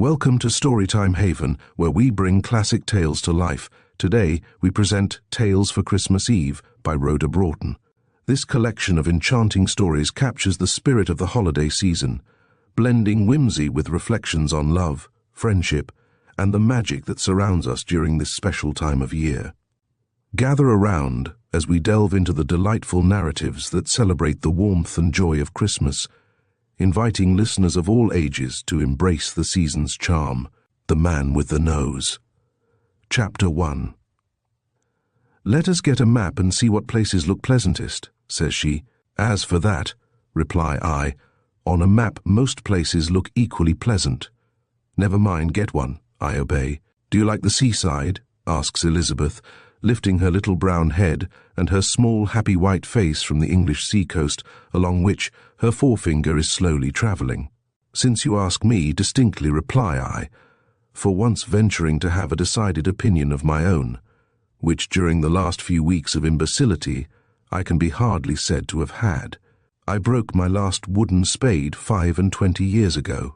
Welcome to Storytime Haven, where we bring classic tales to life. Today, we present Tales for Christmas Eve by Rhoda Broughton. This collection of enchanting stories captures the spirit of the holiday season, blending whimsy with reflections on love, friendship, and the magic that surrounds us during this special time of year. Gather around as we delve into the delightful narratives that celebrate the warmth and joy of Christmas, inviting listeners of all ages to embrace the season's charm. The Man with the Nose. Chapter 1. "Let us get a map and see what places look pleasantest," says she. "As for that," reply I, "on a map most places look equally pleasant." "Never mind, get one," I obey. "Do you like the seaside?" asks Elizabeth, lifting her little brown head and her small happy white face from the English seacoast, along which her forefinger is slowly travelling. "Since you ask me, distinctly," reply I, for once venturing to have a decided opinion of my own, which during the last few weeks of imbecility I can be hardly said to have had. I broke my last wooden spade 25 years ago.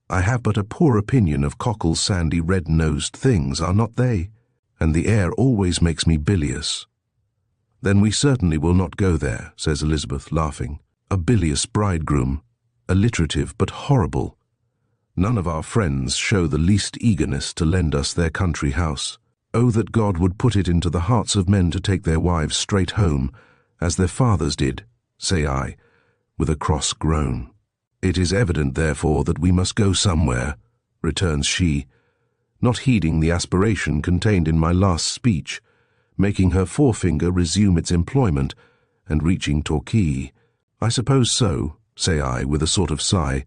I have but a poor opinion of Cockle's sandy red-nosed things, are not they? And the air always makes me bilious." "Then we certainly will not go there," says Elizabeth, laughing. "A bilious bridegroom, alliterative but horrible. None of our friends show the least eagerness to lend us their country house. Oh, that God would put it into the hearts of men to take their wives straight home, as their fathers did," say I, with a cross groan. "It is evident, therefore, that we must go somewhere," returns she, not heeding the aspiration contained in my last speech, making her forefinger resume its employment and reaching Torquay. "I suppose so," say I, with a sort of sigh.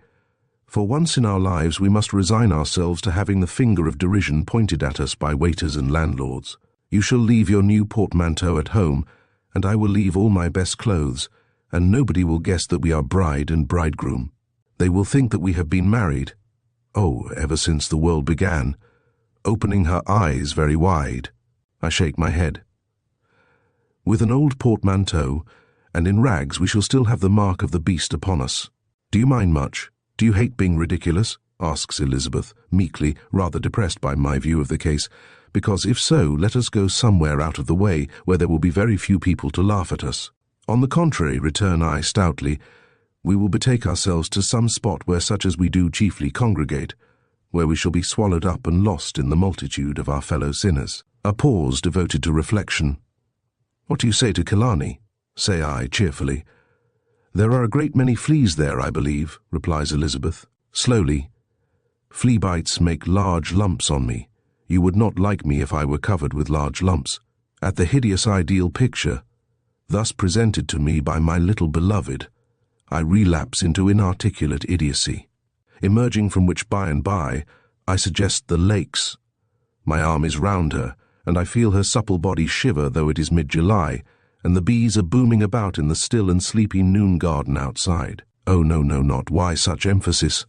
"For once in our lives we must resign ourselves to having the finger of derision pointed at us by waiters and landlords. You shall leave your new portmanteau at home, and I will leave all my best clothes, and nobody will guess that we are bride and bridegroom. They will think that we have been married, ever since the world began," opening her eyes very wide. I shake my head. "With an old portmanteau, and in rags, we shall still have the mark of the beast upon us. Do you mind much? Do you hate being ridiculous?" asks Elizabeth, meekly, rather depressed by my view of the case. "Because if so, let us go somewhere out of the way, where there will be very few people to laugh at us." "On the contrary," return I stoutly, "we will betake ourselves to some spot where such as we do chiefly congregate, where we shall be swallowed up and lost in the multitude of our fellow sinners." A pause devoted to reflection. "What do you say to Killarney?" say I cheerfully. "There are a great many fleas there, I believe," replies Elizabeth, slowly. "Flea bites make large lumps on me. You would not like me if I were covered with large lumps." At the hideous ideal picture, thus presented to me by my little beloved, I relapse into inarticulate idiocy, emerging from which by and by I suggest the lakes. My arm is round her, and I feel her supple body shiver, though it is mid-July, and the bees are booming about in the still and sleepy noon garden outside. "Oh, no, not. Why such emphasis?"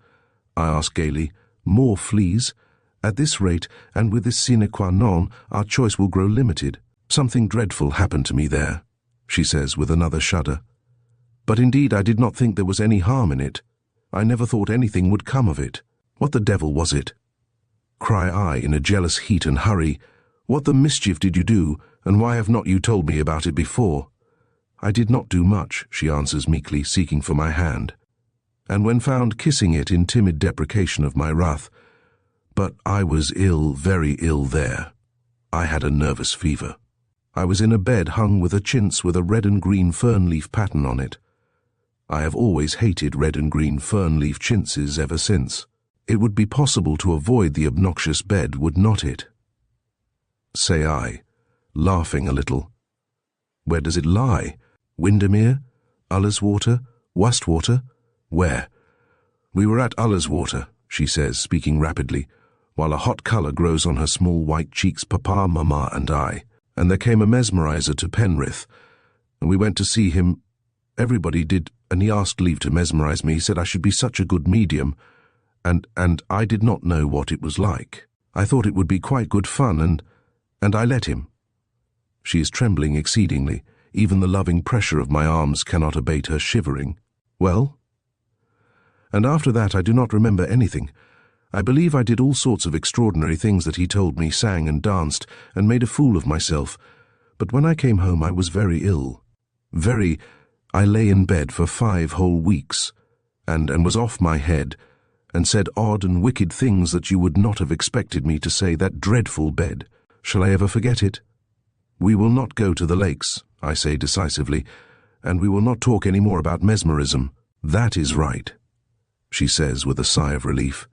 I ask gaily. "More fleas? At this rate, and with this sine qua non, our choice will grow limited. Something dreadful happened to me there," she says with another shudder. "But indeed I did not think there was any harm in it. I never thought anything would come of it." "What the devil was it?" cry I in a jealous heat and hurry. "What the mischief did you do, and why have not you told me about it before?" "I did not do much," she answers meekly, seeking for my hand, and when found kissing it in timid deprecation of my wrath. "But I was ill, very ill there. I had a nervous fever. I was in a bed hung with a chintz with a red and green fern-leaf pattern on it. I have always hated red and green fern-leaf chintzes ever since. It would be possible to avoid the obnoxious bed, would not it?" say I, laughing a little. "Where does it lie? Windermere? Ulleswater? Wastwater? Where?" "We were at Ulleswater," she says, speaking rapidly, while a hot colour grows on her small white cheeks. "Papa, Mamma, and I. And there came a mesmerizer to Penrith, and we went to see him. Everybody did, and he asked leave to mesmerize me. He said I should be such a good medium, and I did not know what it was like. I thought it would be quite good fun, and I let him." She is trembling exceedingly. Even the loving pressure of my arms cannot abate her shivering. "Well?" "And after that I do not remember anything. I believe I did all sorts of extraordinary things that he told me, sang and danced, and made a fool of myself. But when I came home I was very ill. I lay in bed for 5 whole weeks, and was off my head, and said odd and wicked things that you would not have expected me to say. That dreadful bed. Shall I ever forget it? We will not go to the lakes, I say decisively, and we will not talk any more about mesmerism. That is right, she says with a sigh of relief.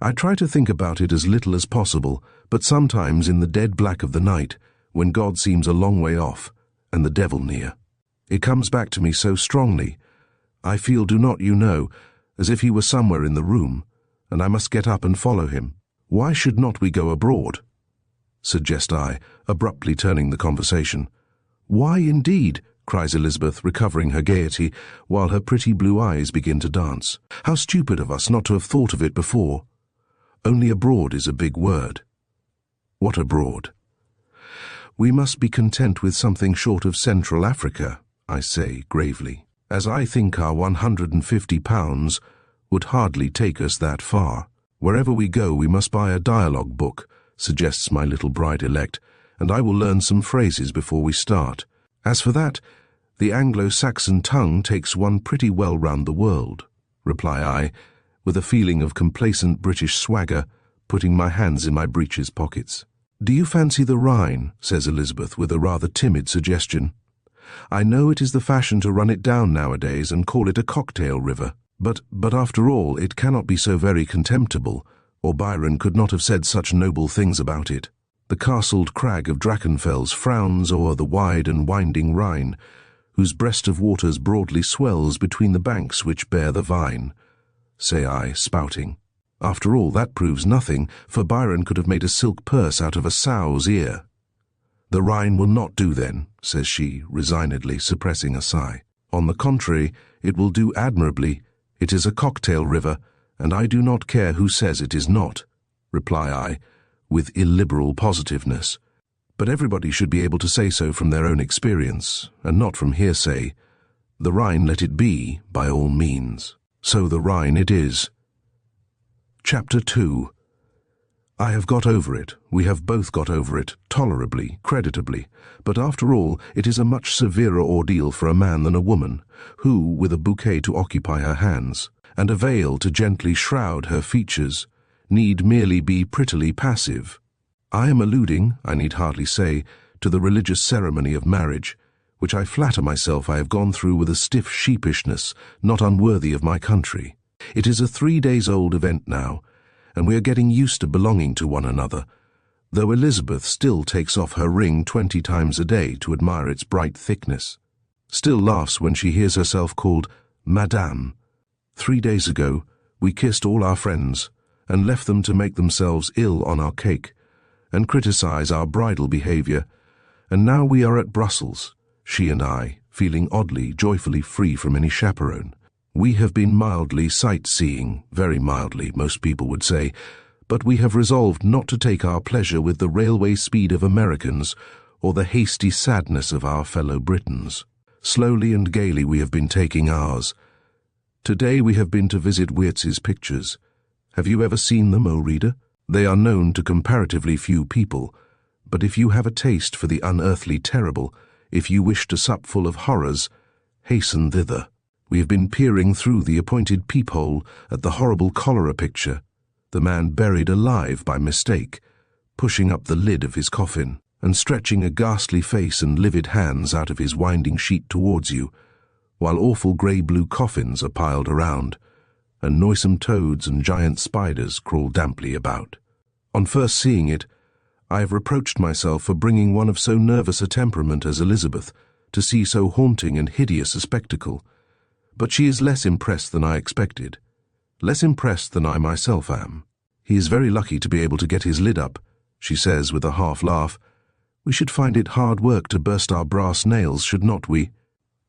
I try to think about it as little as possible, but sometimes in the dead black of the night, when God seems a long way off, and the devil near, it comes back to me so strongly. I feel, do not you know, as if he were somewhere in the room, and I must get up and follow him. Why should not we go abroad? Suggest I, abruptly turning the conversation. Why indeed? Cries Elizabeth, recovering her gaiety, while her pretty blue eyes begin to dance. How stupid of us not to have thought of it before. Only abroad is a big word. What abroad? We must be content with something short of Central Africa, I say gravely, as I think our £150 would hardly take us that far. Wherever we go we must buy a dialogue book, suggests my little bride-elect, and I will learn some phrases before we start. As for that, the Anglo-Saxon tongue takes one pretty well round the world, reply I, with a feeling of complacent British swagger, putting my hands in my breeches pockets. Do you fancy the Rhine? Says Elizabeth with a rather timid suggestion. I know it is the fashion to run it down nowadays and call it a cocktail river, but after all it cannot be so very contemptible, or Byron could not have said such noble things about it. The castled crag of Drachenfels frowns o'er the wide and winding Rhine, whose breast of waters broadly swells between the banks which bear the vine, say I, spouting. After all, that proves nothing, for Byron could have made a silk purse out of a sow's ear. The Rhine will not do then, says she, resignedly, suppressing a sigh. On the contrary, it will do admirably. It is a cocktail river, and I do not care who says it is not, reply I, with illiberal positiveness. But everybody should be able to say so from their own experience, and not from hearsay. The Rhine let it be, by all means. So the Rhine it is. Chapter 2. I have got over it, we have both got over it, tolerably, creditably, but after all it is a much severer ordeal for a man than a woman, who, with a bouquet to occupy her hands, and a veil to gently shroud her features, need merely be prettily passive. I am alluding, I need hardly say, to the religious ceremony of marriage, which I flatter myself I have gone through with a stiff sheepishness not unworthy of my country. It is a 3 days old event now, and we are getting used to belonging to one another, though Elizabeth still takes off her ring 20 times a day to admire its bright thickness, still laughs when she hears herself called Madame. 3 days ago we kissed all our friends, and left them to make themselves ill on our cake, and criticize our bridal behavior, and now we are at Brussels, she and I, feeling oddly, joyfully free from any chaperone. We have been mildly sightseeing, very mildly, most people would say, but we have resolved not to take our pleasure with the railway speed of Americans or the hasty sadness of our fellow Britons. Slowly and gaily we have been taking ours. Today we have been to visit Wiertz's pictures. Have you ever seen them, O reader? They are known to comparatively few people, but if you have a taste for the unearthly terrible, if you wish to sup full of horrors, hasten thither. We have been peering through the appointed peephole at the horrible cholera picture, the man buried alive by mistake, pushing up the lid of his coffin, and stretching a ghastly face and livid hands out of his winding sheet towards you, while awful grey-blue coffins are piled around, and noisome toads and giant spiders crawl damply about. On first seeing it, I have reproached myself for bringing one of so nervous a temperament as Elizabeth to see so haunting and hideous a spectacle, but she is less impressed than I expected, less impressed than I myself am. He is very lucky to be able to get his lid up, she says with a half-laugh. We should find it hard work to burst our brass nails, should not we?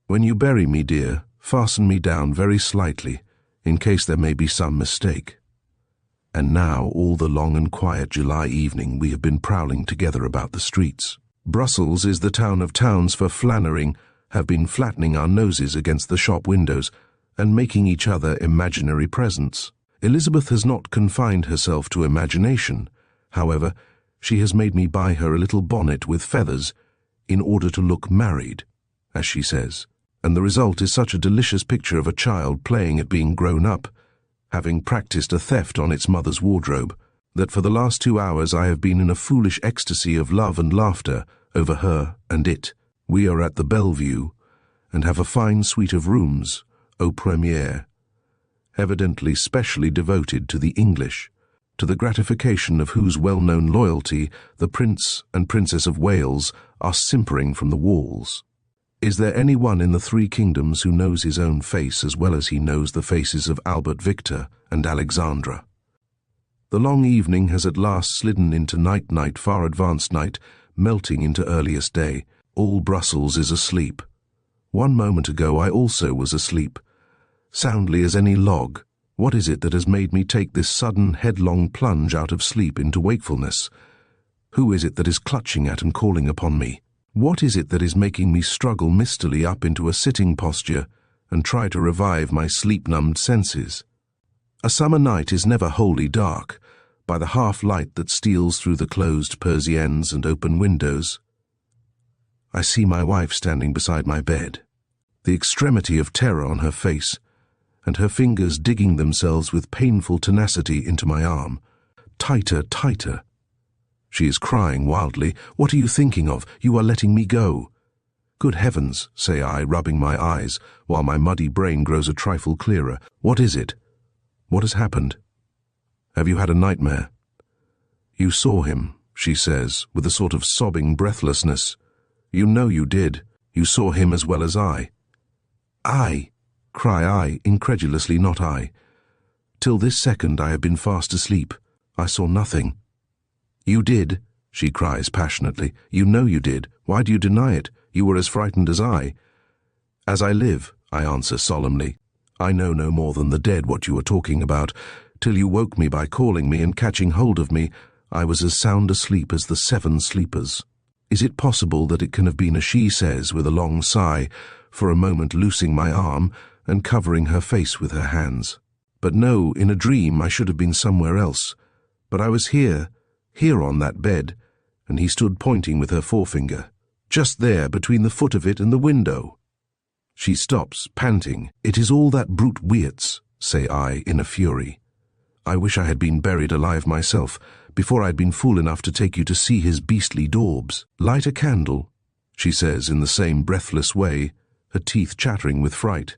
When you bury me, dear, fasten me down very slightly, in case there may be some mistake. And now, all the long and quiet July evening, we have been prowling together about the streets. Brussels is the town of towns for flannering, have been flattening our noses against the shop windows, and making each other imaginary presents. Elizabeth has not confined herself to imagination. However, she has made me buy her a little bonnet with feathers in order to look married, as she says. And the result is such a delicious picture of a child playing at being grown up, having practiced a theft on its mother's wardrobe, that for the last 2 hours I have been in a foolish ecstasy of love and laughter over her and it. We are at the Bellevue, and have a fine suite of rooms, au premier, evidently specially devoted to the English, to the gratification of whose well-known loyalty the Prince and Princess of Wales are simpering from the walls. Is there anyone in the 3 kingdoms who knows his own face as well as he knows the faces of Albert Victor and Alexandra? The long evening has at last slidden into night, far advanced night, melting into earliest day. All Brussels is asleep. 1 moment ago I also was asleep, soundly as any log. What is it that has made me take this sudden headlong plunge out of sleep into wakefulness? Who is it that is clutching at and calling upon me? What is it that is making me struggle mistily up into a sitting posture and try to revive my sleep-numbed senses? A summer night is never wholly dark. By the half-light that steals through the closed persiennes and open windows, I see my wife standing beside my bed, the extremity of terror on her face, and her fingers digging themselves with painful tenacity into my arm. Tighter, tighter. She is crying wildly. What are you thinking of? You are letting me go. Good heavens, say I, rubbing my eyes, while my muddy brain grows a trifle clearer. What is it? What has happened? Have you had a nightmare? You saw him, she says, with a sort of sobbing breathlessness. You know you did. You saw him as well as I. I, cry I, incredulously, not I. Till this second I have been fast asleep. I saw nothing. You did, she cries passionately. You know you did. Why do you deny it? You were as frightened as I. As I live, I answer solemnly, I know no more than the dead what you are talking about. Till you woke me by calling me and catching hold of me, I was as sound asleep as the 7 sleepers. Is it possible that it can have been as she says with a long sigh, for a moment loosing my arm and covering her face with her hands? But no, in a dream I should have been somewhere else. But I was here on that bed, and he stood pointing with her forefinger, just there between the foot of it and the window. She stops, panting. It is all that brute Weertz, say I in a fury. I wish I had been buried alive myself, before I had been fool enough to take you to see his beastly daubs. Light a candle, she says in the same breathless way, her teeth chattering with fright.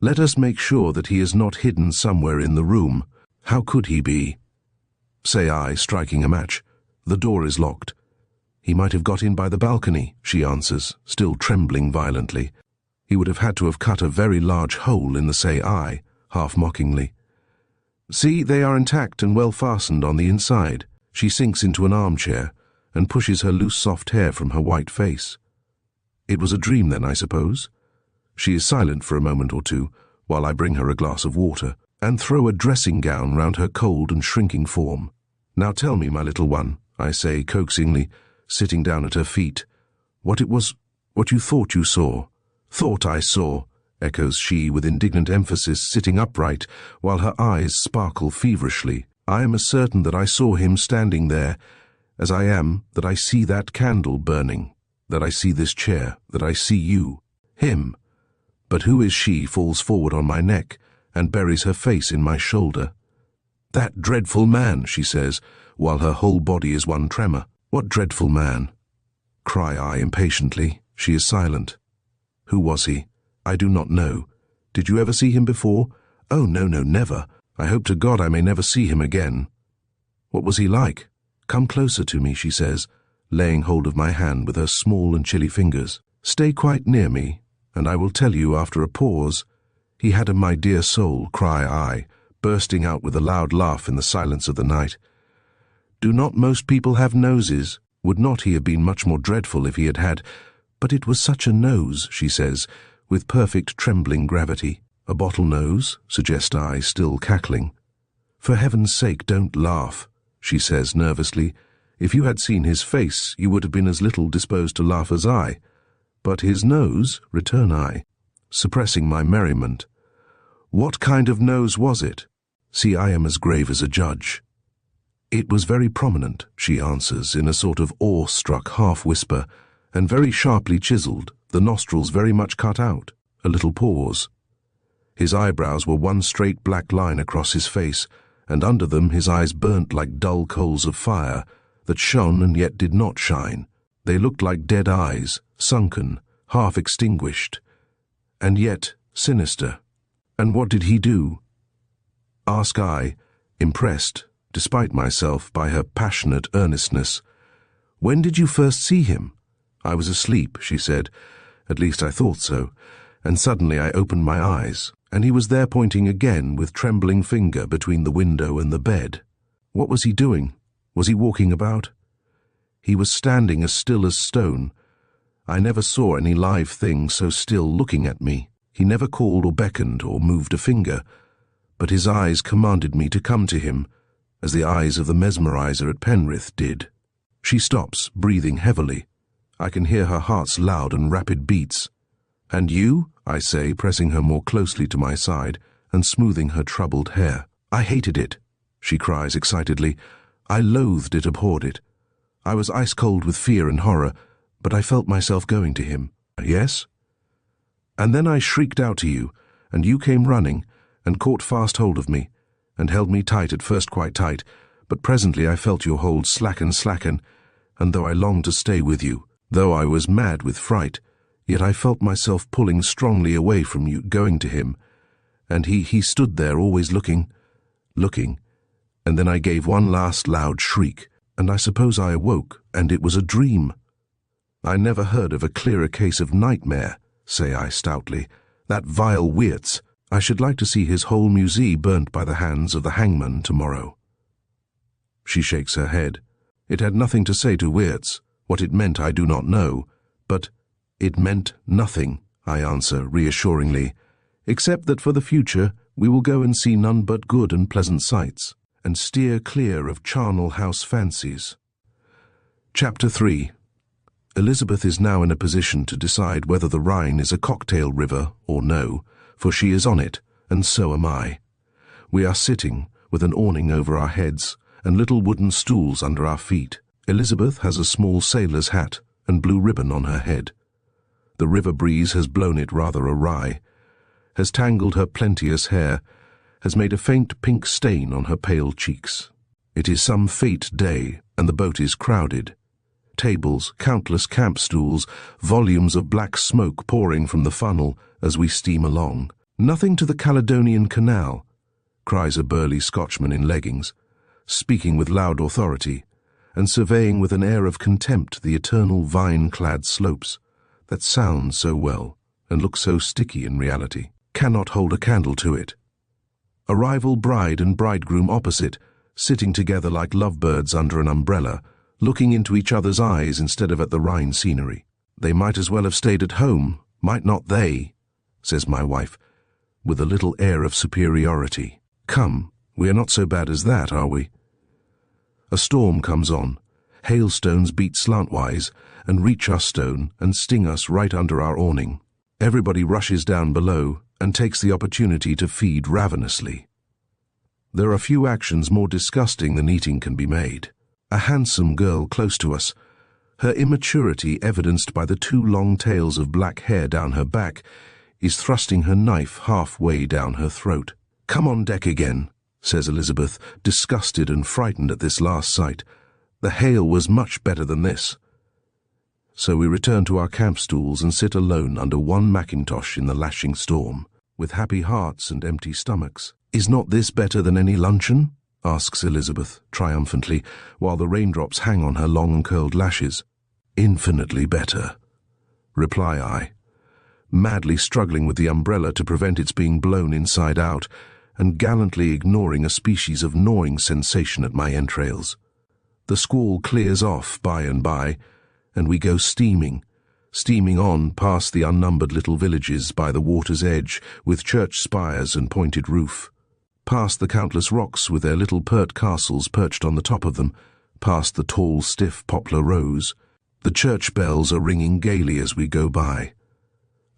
Let us make sure that he is not hidden somewhere in the room. How could he be? Say I, striking a match. The door is locked. He might have got in by the balcony, she answers, still trembling violently. He would have had to have cut a very large hole in the say I, half mockingly. See, they are intact and well fastened on the inside. She sinks into an armchair and pushes her loose soft hair from her white face. It was a dream then, I suppose? She is silent for a moment or two, while I bring her a glass of water, and throw a dressing gown round her cold and shrinking form. Now tell me, my little one, I say coaxingly, sitting down at her feet, what it was, what you thought you saw. Thought I saw, echoes she with indignant emphasis, sitting upright, while her eyes sparkle feverishly. I am as certain that I saw him standing there, as I am that I see that candle burning, that I see this chair, that I see you, him. But who is she falls forward on my neck, and buries her face in my shoulder. That dreadful man, she says, while her whole body is one tremor. What dreadful man? Cry I impatiently. She is silent. Who was he? I do not know. Did you ever see him before? Oh, no, never. I hope to God I may never see him again. What was he like? Come closer to me, she says, laying hold of my hand with her small and chilly fingers. Stay quite near me, and I will tell you after a pause. He had a my dear soul, cry I, bursting out with a loud laugh in the silence of the night. Do not most people have noses? Would not he have been much more dreadful if he had had? But it was such a nose, she says, with perfect trembling gravity. A bottle nose, suggest I, still cackling. For heaven's sake, don't laugh, she says nervously. If you had seen his face, you would have been as little disposed to laugh as I. But his nose, return I, suppressing my merriment. What kind of nose was it? See, I am as grave as a judge. It was very prominent, she answers in a sort of awe-struck half-whisper, and very sharply chiseled, the nostrils very much cut out. A little pause. His eyebrows were one straight black line across his face, and under them his eyes burnt like dull coals of fire, that shone and yet did not shine. They looked like dead eyes, sunken, half extinguished, and yet sinister. And what did he do? Ask I, impressed, despite myself, by her passionate earnestness. When did you first see him? I was asleep, she said. At least I thought so. And suddenly I opened my eyes, and he was there pointing again with trembling finger between the window and the bed. What was he doing? Was he walking about? He was standing as still as stone. I never saw any live thing so still looking at me. He never called or beckoned or moved a finger, but his eyes commanded me to come to him, as the eyes of the mesmerizer at Penrith did. She stops, breathing heavily. I can hear her heart's loud and rapid beats. And you? I say, pressing her more closely to my side and smoothing her troubled hair. I hated it, she cries excitedly. I loathed it, abhorred it. I was ice-cold with fear and horror, but I felt myself going to him. Yes? And then I shrieked out to you, and you came running, and caught fast hold of me, and held me tight, at first quite tight, but presently I felt your hold slacken, and though I longed to stay with you, though I was mad with fright, yet I felt myself pulling strongly away from you, going to him, and he stood there always looking, and then I gave one last loud shriek, and I suppose I awoke, and it was a dream. I never heard of a clearer case of nightmare, say I stoutly. That vile Wirtz, I should like to see his whole musée burnt by the hands of the hangman tomorrow. She shakes her head. It had nothing to say to Wirtz. What it meant I do not know, but it meant nothing, I answer reassuringly, except that for the future we will go and see none but good and pleasant sights, and steer clear of charnel house fancies. Chapter 3. Elizabeth is now in a position to decide whether the Rhine is a cocktail river or no, for she is on it, and so am I. We are sitting, with an awning over our heads, and little wooden stools under our feet. Elizabeth has a small sailor's hat and blue ribbon on her head. The river breeze has blown it rather awry, has tangled her plenteous hair, has made a faint pink stain on her pale cheeks. It is some fete day, and the boat is crowded. Tables, countless camp stools, volumes of black smoke pouring from the funnel as we steam along. Nothing to the Caledonian Canal, cries a burly Scotchman in leggings, speaking with loud authority, and surveying with an air of contempt the eternal vine-clad slopes that sound so well and look so sticky in reality, cannot hold a candle to it. A rival bride and bridegroom opposite, sitting together like lovebirds under an umbrella, looking into each other's eyes instead of at the Rhine scenery. They might as well have stayed at home, might not they? Says my wife, with a little air of superiority. Come, we are not so bad as that, are we? A storm comes on. Hailstones beat slantwise and reach our stone and sting us right under our awning. Everybody rushes down below and takes the opportunity to feed ravenously. There are few actions more disgusting than eating can be made. A handsome girl close to us, her immaturity evidenced by the two long tails of black hair down her back, is thrusting her knife halfway down her throat. Come on deck again, says Elizabeth, disgusted and frightened at this last sight. The hail was much better than this. So we return to our camp stools and sit alone under one mackintosh in the lashing storm, with happy hearts and empty stomachs. Is not this better than any luncheon? Asks Elizabeth, triumphantly, while the raindrops hang on her long curled lashes. Infinitely better, reply I, madly struggling with the umbrella to prevent its being blown inside out, and gallantly ignoring a species of gnawing sensation at my entrails. The squall clears off by and by, and we go steaming on past the unnumbered little villages by the water's edge with church spires and pointed roof, past the countless rocks with their little pert castles perched on the top of them, past the tall, stiff poplar rows. The church bells are ringing gaily as we go by.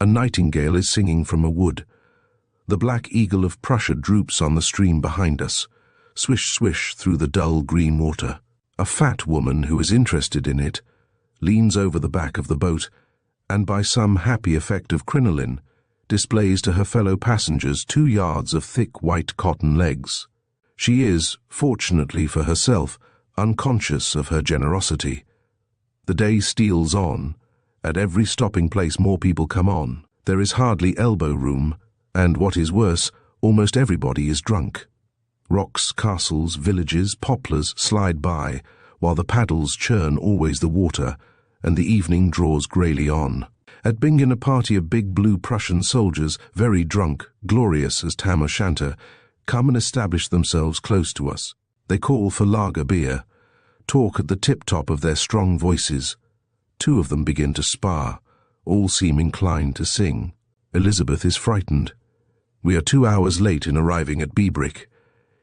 A nightingale is singing from a wood. The black eagle of Prussia droops on the stream behind us, swish swish through the dull green water. A fat woman who is interested in it leans over the back of the boat and, by some happy effect of crinoline, displays to her fellow passengers 2 yards of thick white cotton legs. She is, fortunately for herself, unconscious of her generosity. The day steals on. At every stopping place more people come on. There is hardly elbow room, and what is worse, almost everybody is drunk. Rocks, castles, villages, poplars slide by, while the paddles churn always the water, and the evening draws greyly on. At Bingen, a party of big blue Prussian soldiers, very drunk, glorious as tam o' shanter, come and establish themselves close to us. They call for lager beer, talk at the tip-top of their strong voices. 2 of them begin to spar. All seem inclined to sing. Elizabeth is frightened. We are 2 hours late in arriving at Biebrich.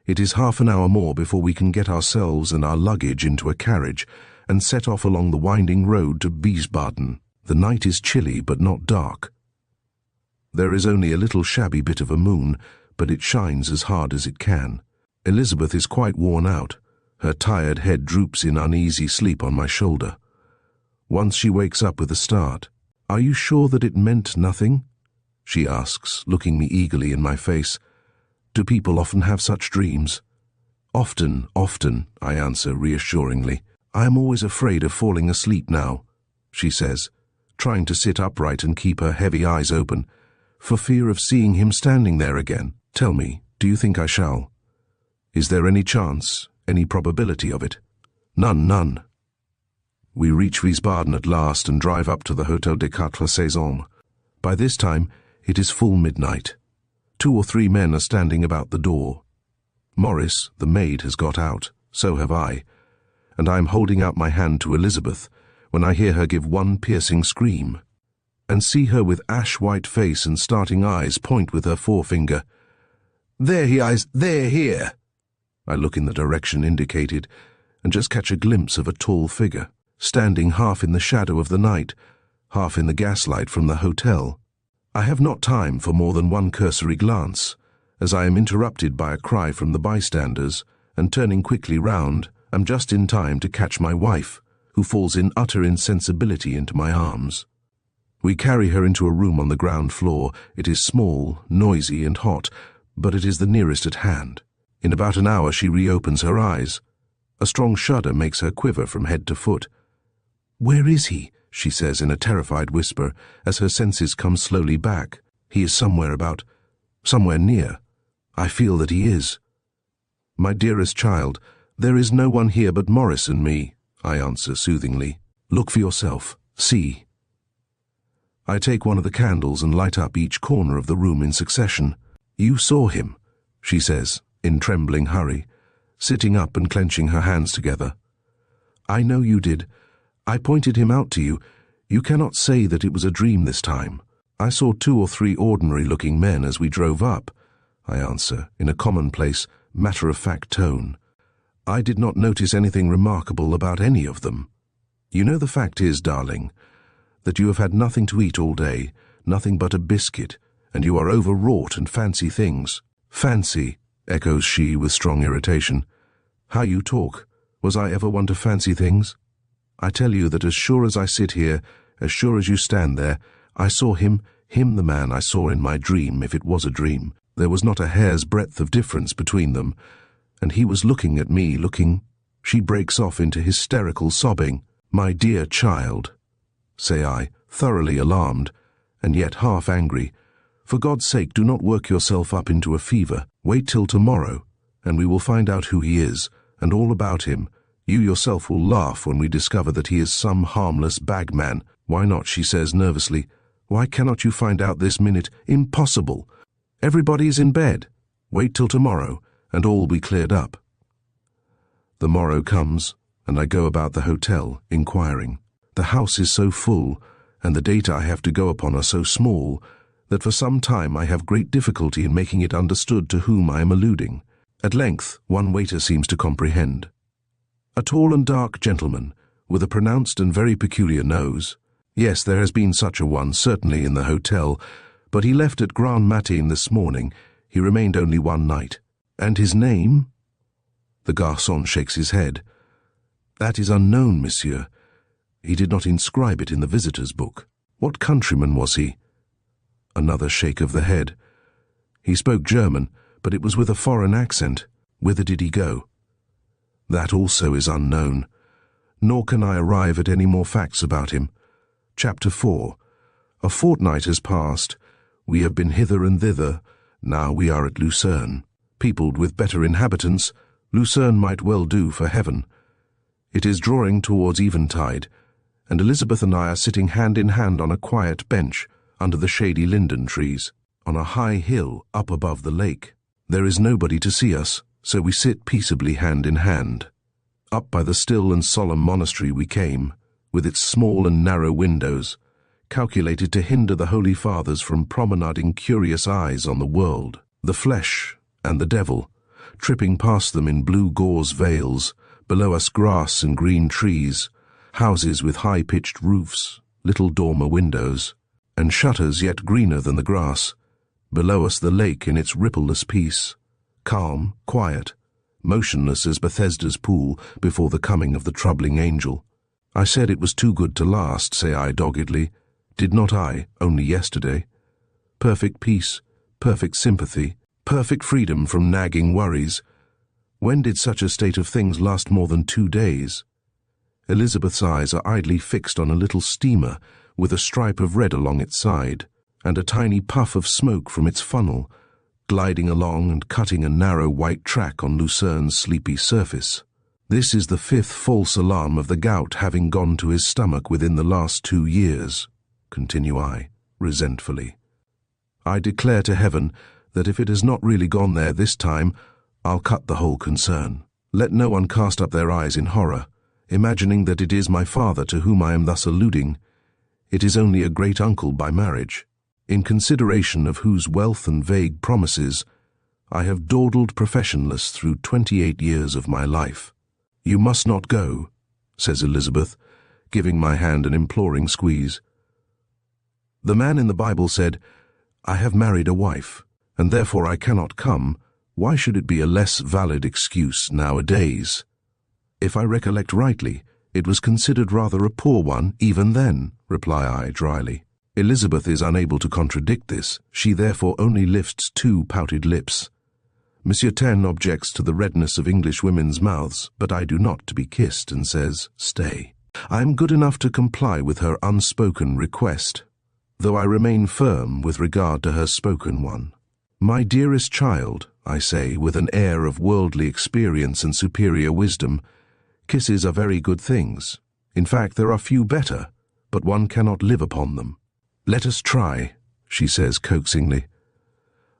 It is half an hour more before we can get ourselves and our luggage into a carriage and set off along the winding road to Wiesbaden. The night is chilly but not dark. There is only a little shabby bit of a moon, but it shines as hard as it can. Elizabeth is quite worn out. Her tired head droops in uneasy sleep on my shoulder. Once she wakes up with a start. "Are you sure that it meant nothing?" she asks, looking me eagerly in my face. "Do people often have such dreams?" "Often, often," I answer reassuringly. "I am always afraid of falling asleep now," she says, trying to sit upright and keep her heavy eyes open, "for fear of seeing him standing there again. Tell me, do you think I shall? Is there any chance, any probability of it?" "None, none." We reach Wiesbaden at last and drive up to the Hotel des Quatre Saisons. By this time, it is full midnight. 2 or 3 men are standing about the door. Morris, the maid, has got out, so have I, and I am holding out my hand to Elizabeth when I hear her give one piercing scream, and see her with ash-white face and starting eyes point with her forefinger. "There he is, there, here!" I look in the direction indicated, and just catch a glimpse of a tall figure, standing half in the shadow of the night, half in the gaslight from the hotel. I have not time for more than one cursory glance, as I am interrupted by a cry from the bystanders, and turning quickly round, am just in time to catch my wife, who falls in utter insensibility into my arms. We carry her into a room on the ground floor. It is small, noisy, and hot, but it is the nearest at hand. In about an hour she reopens her eyes. A strong shudder makes her quiver from head to foot. "Where is he?" she says in a terrified whisper, as her senses come slowly back. "He is somewhere near. I feel that he is." "My dearest child, there is no one here but Morris and me," I answer soothingly. "Look for yourself. See." I take one of the candles and light up each corner of the room in succession. "You saw him," she says, in trembling hurry, sitting up and clenching her hands together. "I know you did. I pointed him out to you. You cannot say that it was a dream this time. I saw 2 or 3 ordinary-looking men as we drove up," I answer, in a commonplace, matter-of-fact tone. "I did not notice anything remarkable about any of them. You know the fact is, darling, that you have had nothing to eat all day, nothing but a biscuit, and you are overwrought and fancy things." "Fancy," echoes she with strong irritation. "How you talk. Was I ever one to fancy things? I tell you that as sure as I sit here, as sure as you stand there, I saw him the man I saw in my dream, if it was a dream. There was not a hair's breadth of difference between them, and he was looking at me, looking—" She breaks off into hysterical sobbing. "My dear child," say I, thoroughly alarmed, and yet half angry, "for God's sake do not work yourself up into a fever. Wait till tomorrow, and we will find out who he is, and all about him. You yourself will laugh when we discover that he is some harmless bagman." "Why not?" she says nervously. "Why cannot you find out this minute?" "Impossible. Everybody is in bed. Wait till tomorrow, and all will be cleared up." The morrow comes, and I go about the hotel, inquiring. The house is so full, and the data I have to go upon are so small, that for some time I have great difficulty in making it understood to whom I am alluding. At length, one waiter seems to comprehend. A tall and dark gentleman, with a pronounced and very peculiar nose. Yes, there has been such a one, certainly, in the hotel, But he left at grand matin this morning. He remained only one night. And his name? The garçon shakes his head. That is unknown, monsieur. He did not inscribe it in the visitor's book. What countryman was he? Another shake of the head. He spoke German, but it was with a foreign accent. Whither did he go? That also is unknown. Nor can I arrive at any more facts about him. Chapter 4. A fortnight has passed. We have been hither and thither. Now we are at Lucerne. Peopled with better inhabitants, Lucerne might well do for heaven. It is drawing towards eventide, and Elizabeth and I are sitting hand in hand on a quiet bench under the shady linden trees, on a high hill up above the lake. There is nobody to see us, so we sit peaceably hand in hand. Up by the still and solemn monastery we came, with its small and narrow windows, calculated to hinder the Holy Fathers from promenading curious eyes on the world, the flesh and the devil, tripping past them in blue gauze veils, below us grass and green trees, houses with high-pitched roofs, little dormer windows, and shutters yet greener than the grass. Below us the lake in its rippleless peace, calm, quiet, motionless as Bethesda's pool before the coming of the troubling angel. I said it was too good to last, say I doggedly. Did not I, only yesterday? Perfect peace, perfect sympathy, perfect freedom from nagging worries. When did such a state of things last more than 2 days? Elizabeth's eyes are idly fixed on a little steamer with a stripe of red along its side, and a tiny puff of smoke from its funnel, gliding along and cutting a narrow white track on Lucerne's sleepy surface. This is the 5th false alarm of the gout having gone to his stomach within the last 2 years, continue I, resentfully. I declare to heaven that if it has not really gone there this time, I'll cut the whole concern. Let no one cast up their eyes in horror, imagining that it is my father to whom I am thus alluding. It is only a great-uncle by marriage, in consideration of whose wealth and vague promises I have dawdled professionless through 28 years of my life. You must not go, says Elizabeth, giving my hand an imploring squeeze. The man in the Bible said, I have married a wife, and therefore I cannot come. Why should it be a less valid excuse nowadays? If I recollect rightly, it was considered rather a poor one even then, reply I dryly. Elizabeth is unable to contradict this. She therefore only lifts 2 pouted lips. Monsieur Taine objects to the redness of English women's mouths, but I do not to be kissed, and says, stay. I am good enough to comply with her unspoken request, though I remain firm with regard to her spoken one. My dearest child, I say, with an air of worldly experience and superior wisdom, kisses are very good things. In fact, there are few better, but one cannot live upon them. Let us try, she says coaxingly.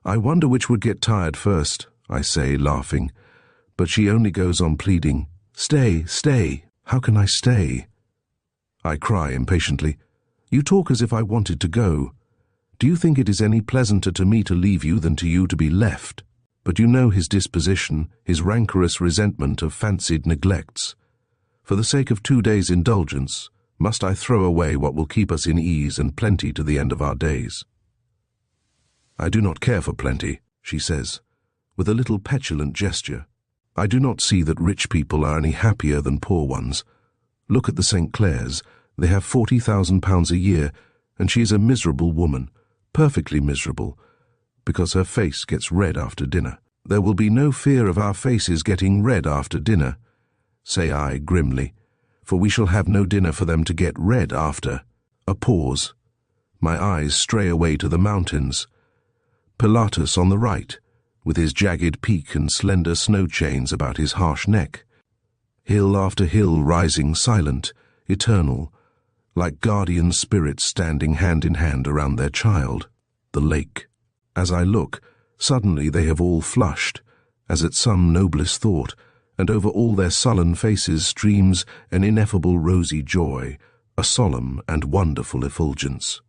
I wonder which would get tired first, I say, laughing, but she only goes on pleading, stay, stay, how can I stay? I cry impatiently, you talk as if I wanted to go. Do you think it is any pleasanter to me to leave you than to you to be left? But you know his disposition, his rancorous resentment of fancied neglects. For the sake of 2 days' indulgence, must I throw away what will keep us in ease and plenty to the end of our days? I do not care for plenty, she says, with a little petulant gesture. I do not see that rich people are any happier than poor ones. Look at the St. Clairs. They have £40,000 a year, and she is a miserable woman, perfectly miserable, because her face gets red after dinner. There will be no fear of our faces getting red after dinner, say I grimly, for we shall have no dinner for them to get red after. A pause. My eyes stray away to the mountains. Pilatus on the right, with his jagged peak and slender snow chains about his harsh neck. Hill after hill rising silent, eternal, like guardian spirits standing hand in hand around their child, the lake. As I look, suddenly they have all flushed, as at some noblest thought, and over all their sullen faces streams an ineffable rosy joy, a solemn and wonderful effulgence.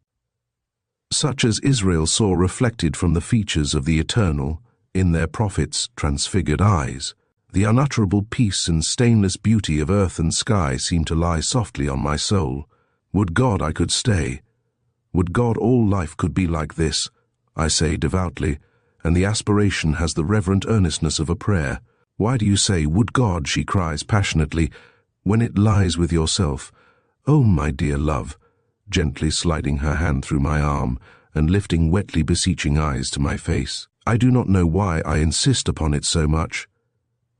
Such as Israel saw reflected from the features of the Eternal in their prophet's transfigured eyes. The unutterable peace and stainless beauty of earth and sky seem to lie softly on my soul. Would God I could stay. Would God all life could be like this, I say devoutly, and the aspiration has the reverent earnestness of a prayer. Why do you say, would God, she cries passionately, when it lies with yourself? Oh, my dear love, gently sliding her hand through my arm and lifting wetly beseeching eyes to my face. I do not know why I insist upon it so much.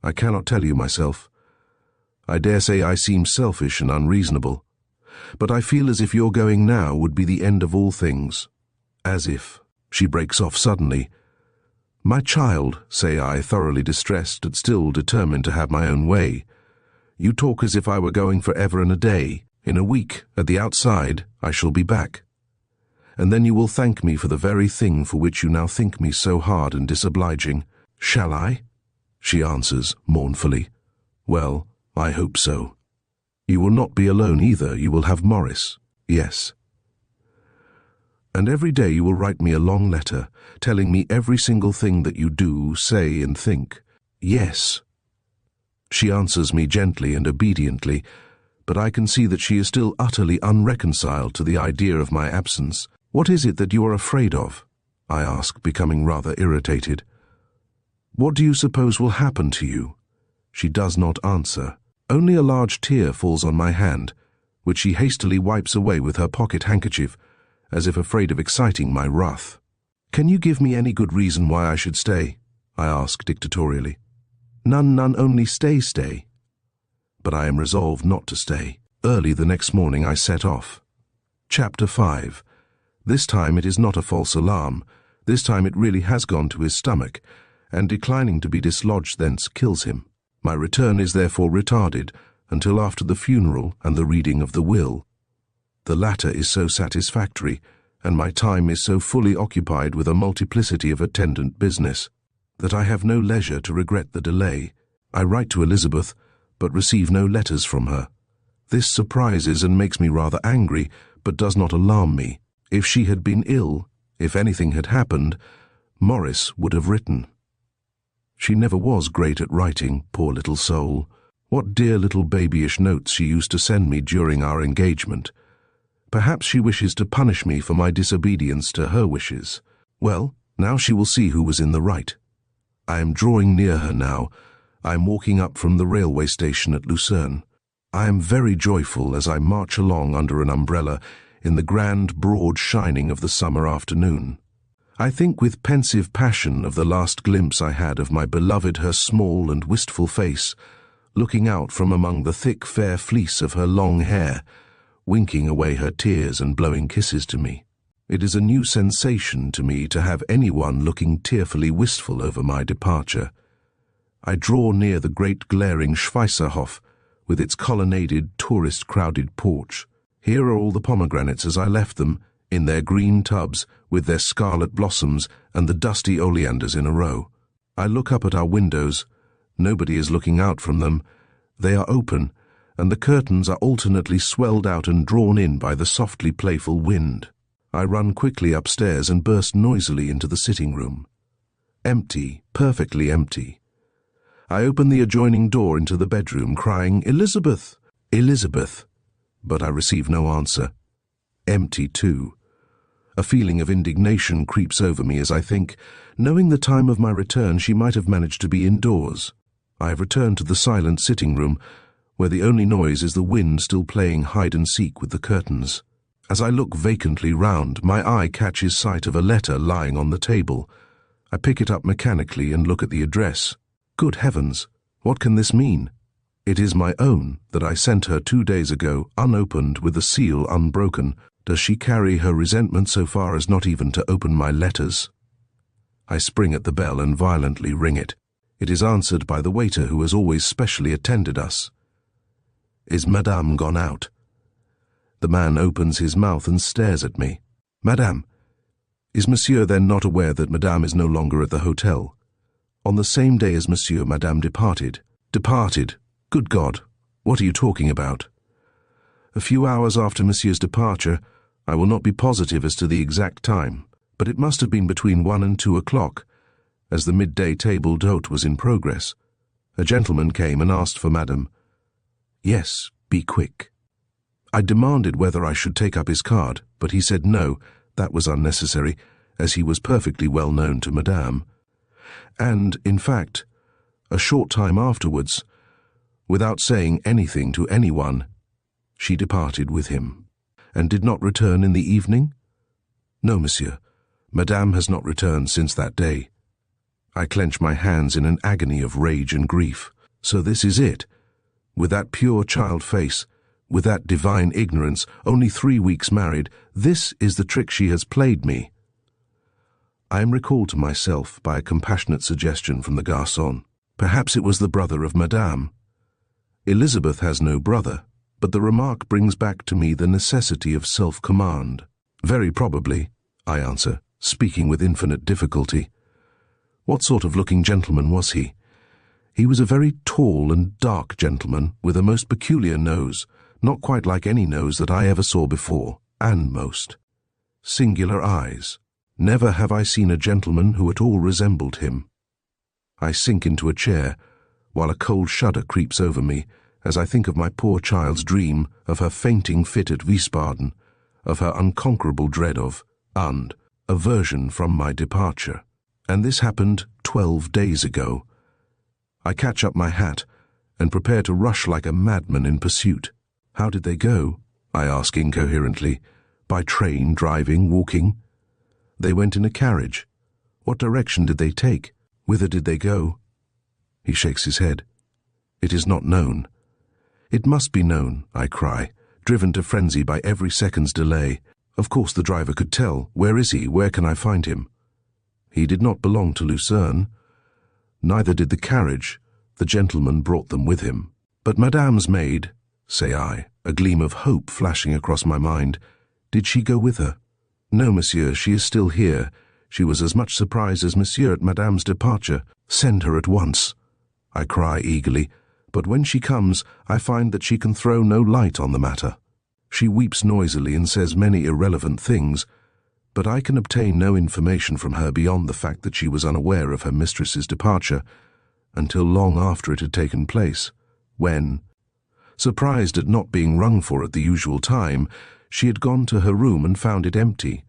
I cannot tell you myself. I dare say I seem selfish and unreasonable, but I feel as if your going now would be the end of all things. As if. She breaks off suddenly. My child, say I, thoroughly distressed and still determined to have my own way. You talk as if I were going for ever and a day. In a week, at the outside, I shall be back. And then you will thank me for the very thing for which you now think me so hard and disobliging. Shall I? She answers mournfully. Well, I hope so. You will not be alone either. You will have Morris. Yes. And every day you will write me a long letter, telling me every single thing that you do, say, and think. Yes. She answers me gently and obediently, but I can see that she is still utterly unreconciled to the idea of my absence. What is it that you are afraid of? I ask, becoming rather irritated. What do you suppose will happen to you? She does not answer. Only a large tear falls on my hand, which she hastily wipes away with her pocket handkerchief, as if afraid of exciting my wrath. Can you give me any good reason why I should stay? I ask dictatorially. None, only stay. But I am resolved not to stay. Early the next morning I set off. Chapter 5. This time it is not a false alarm. This time it really has gone to his stomach, and declining to be dislodged thence kills him. My return is therefore retarded until after the funeral and the reading of the will. The latter is so satisfactory, and my time is so fully occupied with a multiplicity of attendant business, that I have no leisure to regret the delay. I write to Elizabeth, but receive no letters from her. This surprises and makes me rather angry, but does not alarm me. If she had been ill, if anything had happened, Morris would have written. She never was great at writing, poor little soul. What dear little babyish notes she used to send me during our engagement. Perhaps she wishes to punish me for my disobedience to her wishes. Well, now she will see who was in the right. I am drawing near her now. I am walking up from the railway station at Lucerne. I am very joyful as I march along under an umbrella in the grand, broad shining of the summer afternoon. I think with pensive passion of the last glimpse I had of my beloved, her small and wistful face, looking out from among the thick, fair fleece of her long hair, winking away her tears and blowing kisses to me. It is a new sensation to me to have anyone looking tearfully wistful over my departure. I draw near the great glaring Schweizerhof, with its colonnaded, tourist-crowded porch. Here are all the pomegranates as I left them, in their green tubs, with their scarlet blossoms and the dusty oleanders in a row. I look up at our windows. Nobody is looking out from them. They are open, and the curtains are alternately swelled out and drawn in by the softly playful wind. I run quickly upstairs and burst noisily into the sitting room. Empty, perfectly empty. I open the adjoining door into the bedroom, crying, "Elizabeth! Elizabeth!" But I receive no answer. Empty, too. A feeling of indignation creeps over me as I think, knowing the time of my return, she might have managed to be indoors. I have returned to the silent sitting room, where the only noise is the wind still playing hide-and-seek with the curtains. As I look vacantly round, my eye catches sight of a letter lying on the table. I pick it up mechanically and look at the address. Good heavens, what can this mean? It is my own that I sent her 2 days ago, unopened, with the seal unbroken. Does she carry her resentment so far as not even to open my letters? I spring at the bell and violently ring it. It is answered by the waiter who has always specially attended us. Is Madame gone out? The man opens his mouth and stares at me. Madame, is Monsieur then not aware that Madame is no longer at the hotel? On the same day as Monsieur, Madame departed. Departed? Good God, what are you talking about? A few hours after Monsieur's departure, I will not be positive as to the exact time, but it must have been between 1 and 2 o'clock, as the midday table d'hôte was in progress. A gentleman came and asked for Madame. Yes, be quick. I demanded whether I should take up his card, but he said no, that was unnecessary, as he was perfectly well known to Madame. And, in fact, a short time afterwards, without saying anything to anyone, she departed with him. And did not return in the evening? No, monsieur. Madame has not returned since that day. I clench my hands in an agony of rage and grief. So this is it. With that pure child face, with that divine ignorance, only 3 weeks married, this is the trick she has played me. I am recalled to myself by a compassionate suggestion from the garçon. Perhaps it was the brother of Madame. Elizabeth has no brother, but the remark brings back to me the necessity of self-command. Very probably, I answer, speaking with infinite difficulty. What sort of looking gentleman was he? He was a very tall and dark gentleman with a most peculiar nose, not quite like any nose that I ever saw before, and most. Singular eyes. Never have I seen a gentleman who at all resembled him. I sink into a chair, while a cold shudder creeps over me as I think of my poor child's dream, of her fainting fit at Wiesbaden, of her unconquerable dread of, and, aversion from my departure. And this happened 12 days ago. I catch up my hat and prepare to rush like a madman in pursuit. How did they go? I ask incoherently. By train, driving, walking? They went in a carriage. What direction did they take? Whither did they go? He shakes his head. It is not known. It must be known, I cry, driven to frenzy by every second's delay. Of course the driver could tell. Where is he? Where can I find him? He did not belong to Lucerne. Neither did the carriage. The gentleman brought them with him. But Madame's maid, say I, a gleam of hope flashing across my mind. Did she go with her? No, monsieur, she is still here. She was as much surprised as monsieur at Madame's departure. Send her at once, I cry eagerly. But when she comes, I find that she can throw no light on the matter. She weeps noisily and says many irrelevant things, but I can obtain no information from her beyond the fact that she was unaware of her mistress's departure until long after it had taken place, when, surprised at not being rung for at the usual time, she had gone to her room and found it empty,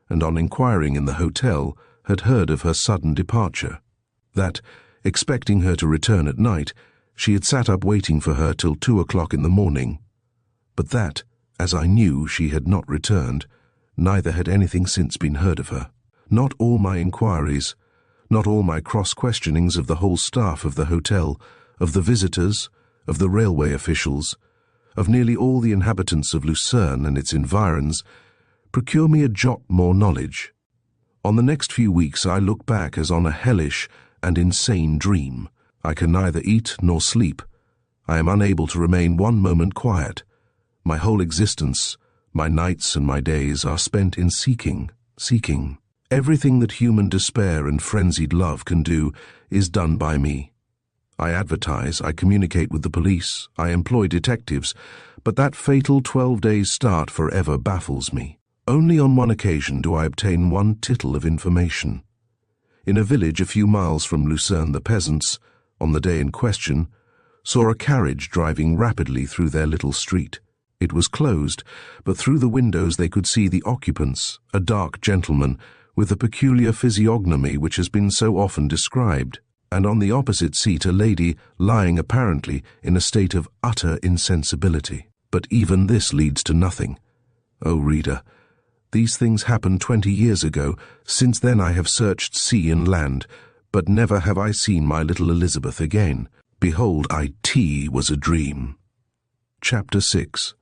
and on inquiring in the hotel had heard of her sudden departure. That, expecting her to return at night, she had sat up waiting for her till 2 o'clock in the morning. But that, as I knew she had not returned, neither had anything since been heard of her. Not all my inquiries, not all my cross-questionings of the whole staff of the hotel, of the visitors, of the railway officials, of nearly all the inhabitants of Lucerne and its environs, procure me a jot more knowledge. On the next few weeks I look back as on a hellish and insane dream. I can neither eat nor sleep. I am unable to remain one moment quiet. My whole existence, my nights and my days are spent in seeking. Everything that human despair and frenzied love can do is done by me. I advertise, I communicate with the police, I employ detectives, but that fatal 12 days' start forever baffles me. Only on one occasion do I obtain one tittle of information. In a village a few miles from Lucerne, the peasants, on the day in question, saw a carriage driving rapidly through their little street. It was closed, but through the windows they could see the occupants, a dark gentleman with the peculiar physiognomy which has been so often described, and on the opposite seat a lady lying apparently in a state of utter insensibility. But even this leads to nothing. O reader, these things happened 20 years ago. Since then I have searched sea and land, but never have I seen my little Elizabeth again. Behold, it was a dream. Chapter 6.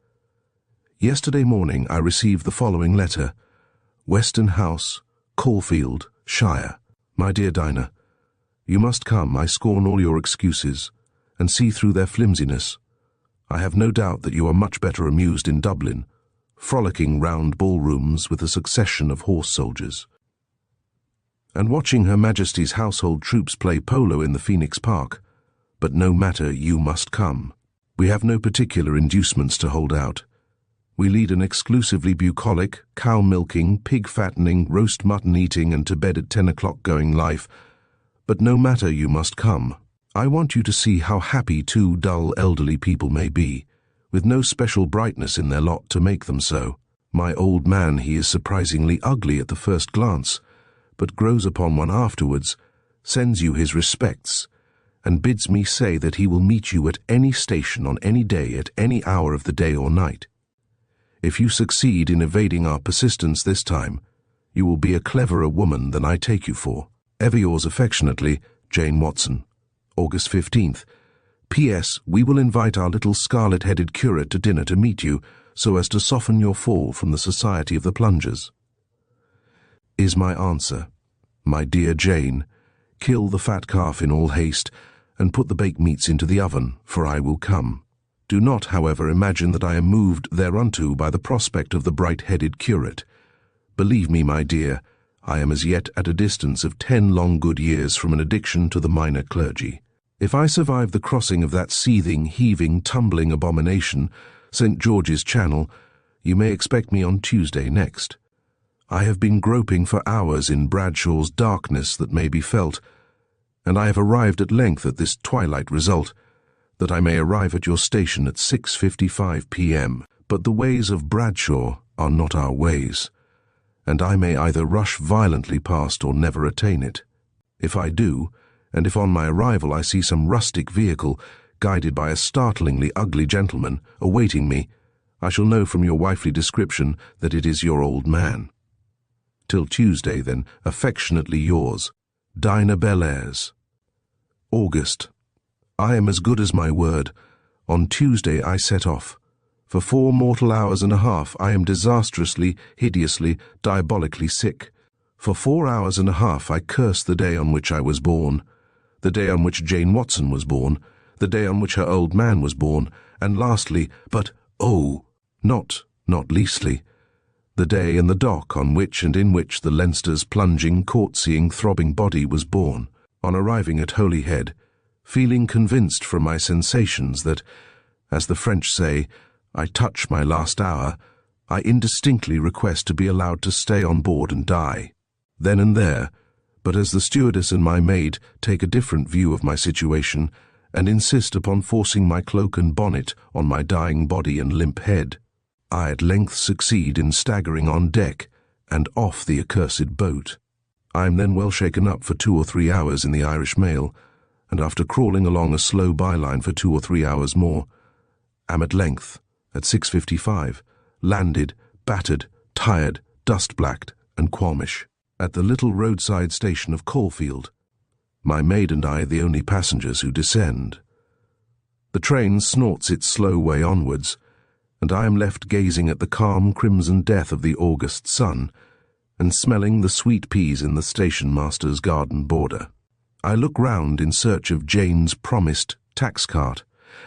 Yesterday morning I received the following letter. Weston House, Caulfield, Shire. My dear Dinah, you must come, I scorn all your excuses, and see through their flimsiness. I have no doubt that you are much better amused in Dublin, frolicking round ballrooms with a succession of horse soldiers, and watching Her Majesty's household troops play polo in the Phoenix Park. But no matter, you must come. We have no particular inducements to hold out. We lead an exclusively bucolic, cow-milking, pig-fattening, roast mutton-eating and to bed at 10 o'clock going life. But no matter, you must come. I want you to see how happy 2 dull elderly people may be, with no special brightness in their lot to make them so. My old man, he is surprisingly ugly at the first glance, but grows upon one afterwards, sends you his respects, and bids me say that he will meet you at any station on any day at any hour of the day or night. If you succeed in evading our persistence this time, you will be a cleverer woman than I take you for. Ever yours affectionately, Jane Watson. August 15th. P.S. We will invite our little scarlet-headed curate to dinner to meet you, so as to soften your fall from the society of the plungers. Is my answer. My dear Jane, kill the fat calf in all haste, and put the baked meats into the oven, for I will come. Do not, however, imagine that I am moved thereunto by the prospect of the bright-headed curate. Believe me, my dear, I am as yet at a distance of 10 long good years from an addiction to the minor clergy. If I survive the crossing of that seething, heaving, tumbling abomination, St. George's Channel, you may expect me on Tuesday next. I have been groping for hours in Bradshaw's darkness that may be felt, and I have arrived at length at this twilight result, that I may arrive at your station at 6:55 p.m. But the ways of Bradshaw are not our ways, and I may either rush violently past or never attain it. If I do, and if on my arrival I see some rustic vehicle, guided by a startlingly ugly gentleman, awaiting me, I shall know from your wifely description that it is your old man. Till Tuesday, then, affectionately yours, Dinah Bellairs. August. I am as good as my word. On Tuesday I set off. For 4 mortal hours and a half I am disastrously, hideously, diabolically sick. For 4 hours and a half I curse the day on which I was born, the day on which Jane Watson was born, the day on which her old man was born, and lastly, but oh, not leastly, the day and the dock on which and in which the Leinster's plunging, courtesying, throbbing body was born. On arriving at Holyhead, feeling convinced from my sensations that, as the French say, I touch my last hour, I indistinctly request to be allowed to stay on board and die. Then and there, but as the stewardess and my maid take a different view of my situation, and insist upon forcing my cloak and bonnet on my dying body and limp head, I at length succeed in staggering on deck and off the accursed boat. I am then well shaken up for 2 or 3 hours in the Irish Mail, and after crawling along a slow byline for 2 or 3 hours more, am at length, at 6:55, landed, battered, tired, dust-blacked, and qualmish, at the little roadside station of Caulfield. My maid and I the only passengers who descend. The train snorts its slow way onwards, and I am left gazing at the calm crimson death of the August sun, and smelling the sweet peas in the station-master's garden border. I look round in search of Jane's promised tax-cart,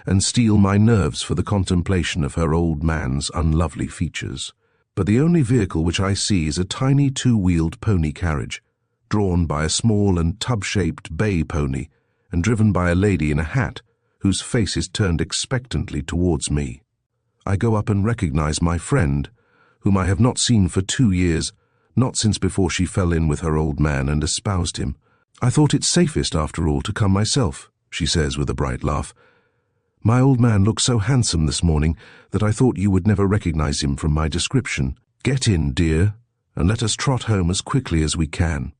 and steel my nerves for the contemplation of her old man's unlovely features. But the only vehicle which I see is a tiny 2-wheeled pony carriage, drawn by a small and tub-shaped bay pony, and driven by a lady in a hat, whose face is turned expectantly towards me. I go up and recognize my friend, whom I have not seen for 2 years, not since before she fell in with her old man and espoused him. I thought it safest, after all, to come myself, she says with a bright laugh. My old man looked so handsome this morning that I thought you would never recognize him from my description. Get in, dear, and let us trot home as quickly as we can.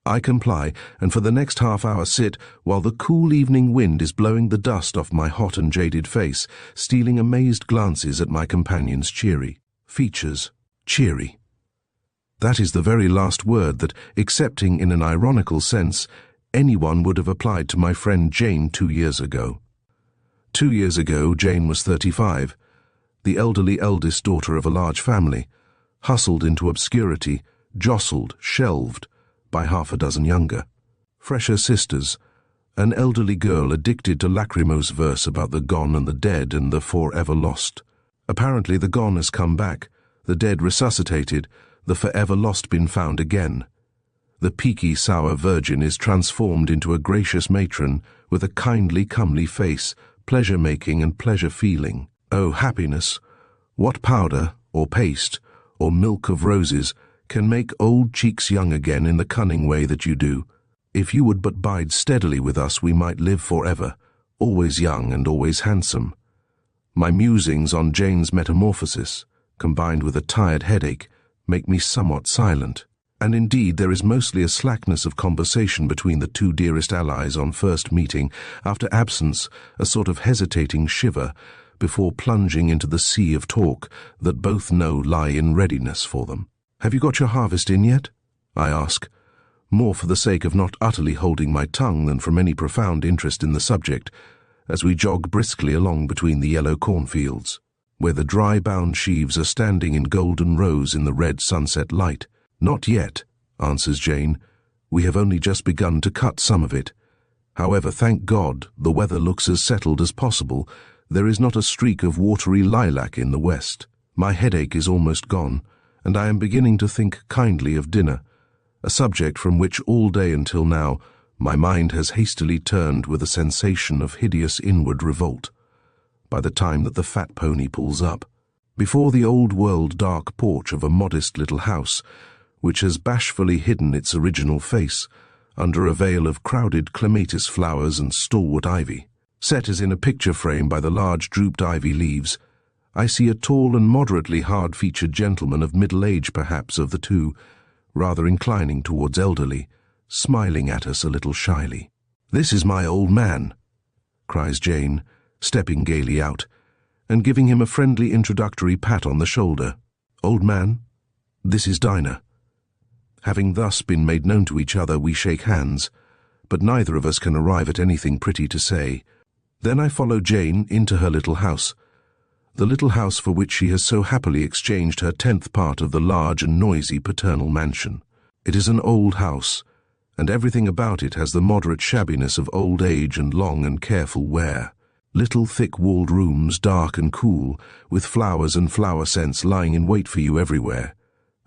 I comply, and for the next half-hour sit, while the cool evening wind is blowing the dust off my hot and jaded face, stealing amazed glances at my companion's cheery features. Cheery. That is the very last word that, excepting in an ironical sense, anyone would have applied to my friend Jane 2 years ago. 2 years ago, Jane was 35, the elderly eldest daughter of a large family, hustled into obscurity, jostled, shelved, by half a dozen younger. Fresher sisters, an elderly girl addicted to lachrymose verse about the gone and the dead and the forever lost. Apparently the gone has come back, the dead resuscitated, the forever lost been found again. The peaky, sour virgin is transformed into a gracious matron with a kindly, comely face, pleasure-making and pleasure-feeling. Oh, happiness! What powder, or paste, or milk of roses can make old cheeks young again in the cunning way that you do? If you would but bide steadily with us, we might live forever, always young and always handsome. My musings on Jane's metamorphosis, combined with a tired headache, make me somewhat silent. And indeed there is mostly a slackness of conversation between the two dearest allies on first meeting, after absence a sort of hesitating shiver, before plunging into the sea of talk that both know lie in readiness for them. "Have you got your harvest in yet?" I ask, more for the sake of not utterly holding my tongue than from any profound interest in the subject, as we jog briskly along between the yellow cornfields, where the dry-bound sheaves are standing in golden rows in the red sunset light. "Not yet," answers Jane. "We have only just begun to cut some of it. However, thank God, the weather looks as settled as possible. There is not a streak of watery lilac in the west. My headache is almost gone, and I am beginning to think kindly of dinner, a subject from which all day until now my mind has hastily turned with a sensation of hideous inward revolt, by the time that the fat pony pulls up before the old-world dark porch of a modest little house, which has bashfully hidden its original face under a veil of crowded clematis flowers and stalwart ivy. Set as in a picture frame by the large drooped ivy leaves, I see a tall and moderately hard-featured gentleman of middle age perhaps of the two, rather inclining towards elderly, smiling at us a little shyly. "This is my old man," cries Jane, stepping gaily out, and giving him a friendly introductory pat on the shoulder. "Old man, this is Dinah." Having thus been made known to each other, we shake hands, but neither of us can arrive at anything pretty to say. Then I follow Jane into her little house, the little house for which she has so happily exchanged her 10th part of the large and noisy paternal mansion. It is an old house, and everything about it has the moderate shabbiness of old age and long and careful wear. Little thick-walled rooms, dark and cool, with flowers and flower scents lying in wait for you everywhere.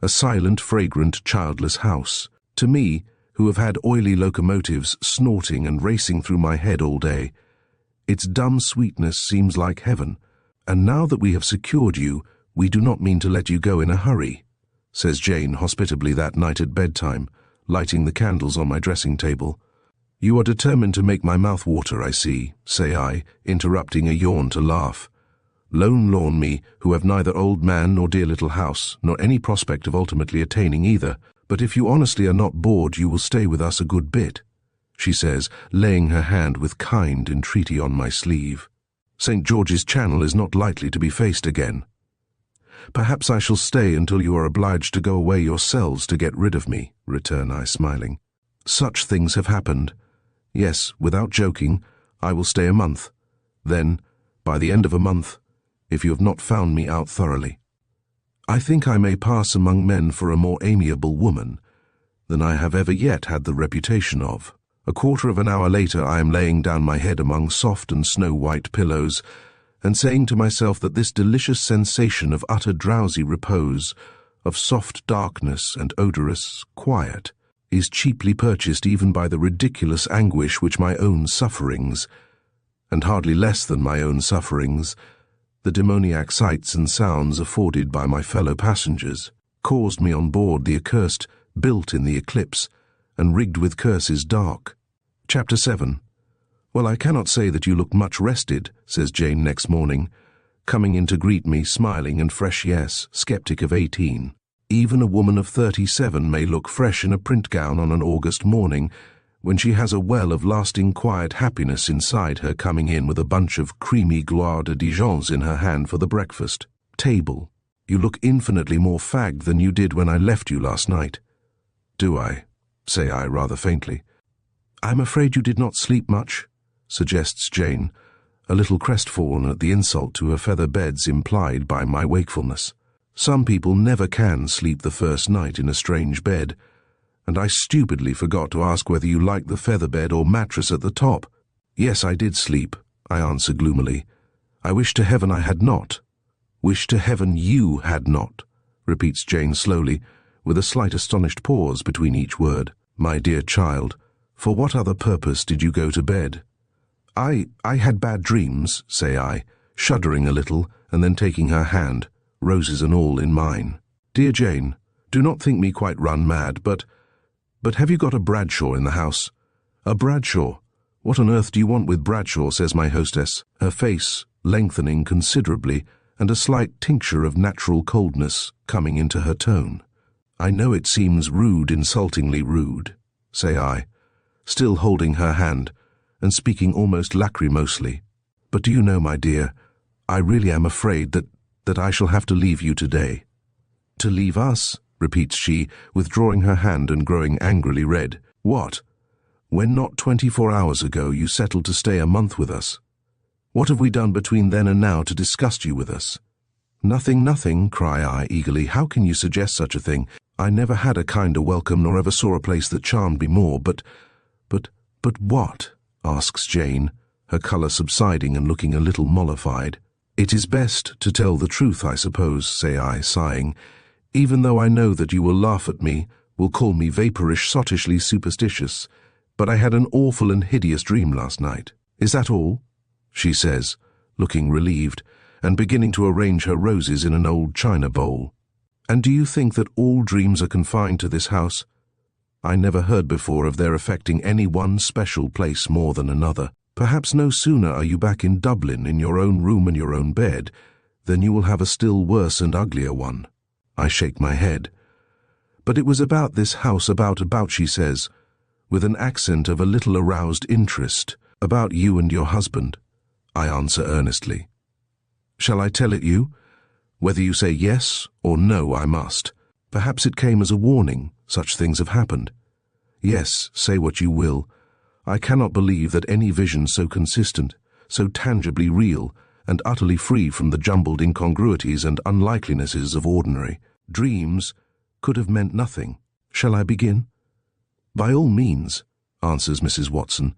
A silent, fragrant, childless house. To me, who have had oily locomotives snorting and racing through my head all day, its dumb sweetness seems like heaven. "And now that we have secured you, we do not mean to let you go in a hurry," says Jane hospitably that night at bedtime, lighting the candles on my dressing table. "You are determined to make my mouth water, I see," say I, interrupting a yawn to laugh. "Lone me, who have neither old man nor dear little house, nor any prospect of ultimately attaining either. But if you honestly are not bored, you will stay with us a good bit," she says, laying her hand with kind entreaty on my sleeve. "St. George's Channel is not likely to be faced again." "Perhaps I shall stay until you are obliged to go away yourselves to get rid of me," return I, smiling. "Such things have happened. Yes, without joking, I will stay a month. Then, by the end of a month, if you have not found me out thoroughly, I think I may pass among men for a more amiable woman than I have ever yet had the reputation of." A quarter of an hour later I am laying down my head among soft and snow-white pillows, and saying to myself that this delicious sensation of utter drowsy repose, of soft darkness and odorous quiet, is cheaply purchased even by the ridiculous anguish which my own sufferings, and hardly less than my own sufferings, the demoniac sights and sounds afforded by my fellow passengers, caused me on board the accursed, built in the eclipse, and rigged with curses dark. Chapter 7. "Well, I cannot say that you look much rested," says Jane next morning, coming in to greet me, smiling and fresh, yes, skeptic of 18. Even a woman of 37 may look fresh in a print gown on an August morning, when she has a well of lasting quiet happiness inside her, coming in with a bunch of creamy gloire de Dijons in her hand for the breakfast table. "You look infinitely more fagged than you did when I left you last night." "Do I?" say I rather faintly. "I'm afraid you did not sleep much," suggests Jane, a little crestfallen at the insult to her feather beds implied by my wakefulness. Some people never can sleep the first night in a strange bed, and I stupidly forgot to ask whether you liked the feather bed or mattress at the top. "Yes, I did sleep," I answer gloomily. "I wish to heaven I had not." "Wish to heaven you had not," repeats Jane slowly, with a slight astonished pause between each word. "My dear child, for what other purpose did you go to bed?" I had bad dreams," say I, shuddering a little and then taking her hand, roses and all, in mine. "Dear Jane, do not think me quite run mad, but have you got a Bradshaw in the house?" "A Bradshaw? What on earth do you want with Bradshaw?" says my hostess, her face lengthening considerably and a slight tincture of natural coldness coming into her tone. "I know it seems rude, insultingly rude," say I, still holding her hand and speaking almost lachrymosely. "But do you know, my dear, I really am afraid that I shall have to leave you today." "To leave us?" repeats she, withdrawing her hand and growing angrily red. "What? When not 24 hours ago you settled to stay a month with us? What have we done between then and now to disgust you with us?" "Nothing, nothing," cry I eagerly. "How can you suggest such a thing? I never had a kinder welcome nor ever saw a place that charmed me more, but what?" asks Jane, her colour subsiding and looking a little mollified. "It is best to tell the truth, I suppose," say I, sighing, "even though I know that you will laugh at me, will call me vapourish, sottishly superstitious, but I had an awful and hideous dream last night." "Is that all?" she says, looking relieved, and beginning to arrange her roses in an old china bowl. "And do you think that all dreams are confined to this house? I never heard before of their affecting any one special place more than another. Perhaps no sooner are you back in Dublin in your own room and your own bed, than you will have a still worse and uglier one." I shake my head. "But it was about this house, about, she says, with an accent of a little aroused interest, about you and your husband," I answer earnestly. "Shall I tell it you? Whether you say yes or no, I must. Perhaps it came as a warning. Such things have happened. Yes, say what you will. I cannot believe that any vision so consistent, so tangibly real, and utterly free from the jumbled incongruities and unlikelinesses of ordinary dreams could have meant nothing. Shall I begin?" "By all means," answers Mrs. Watson,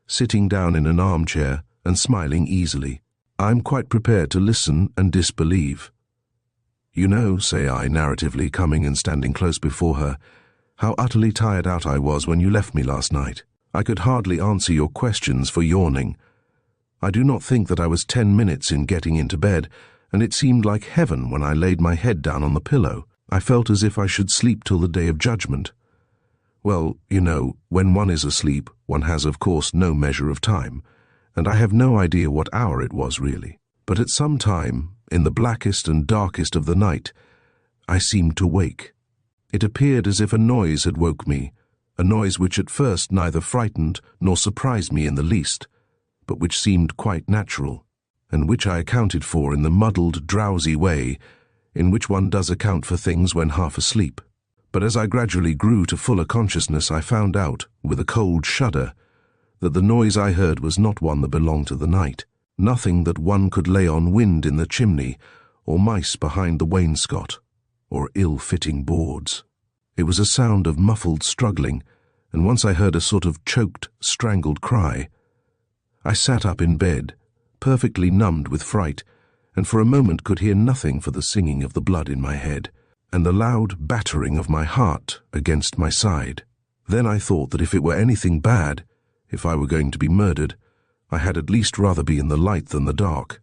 sitting down in an armchair and smiling easily. "I'm quite prepared to listen and disbelieve." "You know," say I narratively, coming and standing close before her, "how utterly tired out I was when you left me last night. I could hardly answer your questions for yawning. I do not think that I was 10 minutes in getting into bed, and it seemed like heaven when I laid my head down on the pillow. I felt as if I should sleep till the day of judgment. Well, you know, when one is asleep, one has of course no measure of time, and I have no idea what hour it was really. But at some time, in the blackest and darkest of the night, I seemed to wake. It appeared as if a noise had woke me, a noise which at first neither frightened nor surprised me in the least, but which seemed quite natural, and which I accounted for in the muddled, drowsy way in which one does account for things when half asleep. But as I gradually grew to fuller consciousness, I found out, with a cold shudder, that the noise I heard was not one that belonged to the night, nothing that one could lay on wind in the chimney, or mice behind the wainscot, or ill-fitting boards. It was a sound of muffled struggling, and once I heard a sort of choked, strangled cry. I sat up in bed, perfectly numbed with fright, and for a moment could hear nothing for the singing of the blood in my head, and the loud battering of my heart against my side. Then I thought that if it were anything bad, if I were going to be murdered, I had at least rather be in the light than the dark,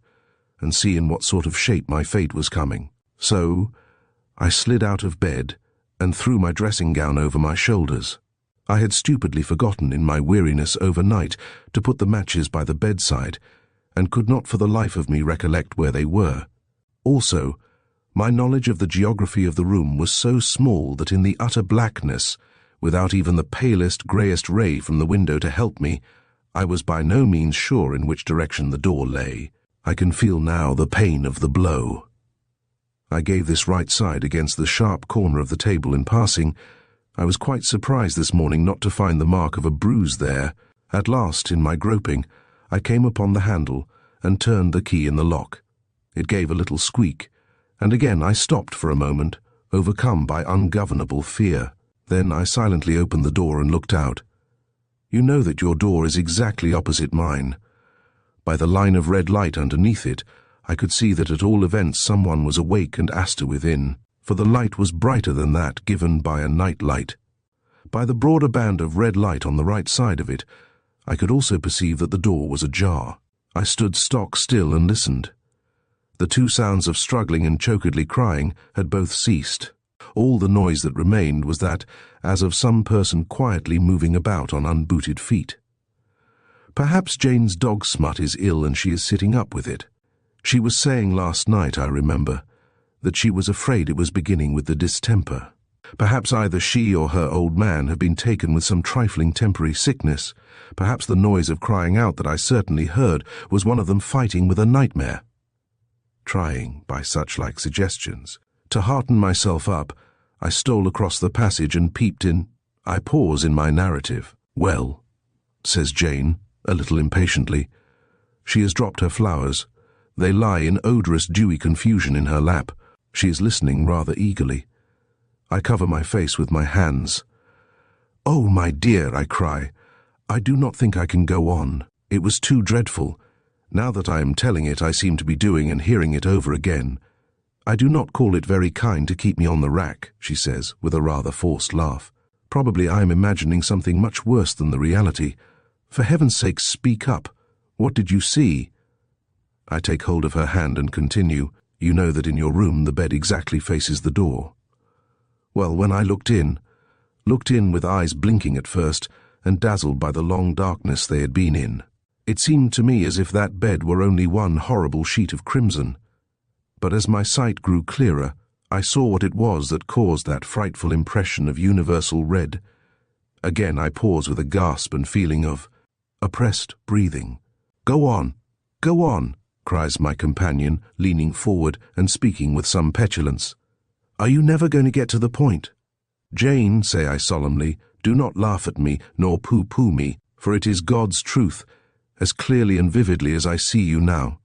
and see in what sort of shape my fate was coming. So I slid out of bed and threw my dressing gown over my shoulders. I had stupidly forgotten in my weariness overnight to put the matches by the bedside, and could not for the life of me recollect where they were. Also, my knowledge of the geography of the room was so small that in the utter blackness, without even the palest, greyest ray from the window to help me, I was by no means sure in which direction the door lay. I can feel now the pain of the blow. I gave this right side against the sharp corner of the table in passing. I was quite surprised this morning not to find the mark of a bruise there. At last, in my groping, I came upon the handle and turned the key in the lock. It gave a little squeak, and again I stopped for a moment, overcome by ungovernable fear. Then I silently opened the door and looked out. You know that your door is exactly opposite mine. By the line of red light underneath it, I could see that at all events someone was awake and astir within, for the light was brighter than that given by a night light. By the broader band of red light on the right side of it, I could also perceive that the door was ajar. I stood stock still and listened. The two sounds of struggling and chokedly crying had both ceased. All the noise that remained was that, as of some person quietly moving about on unbooted feet. Perhaps Jane's dog Smut is ill and she is sitting up with it. She was saying last night, I remember, that she was afraid it was beginning with the distemper. Perhaps either she or her old man had been taken with some trifling temporary sickness. Perhaps the noise of crying out that I certainly heard was one of them fighting with a nightmare. Trying, by such-like suggestions, to hearten myself up, I stole across the passage and peeped in. I pause in my narrative. "Well," says Jane, a little impatiently. She has dropped her flowers. They lie in odorous, dewy confusion in her lap. She is listening rather eagerly. I cover my face with my hands. "Oh, my dear," I cry, "I do not think I can go on. It was too dreadful. Now that I am telling it, I seem to be doing and hearing it over again. I do not call it very kind to keep me on the rack," she says, with a rather forced laugh. "Probably I am imagining something much worse than the reality. For heaven's sake, speak up. What did you see?" I take hold of her hand and continue. "You know that in your room the bed exactly faces the door. Well, when I looked in with eyes blinking at first, and dazzled by the long darkness they had been in, it seemed to me as if that bed were only one horrible sheet of crimson. But as my sight grew clearer, I saw what it was that caused that frightful impression of universal red." Again I pause with a gasp and feeling of oppressed breathing. Go on," cries my companion, leaning forward and speaking with some petulance. "Are you never going to get to the point?" "Jane," say I solemnly, "do not laugh at me, nor pooh-pooh me, for it is God's truth, as clearly and vividly as I see you now.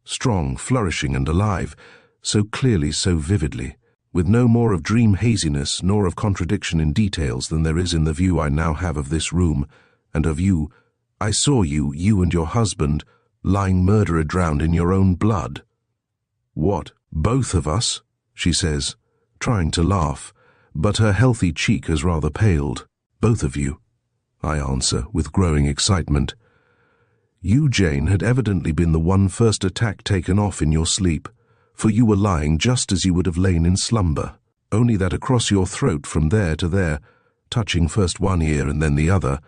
Strong, flourishing and alive, so clearly, so vividly, with no more of dream haziness nor of contradiction in details than there is in the view I now have of this room, and of you. I saw you and your husband, lying murderer-drowned in your own blood." "What, both of us?" she says, trying to laugh, but her healthy cheek has rather paled. "Both of you," I answer with growing excitement. "You, Jane, had evidently been the one first attack taken off in your sleep, for you were lying just as you would have lain in slumber, only that across your throat from there to there, touching first one ear and then the other,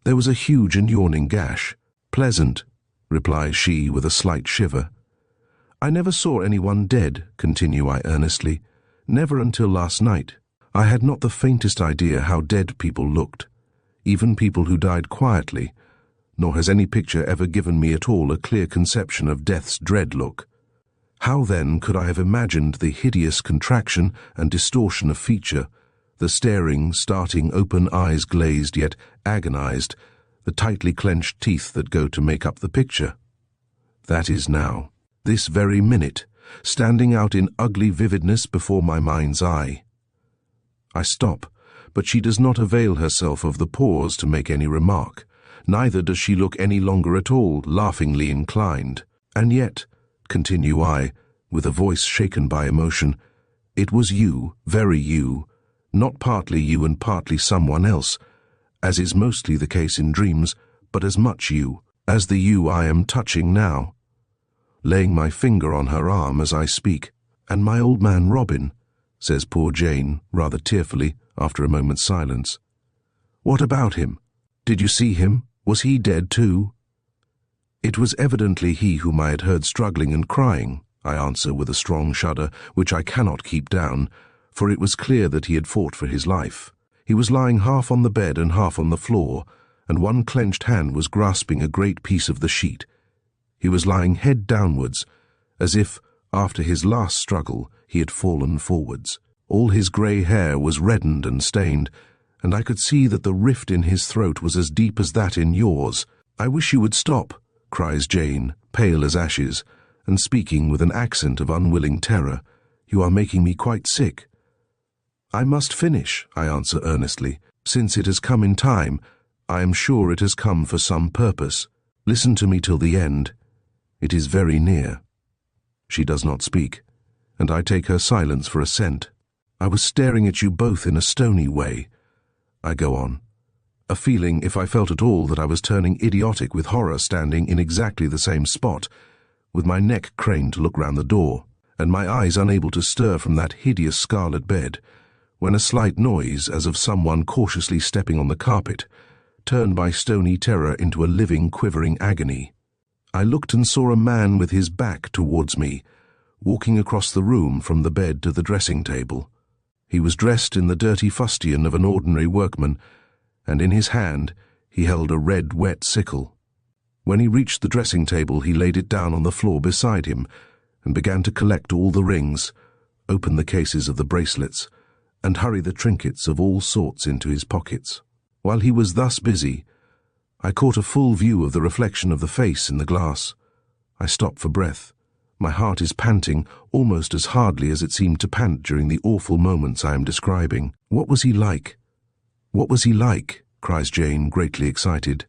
there was a huge and yawning gash." "Pleasant," replies she with a slight shiver. "I never saw anyone dead," continue I earnestly, "never until last night. I had not the faintest idea how dead people looked, even people who died quietly, nor has any picture ever given me at all a clear conception of death's dread look. How then could I have imagined the hideous contraction and distortion of feature, the staring, starting, open eyes glazed yet agonized, the tightly clenched teeth that go to make up the picture? That is now, this very minute, standing out in ugly vividness before my mind's eye. I stop, but she does not avail herself of the pause to make any remark. Neither does she look any longer at all laughingly inclined. "And yet," continue I, with a voice shaken by emotion, "it was you, very you, not partly you and partly someone else, as is mostly the case in dreams, but as much you, as the you I am touching now," laying my finger on her arm as I speak. "And my old man Robin," says poor Jane, rather tearfully, after a moment's silence. "What about him? Did you see him? Was he dead too?" "It was evidently he whom I had heard struggling and crying," I answer with a strong shudder, which I cannot keep down, for it was clear that he had fought for his life. He was lying half on the bed and half on the floor, and one clenched hand was grasping a great piece of the sheet. He was lying head downwards, as if, after his last struggle, he had fallen forwards. All his grey hair was reddened and stained, and I could see that the rift in his throat was as deep as that in yours. "I wish you would stop," cries Jane, pale as ashes, and speaking with an accent of unwilling terror. "You are making me quite sick." "I must finish," I answer earnestly. "Since it has come in time, I am sure it has come for some purpose. Listen to me till the end. It is very near." She does not speak, and I take her silence for assent. "I was staring at you both in a stony way," I go on, a feeling, if I felt at all, that I was turning idiotic with horror, standing in exactly the same spot, with my neck craned to look round the door, and my eyes unable to stir from that hideous scarlet bed, when a slight noise, as of someone cautiously stepping on the carpet, turned my stony terror into a living, quivering agony. I looked and saw a man with his back towards me, walking across the room from the bed to the dressing table. He was dressed in the dirty fustian of an ordinary workman, and in his hand he held a red, wet sickle. When he reached the dressing table, he laid it down on the floor beside him and began to collect all the rings, open the cases of the bracelets, and hurry the trinkets of all sorts into his pockets. While he was thus busy, I caught a full view of the reflection of the face in the glass. I stopped for breath. My heart is panting almost as hardly as it seemed to pant during the awful moments I am describing. What was he like? What was he like? Cries Jane, greatly excited.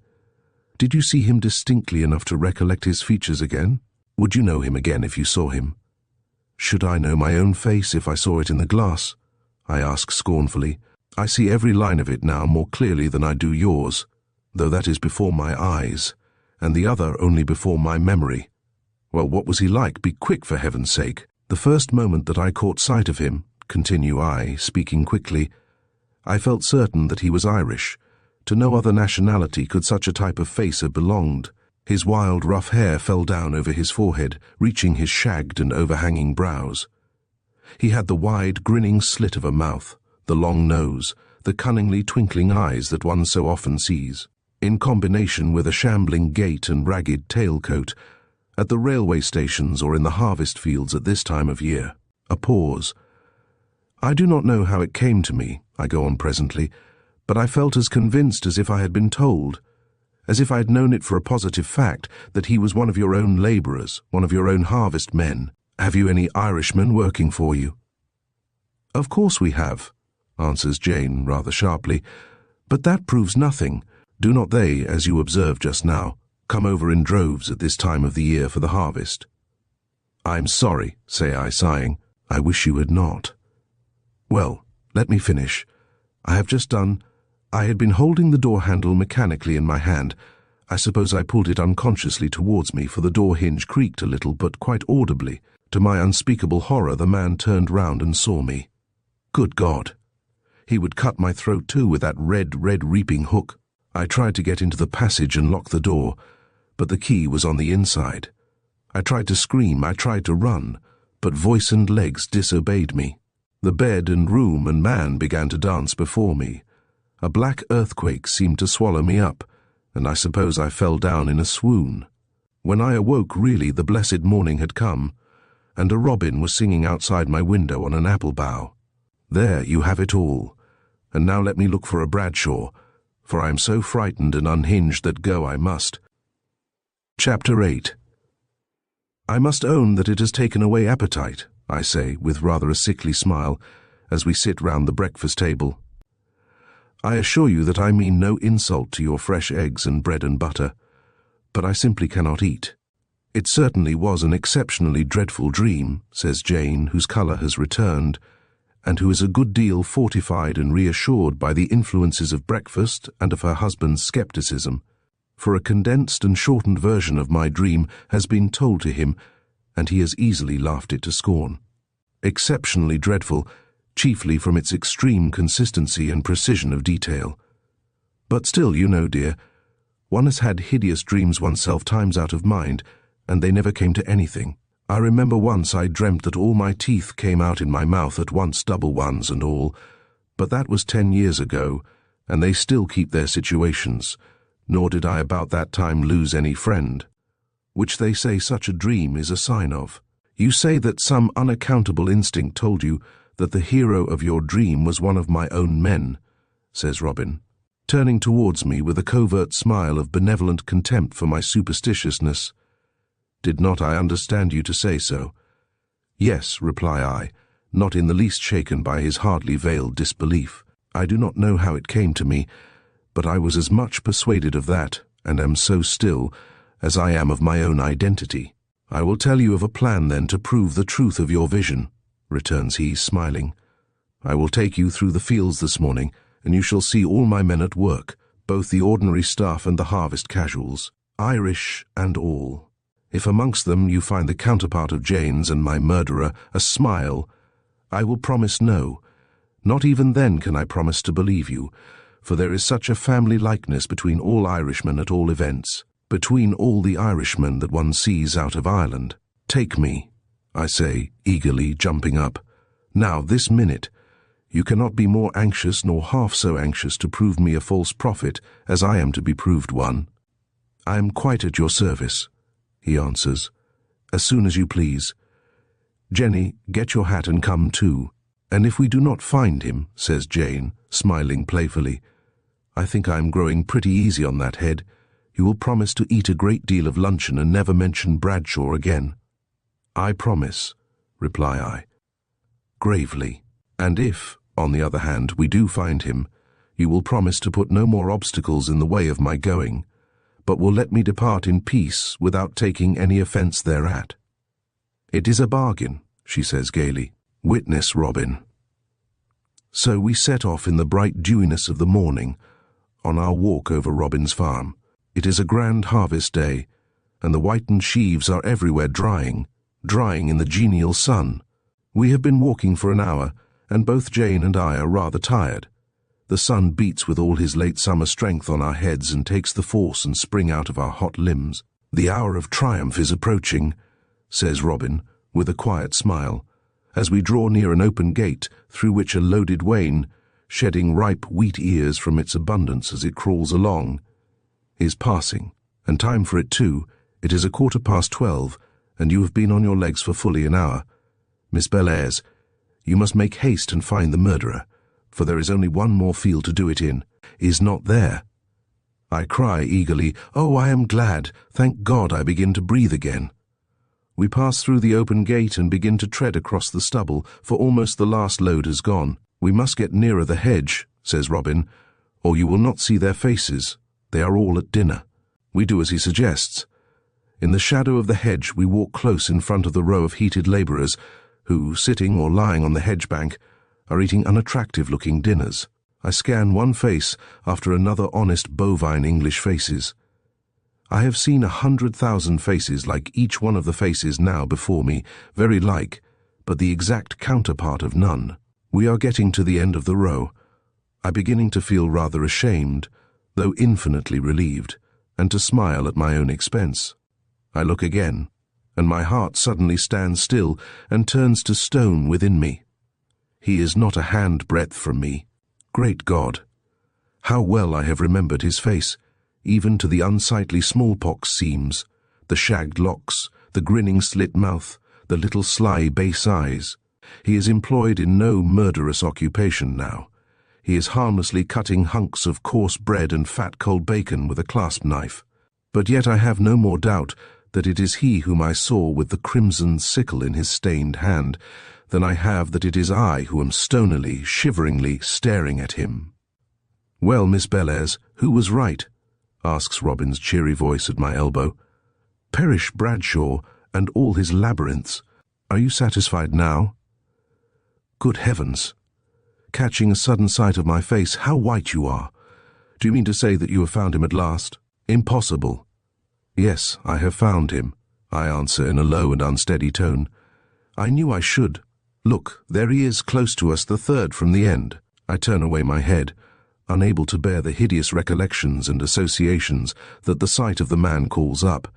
Did you see him distinctly enough to recollect his features again? Would you know him again if you saw him? Should I know my own face if I saw it in the glass? I ask scornfully. I see every line of it now more clearly than I do yours, though that is before my eyes, and the other only before my memory. Well, what was he like? Be quick, for heaven's sake. The first moment that I caught sight of him, continue I, speaking quickly, I felt certain that he was Irish. To no other nationality could such a type of face have belonged. His wild, rough hair fell down over his forehead, reaching his shagged and overhanging brows. He had the wide, grinning slit of a mouth, the long nose, the cunningly twinkling eyes that one so often sees, in combination with a shambling gait and ragged tailcoat, at the railway stations or in the harvest fields at this time of year. A pause. I do not know how it came to me, I go on presently, but I felt as convinced as if I had been told, as if I had known it for a positive fact, that he was one of your own labourers, one of your own harvest men. Have you any Irishmen working for you? Of course we have, answers Jane rather sharply, but that proves nothing. Do not they, as you observed just now, come over in droves at this time of the year for the harvest? I'm sorry, say I, sighing. I wish you had not. Well, let me finish. I have just done. I had been holding the door handle mechanically in my hand. I suppose I pulled it unconsciously towards me, for the door hinge creaked a little, but quite audibly. To my unspeakable horror, the man turned round and saw me. Good God! He would cut my throat too with that red reaping hook. I tried to get into the passage and lock the door, but the key was on the inside. I tried to scream, I tried to run, but voice and legs disobeyed me. The bed and room and man began to dance before me. A black earthquake seemed to swallow me up, and I suppose I fell down in a swoon. When I awoke, really, the blessed morning had come, and a robin was singing outside my window on an apple bough. There you have it all, and now let me look for a Bradshaw, for I am so frightened and unhinged that go I must. Chapter 8. I must own that it has taken away appetite, I say, with rather a sickly smile, as we sit round the breakfast table. I assure you that I mean no insult to your fresh eggs and bread and butter, but I simply cannot eat. It certainly was an exceptionally dreadful dream, says Jane, whose colour has returned, and who is a good deal fortified and reassured by the influences of breakfast and of her husband's scepticism, for a condensed and shortened version of my dream has been told to him, and he has easily laughed it to scorn. Exceptionally dreadful, chiefly from its extreme consistency and precision of detail. But still, you know, dear, one has had hideous dreams oneself times out of mind, and they never came to anything. I remember once I dreamt that all my teeth came out in my mouth at once, double ones and all, but that was 10 years ago, and they still keep their situations, nor did I about that time lose any friend, which they say such a dream is a sign of. You say that some unaccountable instinct told you that the hero of your dream was one of my own men, says Robin, turning towards me with a covert smile of benevolent contempt for my superstitiousness. Did not I understand you to say so? Yes, reply I, not in the least shaken by his hardly veiled disbelief. I do not know how it came to me, but I was as much persuaded of that, and am so still, as I am of my own identity. I will tell you of a plan, then, to prove the truth of your vision, returns he, smiling. I will take you through the fields this morning, and you shall see all my men at work, both the ordinary staff and the harvest casuals, Irish and all. If amongst them you find the counterpart of Jane's and my murderer, a Smile, I will promise no. Not even then can I promise to believe you, for there is such a family likeness between all Irishmen at all events. between all the Irishmen that one sees out of Ireland. Take me, I say, eagerly jumping up. Now, this minute. You cannot be more anxious nor half so anxious to prove me a false prophet as I am to be proved one. I am quite at your service, he answers. As soon as you please. Jenny, get your hat and come too. And if we do not find him, says Jane, smiling playfully, I think I am growing pretty easy on that head. You will promise to eat a great deal of luncheon and never mention Bradshaw again. I promise, reply I, gravely. And if, on the other hand, we do find him, you will promise to put no more obstacles in the way of my going, but will let me depart in peace without taking any offence thereat. It is a bargain, she says gaily. Witness Robin. So we set off in the bright dewiness of the morning, on our walk over Robin's farm. It is a grand harvest day, and the whitened sheaves are everywhere drying in the genial sun. We have been walking for an hour, and both Jane and I are rather tired. The sun beats with all his late summer strength on our heads and takes the force and spring out of our hot limbs. The hour of triumph is approaching, says Robin, with a quiet smile, as we draw near an open gate through which a loaded wain, shedding ripe wheat ears from its abundance as it crawls along, is passing, and time for it too. It is 12:15, and you have been on your legs for fully an hour. Miss Bellairs, you must make haste and find the murderer, for there is only one more field to do it in. Is not there? I cry eagerly, oh, I am glad, thank God I begin to breathe again. We pass through the open gate and begin to tread across the stubble, for almost the last load has gone. We must get nearer the hedge, says Robin, or you will not see their faces. They are all at dinner. We do as he suggests. In the shadow of the hedge we walk close in front of the row of heated labourers, who, sitting or lying on the hedge bank, are eating unattractive-looking dinners. I scan one face after another honest bovine English faces. I have seen 100,000 faces like each one of the faces now before me, very like, but the exact counterpart of none. We are getting to the end of the row. I beginning to feel rather ashamed, though infinitely relieved, and to smile at my own expense. I look again, and my heart suddenly stands still and turns to stone within me. He is not a handbreadth from me. Great God! How well I have remembered his face, even to the unsightly smallpox seams, the shagged locks, the grinning slit mouth, the little sly base eyes. He is employed in no murderous occupation now. He is harmlessly cutting hunks of coarse bread and fat cold bacon with a clasp knife. But yet I have no more doubt that it is he whom I saw with the crimson sickle in his stained hand than I have that it is I who am stonily, shiveringly staring at him. Well, Miss Bellairs, who was right? Asks Robin's cheery voice at my elbow. Perish Bradshaw and all his labyrinths. Are you satisfied now? Good heavens! Catching a sudden sight of my face, how white you are! Do you mean to say that you have found him at last? Impossible. Yes, I have found him, I answer in a low and unsteady tone. I knew I should. Look, there he is, close to us, the third from the end. I turn away my head, unable to bear the hideous recollections and associations that the sight of the man calls up,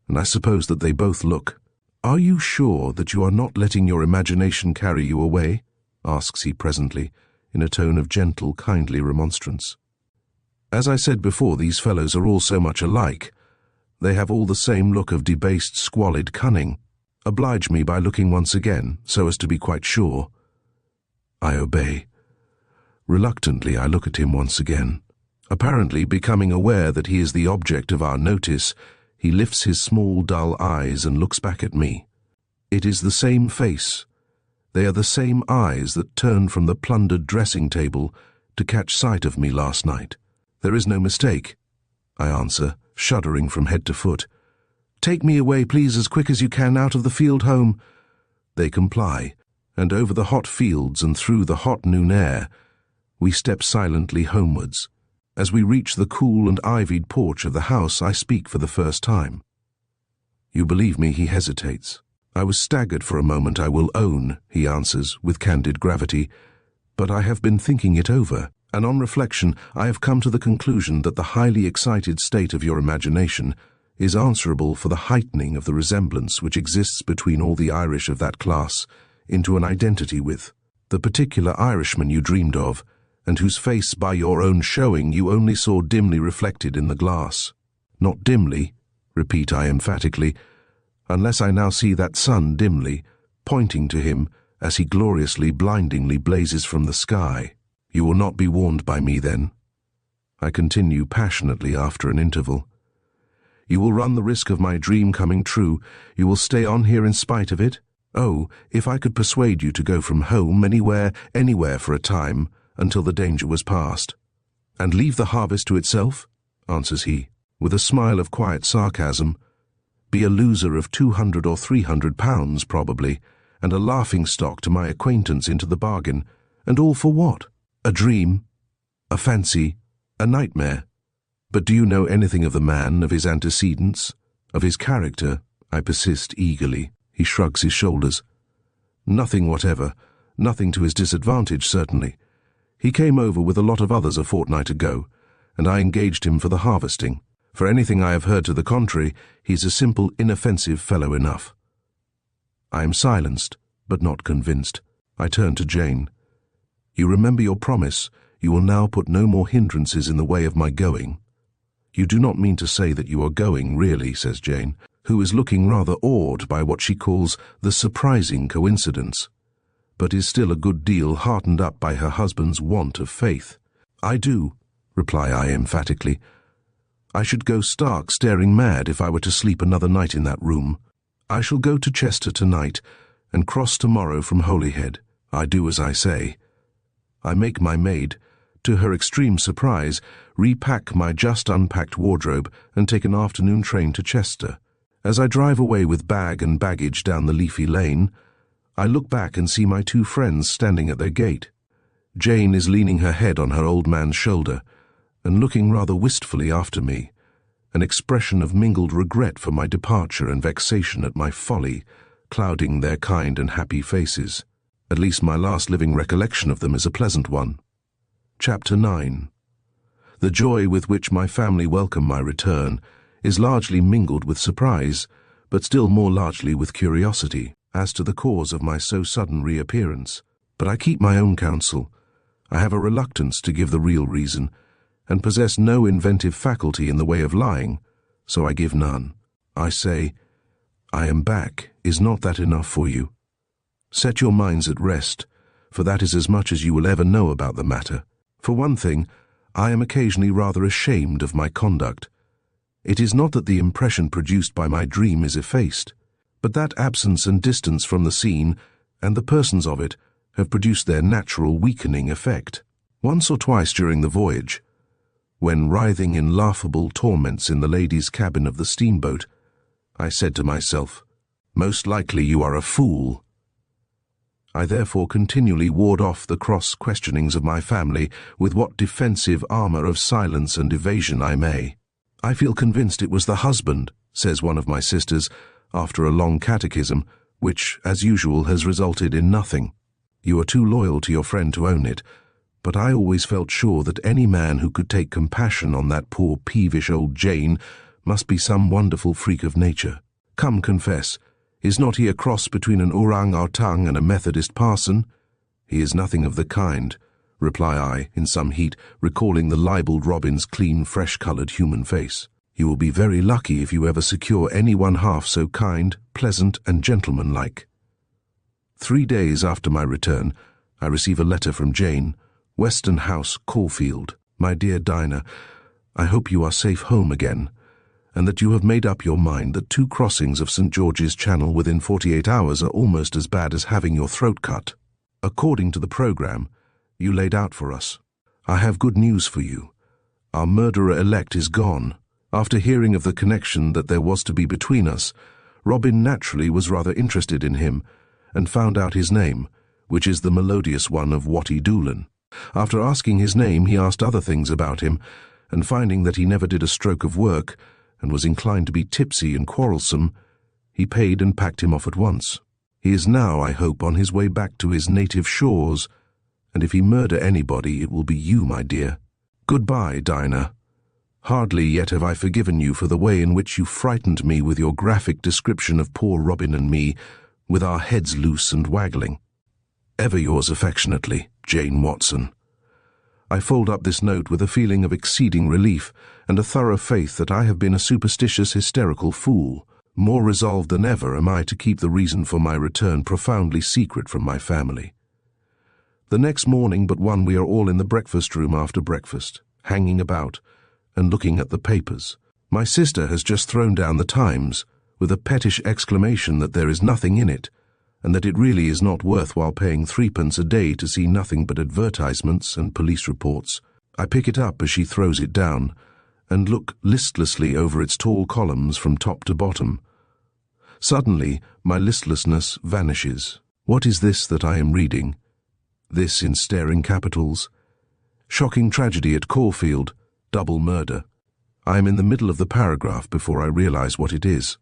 and I suppose that they both look. Are you sure that you are not letting your imagination carry you away? Asks he presently, in a tone of gentle, kindly remonstrance. As I said before, these fellows are all so much alike. They have all the same look of debased, squalid cunning. Oblige me by looking once again, so as to be quite sure. I obey. Reluctantly, I look at him once again. Apparently becoming aware that he is the object of our notice, he lifts his small, dull eyes and looks back at me. It is the same face. They are the same eyes that turned from the plundered dressing table to catch sight of me last night. There is no mistake, I answer, shuddering from head to foot. Take me away, please, as quick as you can, out of the field home. They comply, and over the hot fields and through the hot noon air, we step silently homewards. As we reach the cool and ivied porch of the house, I speak for the first time. You believe me, he hesitates. I was staggered for a moment, I will own, he answers with candid gravity, but I have been thinking it over. And on reflection, I have come to the conclusion that the highly excited state of your imagination is answerable for the heightening of the resemblance which exists between all the Irish of that class into an identity with the particular Irishman you dreamed of, and whose face by your own showing you only saw dimly reflected in the glass. Not dimly, repeat I emphatically, unless I now see that sun dimly, pointing to him as he gloriously, blindingly blazes from the sky. You will not be warned by me then, I continue passionately after an interval. You will run the risk of my dream coming true. You will stay on here in spite of it. Oh, if I could persuade you to go from home, anywhere for a time, until the danger was past. And leave the harvest to itself, answers he, with a smile of quiet sarcasm. Be a loser of 200 or 300 pounds, probably, and a laughing-stock to my acquaintance into the bargain. And all for what? A dream? A fancy? A nightmare? But do you know anything of the man, of his antecedents, of his character? I persist eagerly. He shrugs his shoulders. Nothing whatever. Nothing to his disadvantage, certainly. He came over with a lot of others a fortnight ago, and I engaged him for the harvesting. For anything I have heard to the contrary, he's a simple, inoffensive fellow enough. I am silenced, but not convinced. I turn to Jane. You remember your promise. You will now put no more hindrances in the way of my going. You do not mean to say that you are going, really, says Jane, who is looking rather awed by what she calls the surprising coincidence, but is still a good deal heartened up by her husband's want of faith. I do, reply I emphatically. I should go stark staring mad if I were to sleep another night in that room. I shall go to Chester tonight and cross tomorrow from Holyhead. I do as I say. I make my maid, to her extreme surprise, repack my just unpacked wardrobe and take an afternoon train to Chester. As I drive away with bag and baggage down the leafy lane, I look back and see my two friends standing at their gate. Jane is leaning her head on her old man's shoulder and looking rather wistfully after me, an expression of mingled regret for my departure and vexation at my folly clouding their kind and happy faces. At least my last living recollection of them is a pleasant one. Chapter 9. The joy with which my family welcome my return is largely mingled with surprise, but still more largely with curiosity as to the cause of my so sudden reappearance. But I keep my own counsel. I have a reluctance to give the real reason, and possess no inventive faculty in the way of lying, so I give none. I say, I am back. Is not that enough for you? Set your minds at rest, for that is as much as you will ever know about the matter. For one thing, I am occasionally rather ashamed of my conduct. It is not that the impression produced by my dream is effaced, but that absence and distance from the scene and the persons of it have produced their natural weakening effect. Once or twice during the voyage, when writhing in laughable torments in the ladies' cabin of the steamboat, I said to myself, most likely you are a fool. I therefore continually ward off the cross-questionings of my family with what defensive armor of silence and evasion I may. I feel convinced it was the husband, says one of my sisters, after a long catechism, which, as usual, has resulted in nothing. You are too loyal to your friend to own it, but I always felt sure that any man who could take compassion on that poor peevish old Jane must be some wonderful freak of nature. Come, confess, is not he a cross between an orang-outang and a Methodist parson? He is nothing of the kind, reply I, in some heat, recalling the libelled Robin's clean, fresh-coloured human face. You will be very lucky if you ever secure any one half so kind, pleasant, and gentlemanlike. 3 days after my return, I receive a letter from Jane, Weston House, Caulfield. My dear Dinah, I hope you are safe home again, and that you have made up your mind that 2 crossings of St. George's Channel within 48 hours are almost as bad as having your throat cut. According to the programme you laid out for us, I have good news for you. Our murderer-elect is gone. After hearing of the connection that there was to be between us, Robin naturally was rather interested in him, and found out his name, which is the melodious one of Watty Doolan. After asking his name, he asked other things about him, and finding that he never did a stroke of work, and was inclined to be tipsy and quarrelsome, he paid and packed him off at once. He is now, I hope, on his way back to his native shores, And if he murder anybody, it will be you, my dear. Goodbye, Dinah. Hardly yet have I forgiven you for the way in which you frightened me with your graphic description of poor Robin and me, with our heads loose and waggling. Ever yours affectionately, Jane Watson. I fold up this note with a feeling of exceeding relief and a thorough faith that I have been a superstitious, hysterical fool. More resolved than ever am I to keep the reason for my return profoundly secret from my family. The next morning but one we are all in the breakfast room after breakfast, hanging about and looking at the papers. My sister has just thrown down the Times, with a pettish exclamation that there is nothing in it, and that it really is not worthwhile paying 3p a day to see nothing but advertisements and police reports. I pick it up as she throws it down, and look listlessly over its tall columns from top to bottom. Suddenly, my listlessness vanishes. What is this that I am reading? This in staring capitals. Shocking tragedy at Caulfield, double murder. I am in the middle of the paragraph before I realize what it is.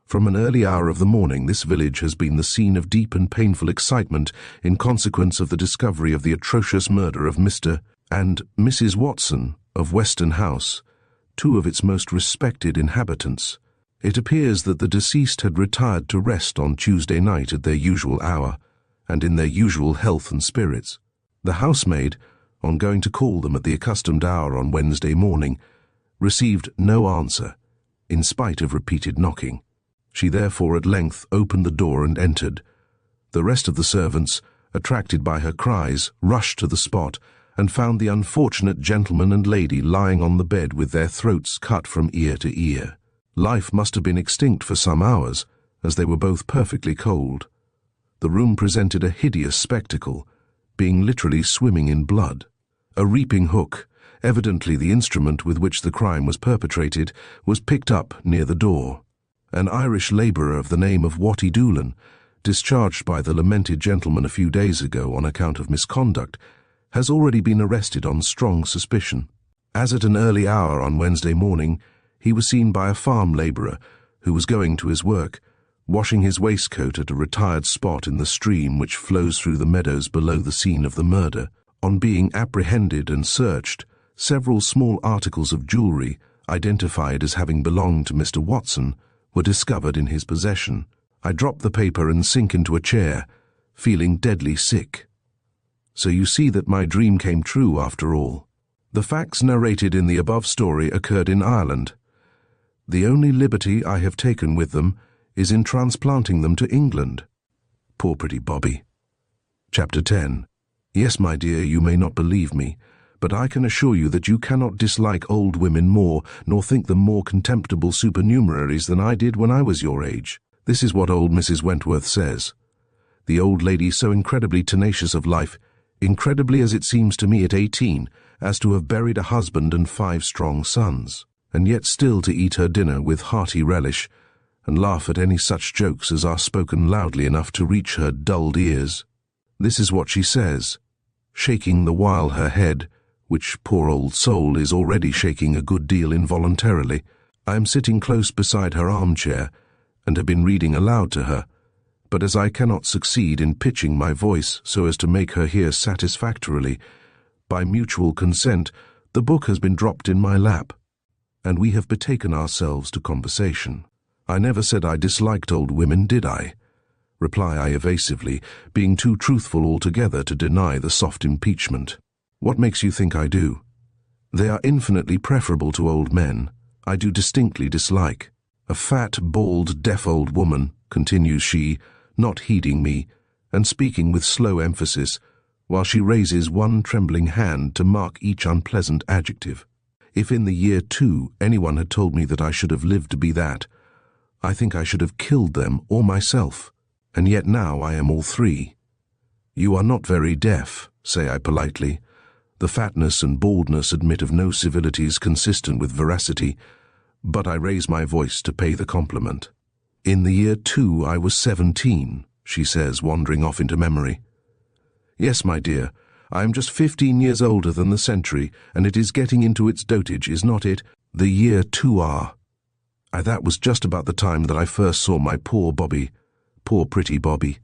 From an early hour of the morning, this village has been the scene of deep and painful excitement in consequence of the discovery of the atrocious murder of Mr. and Mrs. Watson of Weston House, two of its most respected inhabitants. It appears that the deceased had retired to rest on Tuesday night at their usual hour, and in their usual health and spirits. The housemaid, on going to call them at the accustomed hour on Wednesday morning, received no answer, in spite of repeated knocking. She therefore at length opened the door and entered. The rest of the servants, attracted by her cries, rushed to the spot and found the unfortunate gentleman and lady lying on the bed with their throats cut from ear to ear. Life must have been extinct for some hours, as they were both perfectly cold. The room presented a hideous spectacle, being literally swimming in blood. A reaping hook, evidently the instrument with which the crime was perpetrated, was picked up near the door. An Irish labourer of the name of Watty Doolan, discharged by the lamented gentleman a few days ago on account of misconduct, has already been arrested on strong suspicion. As at an early hour on Wednesday morning, he was seen by a farm labourer who was going to his work, washing his waistcoat at a retired spot in the stream which flows through the meadows below the scene of the murder. On being apprehended and searched, several small articles of jewellery, identified as having belonged to Mr. Watson, were discovered in his possession. I drop the paper and sink into a chair, feeling deadly sick. So you see that my dream came true after all. The facts narrated in the above story occurred in Ireland. The only liberty I have taken with them is in transplanting them to England. Poor pretty Bobby. Chapter 10. Yes, my dear, you may not believe me, but I can assure you that you cannot dislike old women more, nor think them more contemptible supernumeraries than I did when I was your age. This is what old Mrs. Wentworth says. The old lady so incredibly tenacious of life, incredibly as it seems to me at 18, as to have buried a husband and 5 strong sons, and yet still to eat her dinner with hearty relish, and laugh at any such jokes as are spoken loudly enough to reach her dulled ears. This is what she says, shaking the while her head, which, poor old soul, is already shaking a good deal involuntarily. I am sitting close beside her armchair, and have been reading aloud to her, but as I cannot succeed in pitching my voice so as to make her hear satisfactorily, by mutual consent, the book has been dropped in my lap, and we have betaken ourselves to conversation. I never said I disliked old women, did I? Reply I evasively, being too truthful altogether to deny the soft impeachment. What makes you think I do? They are infinitely preferable to old men. I do distinctly dislike. A fat, bald, deaf old woman, continues she, not heeding me, and speaking with slow emphasis, while she raises one trembling hand to mark each unpleasant adjective. If in the year 2 anyone had told me that I should have lived to be that, I think I should have killed them or myself, and yet now I am all 3. You are not very deaf, say I politely. The fatness and baldness admit of no civilities consistent with veracity, but I raise my voice to pay the compliment. In the year 2 I was 17, she says, wandering off into memory. Yes, my dear, I am just 15 years older than the century, and it is getting into its dotage, is not it? The year 2R. That was just about the time that I first saw my poor Bobby, poor pretty Bobby.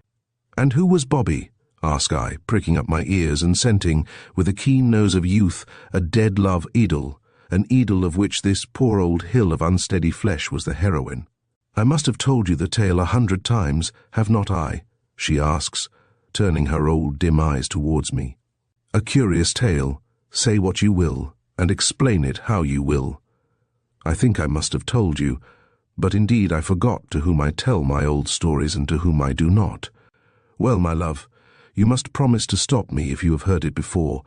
And who was Bobby? ask I, pricking up my ears and scenting, with a keen nose of youth, a dead love idol, an idol of which this poor old hill of unsteady flesh was the heroine. I must have told you the tale 100 times, have not I? She asks, turning her old dim eyes towards me. A curious tale, say what you will, and explain it how you will. I think I must have told you, but indeed I forgot to whom I tell my old stories and to whom I do not. Well, my love, you must promise to stop me if you have heard it before,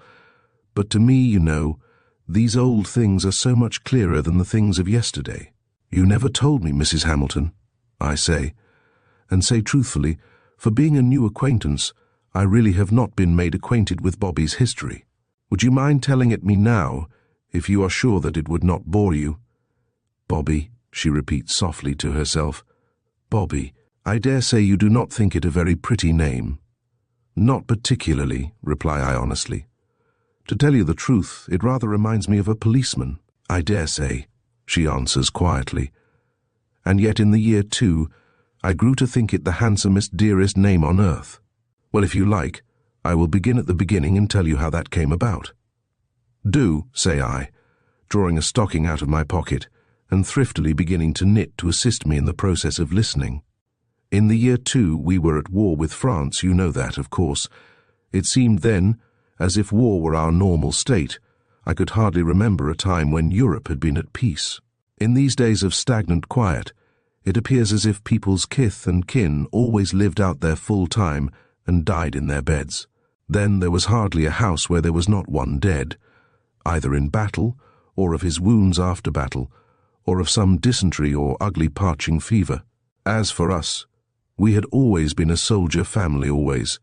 but to me, you know, these old things are so much clearer than the things of yesterday. You never told me, Mrs. Hamilton, I say, and say truthfully, for being a new acquaintance, I really have not been made acquainted with Bobby's history. Would you mind telling it me now, if you are sure that it would not bore you? Bobby, she repeats softly to herself. Bobby, I dare say you do not think it a very pretty name. Not particularly, reply I honestly. To tell you the truth, it rather reminds me of a policeman. I dare say, she answers quietly. And yet in the year 2, I grew to think it the handsomest, dearest name on earth. Well, if you like, I will begin at the beginning and tell you how that came about. Do, say I, drawing a stocking out of my pocket and thriftily beginning to knit to assist me in the process of listening. In the year 2, we were at war with France, you know that, of course. It seemed then as if war were our normal state. I could hardly remember a time when Europe had been at peace. In these days of stagnant quiet, it appears as if people's kith and kin always lived out their full time and died in their beds. Then there was hardly a house where there was not one dead, either in battle, or of his wounds after battle, or of some dysentery or ugly parching fever. As for us, we had always been a soldier family always.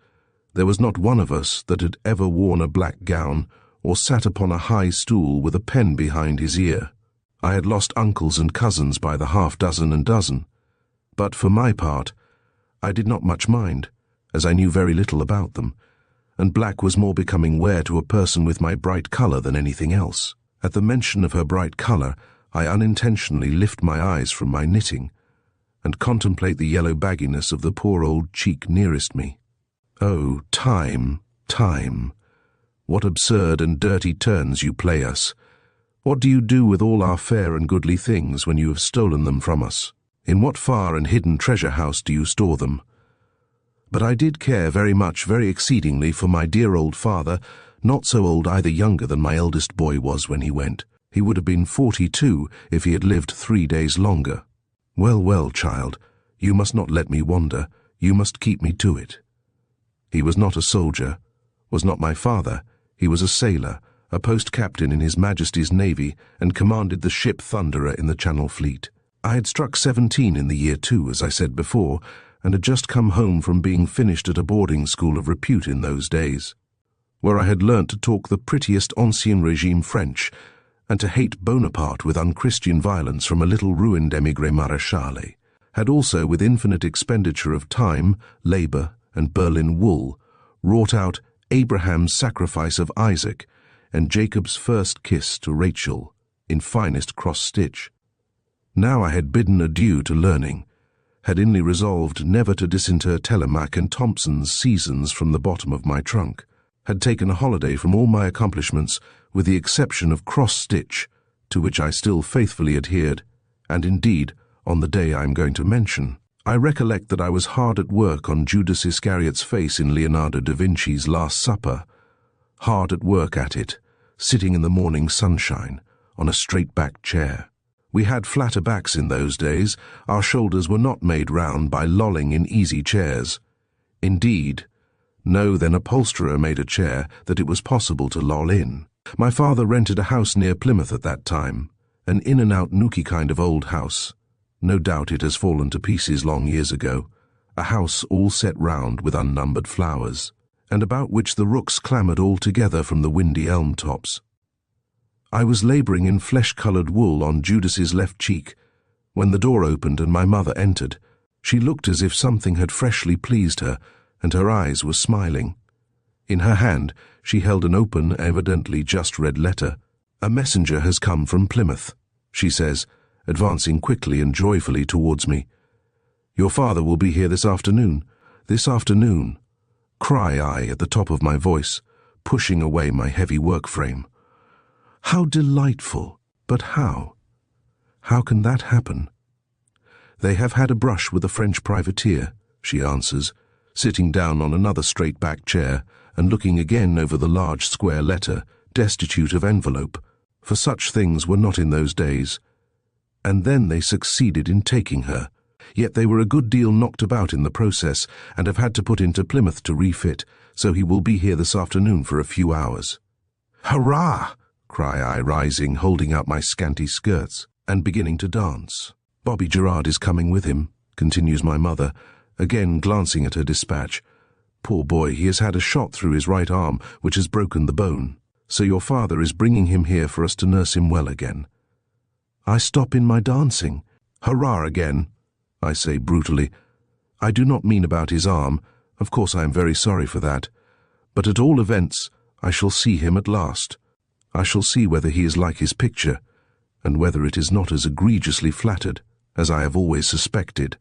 There was not one of us that had ever worn a black gown, or sat upon a high stool with a pen behind his ear. I had lost uncles and cousins by the half-dozen and dozen, but for my part, I did not much mind, as I knew very little about them, and black was more becoming wear to a person with my bright colour than anything else. At the mention of her bright colour, I unintentionally lift my eyes from my knitting, and contemplate the yellow bagginess of the poor old cheek nearest me. Oh, time, time! What absurd and dirty turns you play us! What do you do with all our fair and goodly things when you have stolen them from us? In what far and hidden treasure house do you store them? But I did care very much, very exceedingly, for my dear old father, not so old either, younger than my eldest boy was when he went. He would have been 42 if he had lived 3 days longer. Well, well, child, you must not let me wander, you must keep me to it. He was not a soldier, was not my father. He was a sailor, a post-captain in His Majesty's Navy, and commanded the ship Thunderer in the Channel Fleet. I had struck 17 in the year 2, as I said before, and had just come home from being finished at a boarding school of repute in those days, where I had learnt to talk the prettiest Ancien Regime French, and to hate Bonaparte with unchristian violence from a little ruined émigré maréchale, had also, with infinite expenditure of time, labour, and Berlin wool, wrought out Abraham's sacrifice of Isaac, and Jacob's first kiss to Rachel, in finest cross-stitch. Now I had bidden adieu to learning, had inly resolved never to disinter Telemaque and Thompson's Seasons from the bottom of my trunk, had taken a holiday from all my accomplishments, with the exception of cross-stitch, to which I still faithfully adhered, and indeed, on the day I am going to mention, I recollect that I was hard at work on Judas Iscariot's face in Leonardo da Vinci's Last Supper, hard at work at it, sitting in the morning sunshine, on a straight-backed chair. We had flatter backs in those days. Our shoulders were not made round by lolling in easy chairs. Indeed, no then upholsterer made a chair that it was possible to loll in. My father rented a house near Plymouth at that time, an in-and-out nooky kind of old house. No doubt it has fallen to pieces long years ago, a house all set round with unnumbered flowers, and about which the rooks clamoured all together from the windy elm tops. I was labouring in flesh-coloured wool on Judas's left cheek, when the door opened and my mother entered. She looked as if something had freshly pleased her, and her eyes were smiling. In her hand she held an open, evidently just read letter. "A messenger has come from Plymouth," she says, advancing quickly and joyfully towards me. "Your father will be here this afternoon. This afternoon. cry I at the top of my voice, pushing away my heavy work frame. How delightful! But how? How can that happen? They have had a brush with a French privateer, she answers, sitting down on another straight-back chair and looking again over the large square letter, destitute of envelope, for such things were not in those days. And then they succeeded in taking her, yet they were a good deal knocked about in the process and have had to put into Plymouth to refit, so he will be here this afternoon for a few hours. Hurrah! Cry I, rising, holding out my scanty skirts, and beginning to dance. Bobby Gerard is coming with him, continues my mother, again glancing at her dispatch. Poor boy, he has had a shot through his right arm, which has broken the bone, so your father is bringing him here for us to nurse him well again. I stop in my dancing. Hurrah again, I say brutally. I do not mean about his arm, of course I am very sorry for that, but at all events I shall see him at last. I shall see whether he is like his picture, and whether it is not as egregiously flattered as I have always suspected.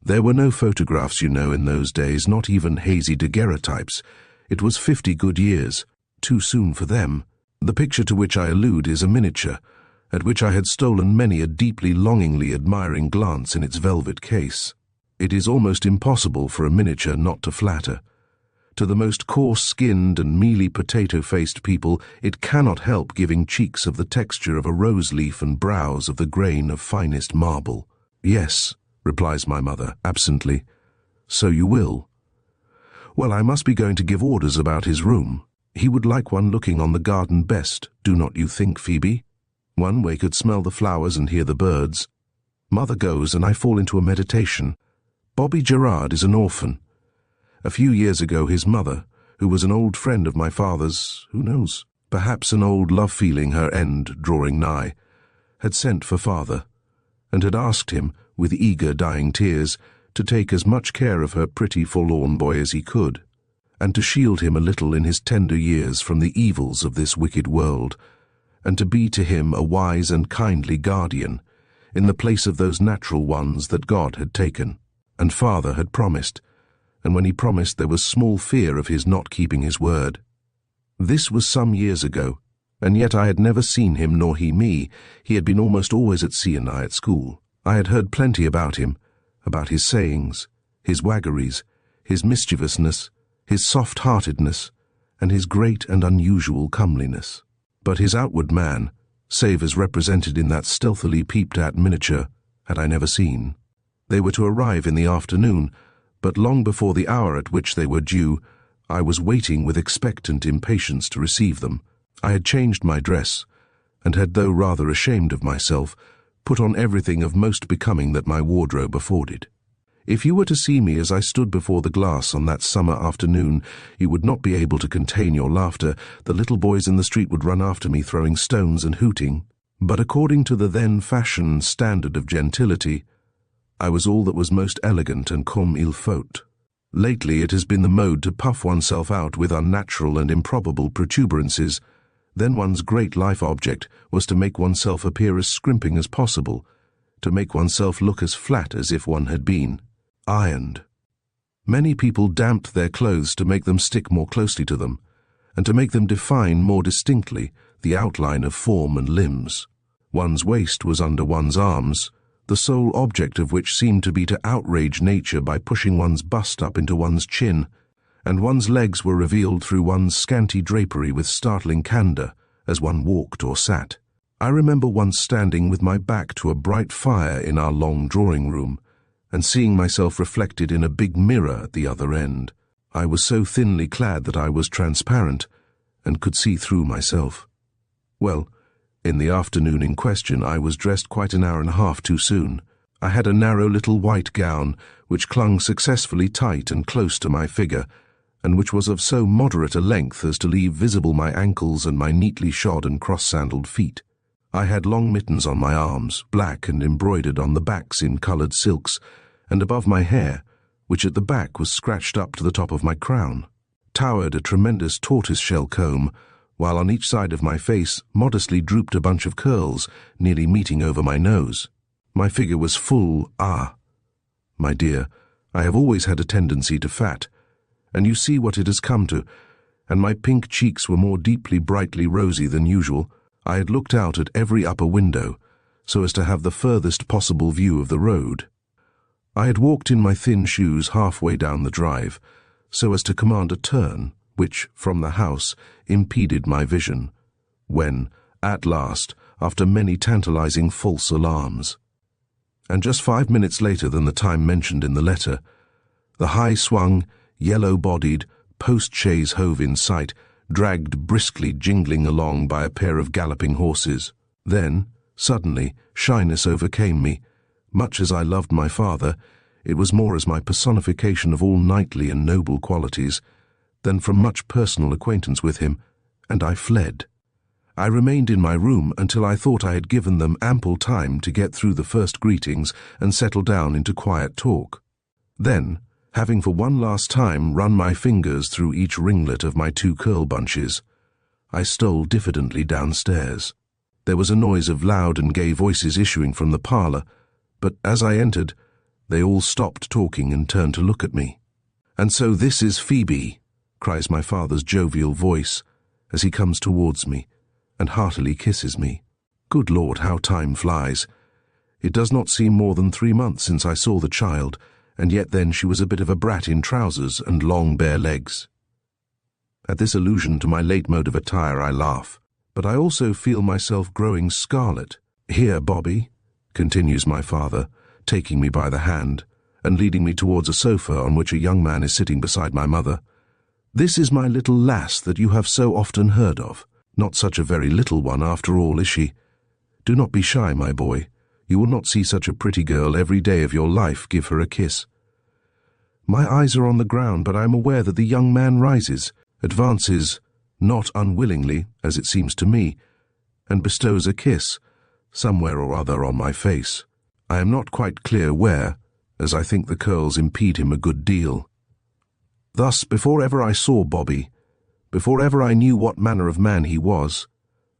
There were no photographs, you know, in those days, not even hazy daguerreotypes. It was 50 good years, too soon for them. The picture to which I allude is a miniature, at which I had stolen many a deeply longingly admiring glance in its velvet case. It is almost impossible for a miniature not to flatter. To the most coarse-skinned and mealy potato-faced people, it cannot help giving cheeks of the texture of a rose-leaf and brows of the grain of finest marble. Yes, replies my mother, absently. So you will. Well, I must be going to give orders about his room. He would like one looking on the garden best, do not you think, Phoebe? One where he could smell the flowers and hear the birds. Mother goes, and I fall into a meditation. Bobby Gerard is an orphan. A few years ago his mother, who was an old friend of my father's, who knows, perhaps an old love-feeling her end drawing nigh, had sent for father, and had asked him, with eager dying tears, to take as much care of her pretty forlorn boy as he could, and to shield him a little in his tender years from the evils of this wicked world, and to be to him a wise and kindly guardian, in the place of those natural ones that God had taken, and father had promised, and when he promised there was small fear of his not keeping his word. This was some years ago, and yet I had never seen him nor he me. He had been almost always at sea and I at school. I had heard plenty about him, about his sayings, his waggeries, his mischievousness, his soft-heartedness, and his great and unusual comeliness. But his outward man, save as represented in that stealthily peeped-at miniature, had I never seen. They were to arrive in the afternoon, but long before the hour at which they were due, I was waiting with expectant impatience to receive them. I had changed my dress, and had, though rather ashamed of myself, put on everything of most becoming that my wardrobe afforded. If you were to see me as I stood before the glass on that summer afternoon, you would not be able to contain your laughter. The little boys in the street would run after me, throwing stones and hooting. But according to the then fashion standard of gentility, I was all that was most elegant and comme il faut. Lately it has been the mode to puff oneself out with unnatural and improbable protuberances. Then one's great life object was to make oneself appear as scrimping as possible, to make oneself look as flat as if one had been ironed. Many people damped their clothes to make them stick more closely to them, and to make them define more distinctly the outline of form and limbs. One's waist was under one's arms, the sole object of which seemed to be to outrage nature by pushing one's bust up into one's chin, and one's legs were revealed through one's scanty drapery with startling candor as one walked or sat. I remember once standing with my back to a bright fire in our long drawing-room, and seeing myself reflected in a big mirror at the other end. I was so thinly clad that I was transparent, and could see through myself. Well, in the afternoon in question I was dressed quite an hour and a half too soon. I had a narrow little white gown, which clung successfully tight and close to my figure, and which was of so moderate a length as to leave visible my ankles and my neatly shod and cross-sandaled feet. I had long mittens on my arms, black and embroidered on the backs in coloured silks, and above my hair, which at the back was scratched up to the top of my crown, towered a tremendous tortoise-shell comb, while on each side of my face modestly drooped a bunch of curls, nearly meeting over my nose. My figure was full. My dear, I have always had a tendency to fat, and you see what it has come to, and my pink cheeks were more deeply brightly rosy than usual. I had looked out at every upper window, so as to have the furthest possible view of the road. I had walked in my thin shoes halfway down the drive, so as to command a turn, which, from the house, impeded my vision, when, at last, after many tantalizing false alarms, and just 5 minutes later than the time mentioned in the letter, the high-swung, yellow-bodied, post-chaise hove in sight, dragged briskly jingling along by a pair of galloping horses. Then, suddenly, shyness overcame me. Much as I loved my father, it was more as my personification of all knightly and noble qualities than from much personal acquaintance with him, and I fled. I remained in my room until I thought I had given them ample time to get through the first greetings and settle down into quiet talk. Then, having for one last time run my fingers through each ringlet of my 2 curl bunches, I stole diffidently downstairs. There was a noise of loud and gay voices issuing from the parlor, but as I entered, they all stopped talking and turned to look at me. "And so this is Phoebe," cries my father's jovial voice as he comes towards me and heartily kisses me. Good Lord, how time flies! It does not seem more than 3 months since I saw the child, and yet then she was a bit of a brat in trousers and long bare legs. At this allusion to my late mode of attire I laugh, but I also feel myself growing scarlet. "Here, Bobby," continues my father, taking me by the hand and leading me towards a sofa on which a young man is sitting beside my mother. "This is my little lass that you have so often heard of. Not such a very little one after all, is she? Do not be shy, my boy. You will not see such a pretty girl every day of your life. Give her a kiss." My eyes are on the ground, but I am aware that the young man rises, advances, not unwillingly, as it seems to me, and bestows a kiss, somewhere or other on my face. I am not quite clear where, as I think the curls impede him a good deal. Thus, before ever I saw Bobby, before ever I knew what manner of man he was,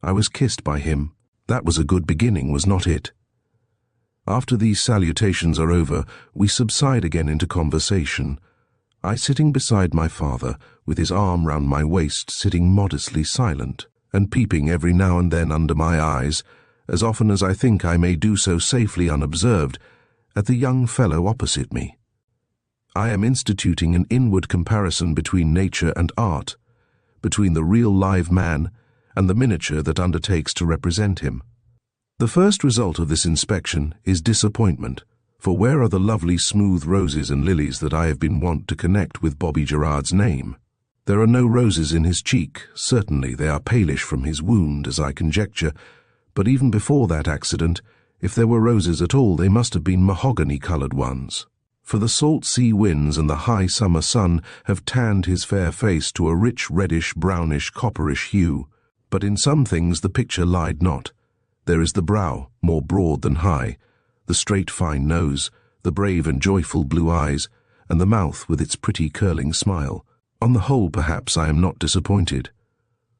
I was kissed by him. That was a good beginning, was not it? After these salutations are over, we subside again into conversation, I sitting beside my father, with his arm round my waist, sitting modestly silent, and peeping every now and then under my eyes, as often as I think I may do so safely unobserved, at the young fellow opposite me. I am instituting an inward comparison between nature and art, between the real live man and the miniature that undertakes to represent him. The first result of this inspection is disappointment, for where are the lovely smooth roses and lilies that I have been wont to connect with Bobby Gerard's name? There are no roses in his cheek. Certainly they are palish from his wound, as I conjecture, but even before that accident, if there were roses at all, they must have been mahogany-coloured ones. For the salt sea winds and the high summer sun have tanned his fair face to a rich reddish, brownish, copperish hue. But in some things the picture lied not. There is the brow, more broad than high, the straight fine nose, the brave and joyful blue eyes, and the mouth with its pretty curling smile. On the whole, perhaps, I am not disappointed.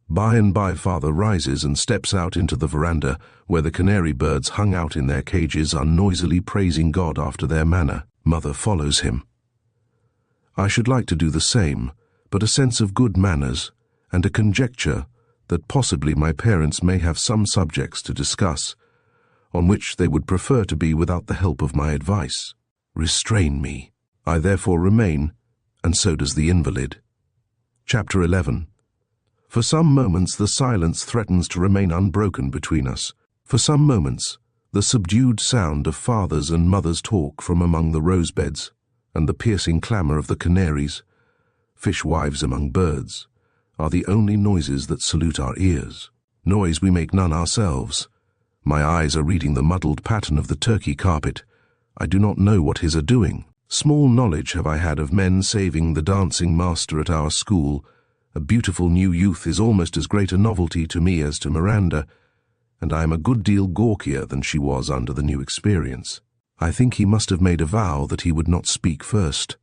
By and by father rises and steps out into the veranda, where the canary birds hung out in their cages are noisily praising God after their manner. Mother follows him. I should like to do the same, but a sense of good manners, and a conjecture that possibly my parents may have some subjects to discuss, on which they would prefer to be without the help of my advice, restrain me. I therefore remain, and so does the invalid. Chapter 11. For some moments the silence threatens to remain unbroken between us. For some moments the subdued sound of father's and mother's talk from among the rosebeds, and the piercing clamour of the canaries, fishwives among birds, are the only noises that salute our ears. Noise we make none ourselves. My eyes are reading the muddled pattern of the Turkey carpet. I do not know what his are doing. Small knowledge have I had of men saving the dancing master at our school. A beautiful new youth is almost as great a novelty to me as to Miranda, and I am a good deal gawkier than she was under the new experience. I think he must have made a vow that he would not speak first.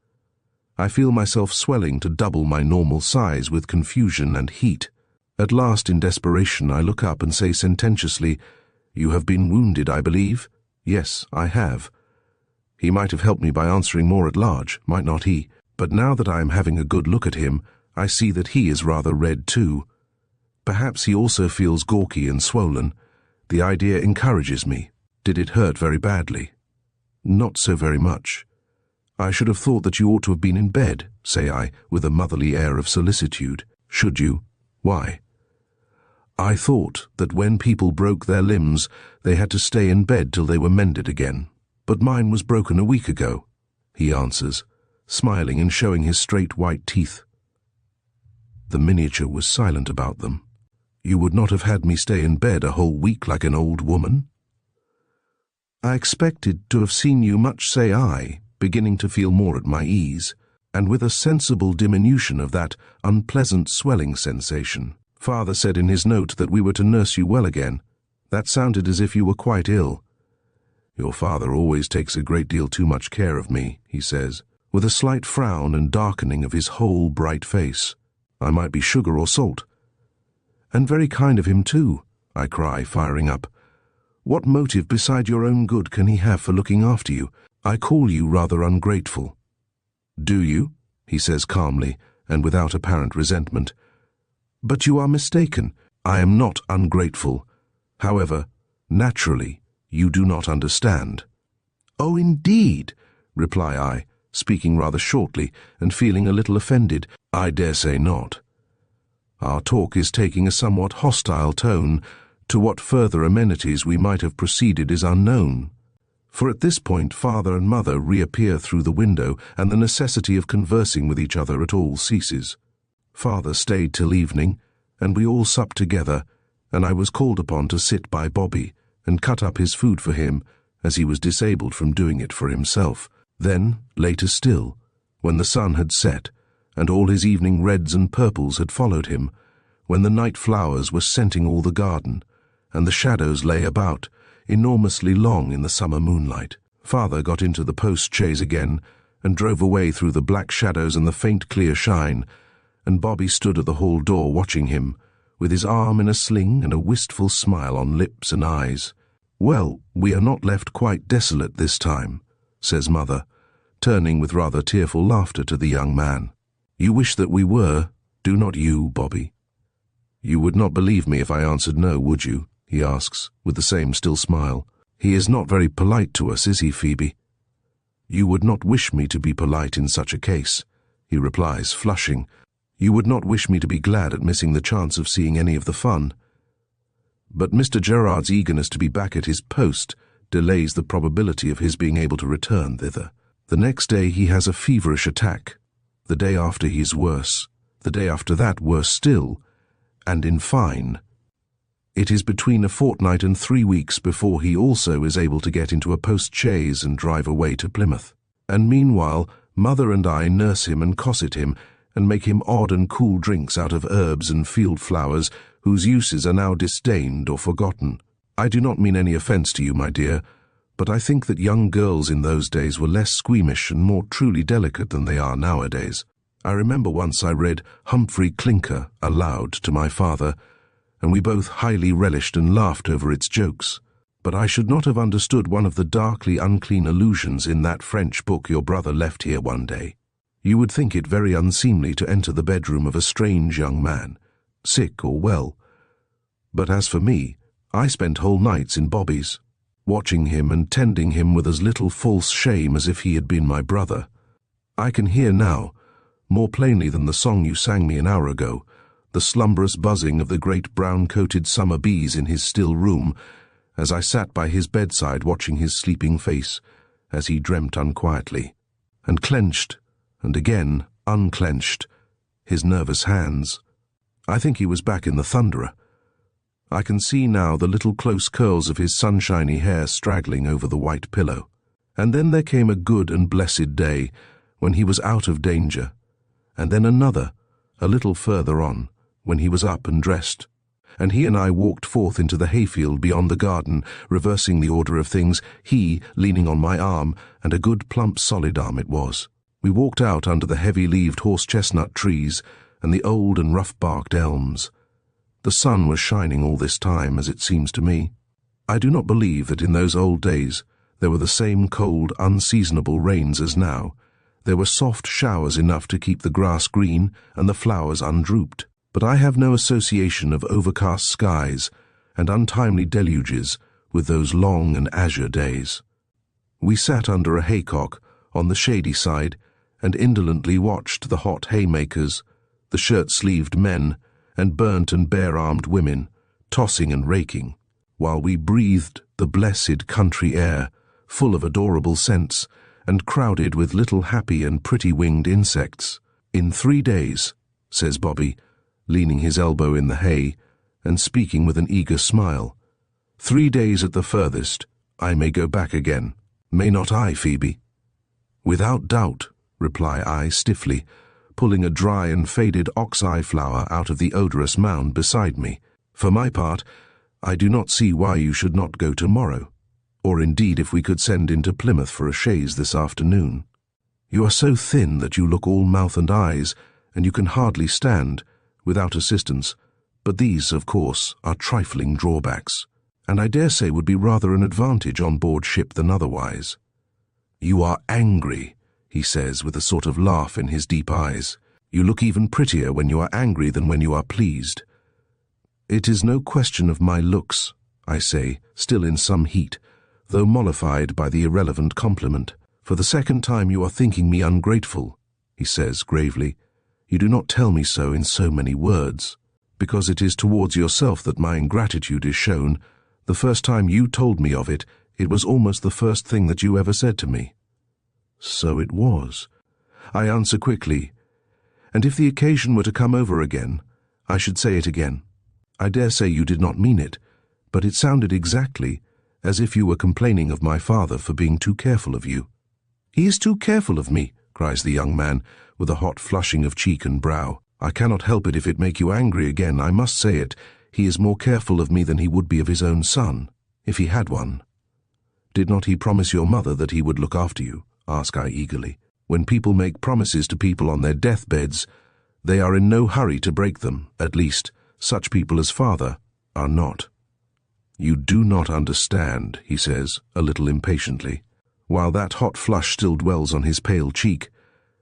I feel myself swelling to double my normal size with confusion and heat. At last, in desperation, I look up and say sententiously, "You have been wounded, I believe?" "Yes, I have." He might have helped me by answering more at large, might not he? But now that I am having a good look at him, I see that he is rather red too. Perhaps he also feels gawky and swollen. The idea encourages me. Did it hurt very badly? Not so very much. I should have thought that you ought to have been in bed, say I, with a motherly air of solicitude. Should you? Why? I thought that when people broke their limbs, they had to stay in bed till they were mended again. But mine was broken a week ago, he answers, smiling and showing his straight white teeth. The miniature was silent about them. You would not have had me stay in bed a whole week like an old woman? I expected to have seen you much, say I, beginning to feel more at my ease, and with a sensible diminution of that unpleasant swelling sensation. Father said in his note that we were to nurse you well again. That sounded as if you were quite ill. Your father always takes a great deal too much care of me, he says, with a slight frown and darkening of his whole bright face. I might be sugar or salt. And very kind of him too, I cry, firing up. What motive beside your own good can he have for looking after you? I call you rather ungrateful. Do you? He says calmly, and without apparent resentment. But you are mistaken. I am not ungrateful. However, naturally, you do not understand. Oh, indeed, reply I, speaking rather shortly and feeling a little offended. I dare say not. Our talk is taking a somewhat hostile tone. To what further amenities we might have proceeded is unknown. For at this point father and mother reappear through the window, and the necessity of conversing with each other at all ceases. Father stayed till evening, and we all supped together, and I was called upon to sit by Bobby and cut up his food for him, as he was disabled from doing it for himself. Then, later still, when the sun had set, and all his evening reds and purples had followed him, when the night flowers were scenting all the garden, and the shadows lay about, enormously long in the summer moonlight, father got into the post-chaise again, and drove away through the black shadows and the faint clear shine, and Bobby stood at the hall door watching him, with his arm in a sling and a wistful smile on lips and eyes. Well, we are not left quite desolate this time, says mother, turning with rather tearful laughter to the young man. You wish that we were, do not you, Bobby? You would not believe me if I answered no, would you? He asks, with the same still smile. He is not very polite to us, is he, Phoebe? You would not wish me to be polite in such a case, he replies, flushing. You would not wish me to be glad at missing the chance of seeing any of the fun. But Mr. Gerard's eagerness to be back at his post delays the probability of his being able to return thither. The next day he has a feverish attack. The day after he is worse. The day after that worse still, and in fine. It is between a fortnight and 3 weeks before he also is able to get into a post-chaise and drive away to Plymouth. And meanwhile, mother and I nurse him and cosset him, and make him odd and cool drinks out of herbs and field flowers whose uses are now disdained or forgotten. I do not mean any offence to you, my dear, but I think that young girls in those days were less squeamish and more truly delicate than they are nowadays. I remember once I read Humphrey Clinker aloud to my father, and we both highly relished and laughed over its jokes. But I should not have understood one of the darkly unclean allusions in that French book your brother left here one day. You would think it very unseemly to enter the bedroom of a strange young man, sick or well. But as for me, I spent whole nights in Bobby's, watching him and tending him with as little false shame as if he had been my brother. I can hear now, more plainly than the song you sang me an hour ago, the slumberous buzzing of the great brown-coated summer bees in his still room, as I sat by his bedside watching his sleeping face, as he dreamt unquietly, and clenched, and again unclenched, his nervous hands. I think he was back in the Thunderer. I can see now the little close curls of his sunshiny hair straggling over the white pillow. And then there came a good and blessed day, when he was out of danger, and then another, a little further on, when he was up and dressed, and he and I walked forth into the hayfield beyond the garden, reversing the order of things, he leaning on my arm, and a good plump solid arm it was. We walked out under the heavy-leaved horse-chestnut trees and the old and rough-barked elms. The sun was shining all this time, as it seems to me. I do not believe that in those old days there were the same cold, unseasonable rains as now, There were soft showers enough to keep the grass green and the flowers undrooped, but I have no association of overcast skies and untimely deluges with those long and azure days. We sat under a haycock on the shady side and indolently watched the hot haymakers, the shirt-sleeved men, and burnt and bare-armed women tossing and raking, while we breathed the blessed country air, full of adorable scents and crowded with little happy and pretty-winged insects. In 3 days, says Bobby, leaning his elbow in the hay and speaking with an eager smile. 3 days at the furthest, I may go back again. May not I, Phoebe? Without doubt, reply I stiffly, pulling a dry and faded ox-eye flower out of the odorous mound beside me. For my part, I do not see why you should not go tomorrow, or indeed if we could send into Plymouth for a chaise this afternoon. You are so thin that you look all mouth and eyes, and you can hardly stand, without assistance, but these, of course, are trifling drawbacks, and I dare say would be rather an advantage on board ship than otherwise. You are angry, he says with a sort of laugh in his deep eyes. You look even prettier when you are angry than when you are pleased. It is no question of my looks, I say, still in some heat, though mollified by the irrelevant compliment. For the second time you are thinking me ungrateful, he says gravely. You do not tell me so in so many words, because it is towards yourself that my ingratitude is shown. The first time you told me of it, it was almost the first thing that you ever said to me. So it was, I answer quickly, and if the occasion were to come over again, I should say it again. I dare say you did not mean it, but it sounded exactly as if you were complaining of my father for being too careful of you. He is too careful of me, cries the young man, with a hot flushing of cheek and brow. I cannot help it if it make you angry again, I must say it. He is more careful of me than he would be of his own son, if he had one. Did not he promise your mother that he would look after you? Ask I eagerly. When people make promises to people on their deathbeds, they are in no hurry to break them. At least, such people as father are not. You do not understand, he says, a little impatiently, while that hot flush still dwells on his pale cheek.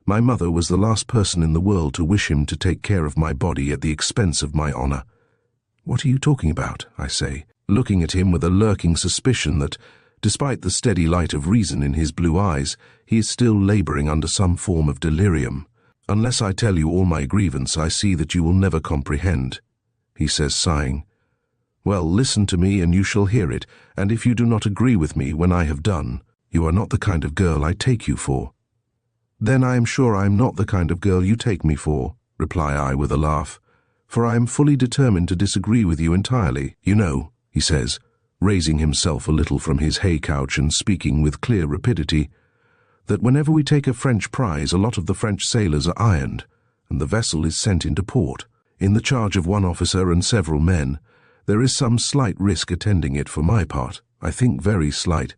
My mother was the last person in the world to wish him to take care of my body at the expense of my honor. What are you talking about? I say, looking at him with a lurking suspicion that, despite the steady light of reason in his blue eyes, he is still laboring under some form of delirium. Unless I tell you all my grievance, I see that you will never comprehend, he says, sighing. Well, listen to me and you shall hear it, and if you do not agree with me when I have done, you are not the kind of girl I take you for. Then I am sure I am not the kind of girl you take me for, reply I with a laugh, for I am fully determined to disagree with you entirely. You know, he says, raising himself a little from his hay-couch and speaking with clear rapidity, that whenever we take a French prize, a lot of the French sailors are ironed, and the vessel is sent into port, in the charge of one officer and several men. There is some slight risk attending it for my part, I think very slight,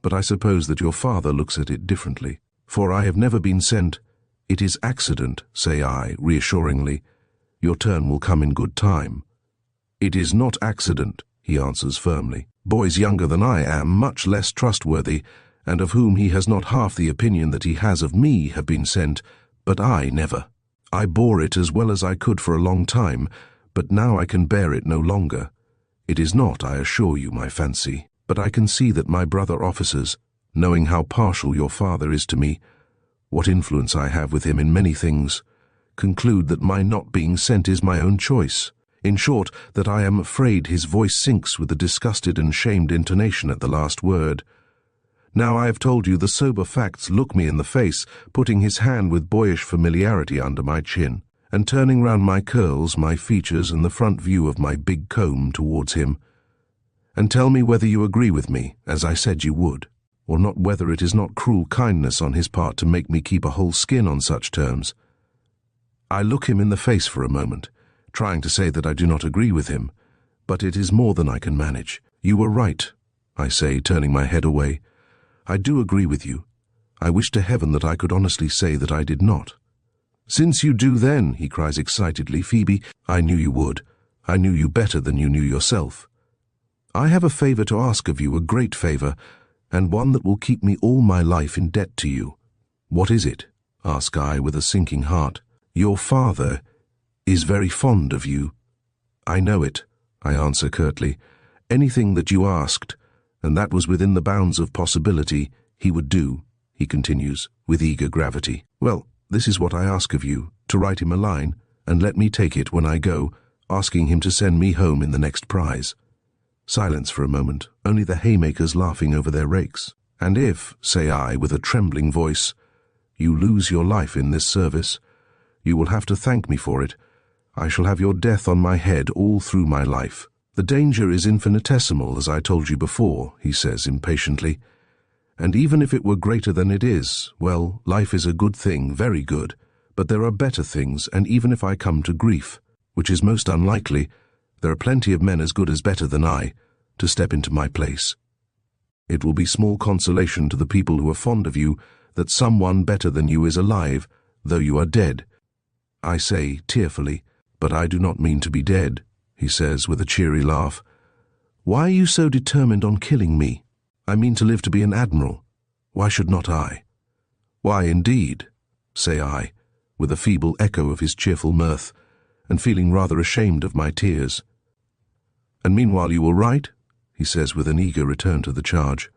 but I suppose that your father looks at it differently. For I have never been sent. It is accident, say I, reassuringly. Your turn will come in good time. It is not accident, he answers firmly. Boys younger than I am, much less trustworthy, and of whom he has not half the opinion that he has of me, have been sent, but I never. I bore it as well as I could for a long time, but now I can bear it no longer. It is not, I assure you, my fancy, but I can see that my brother officers, knowing how partial your father is to me, what influence I have with him in many things, conclude that my not being sent is my own choice. In short, that I am afraid his voice sinks with a disgusted and shamed intonation at the last word. Now I have told you the sober facts, look me in the face, putting his hand with boyish familiarity under my chin, and turning round my curls, my features, and the front view of my big comb towards him, and tell me whether you agree with me, as I said you would, or not, whether it is not cruel kindness on his part to make me keep a whole skin on such terms. I look him in the face for a moment, trying to say that I do not agree with him, but it is more than I can manage. You were right, I say, turning my head away. I do agree with you. I wish to heaven that I could honestly say that I did not. Since you do then, he cries excitedly, Phoebe, I knew you would. I knew you better than you knew yourself. I have a favor to ask of you, a great favor, and one that will keep me all my life in debt to you. What is it? ask I with a sinking heart. Your father is very fond of you. I know it, I answer curtly. Anything that you asked, and that was within the bounds of possibility, he would do, he continues, with eager gravity. Well, this is what I ask of you, to write him a line, and let me take it when I go, asking him to send me home in the next prize. Silence for a moment, only the haymakers laughing over their rakes. And if, say I, with a trembling voice, you lose your life in this service, you will have to thank me for it. I shall have your death on my head all through my life. The danger is infinitesimal, as I told you before, he says impatiently. And even if it were greater than it is, well, life is a good thing, very good. But there are better things, and even if I come to grief, which is most unlikely, there are plenty of men as good as better than I, to step into my place. It will be small consolation to the people who are fond of you that someone better than you is alive, though you are dead. I say, tearfully, but I do not mean to be dead, he says with a cheery laugh. Why are you so determined on killing me? I mean to live to be an admiral. Why should not I? Why, indeed, say I, with a feeble echo of his cheerful mirth, and feeling rather ashamed of my tears. And meanwhile you will write, he says with an eager return to the charge.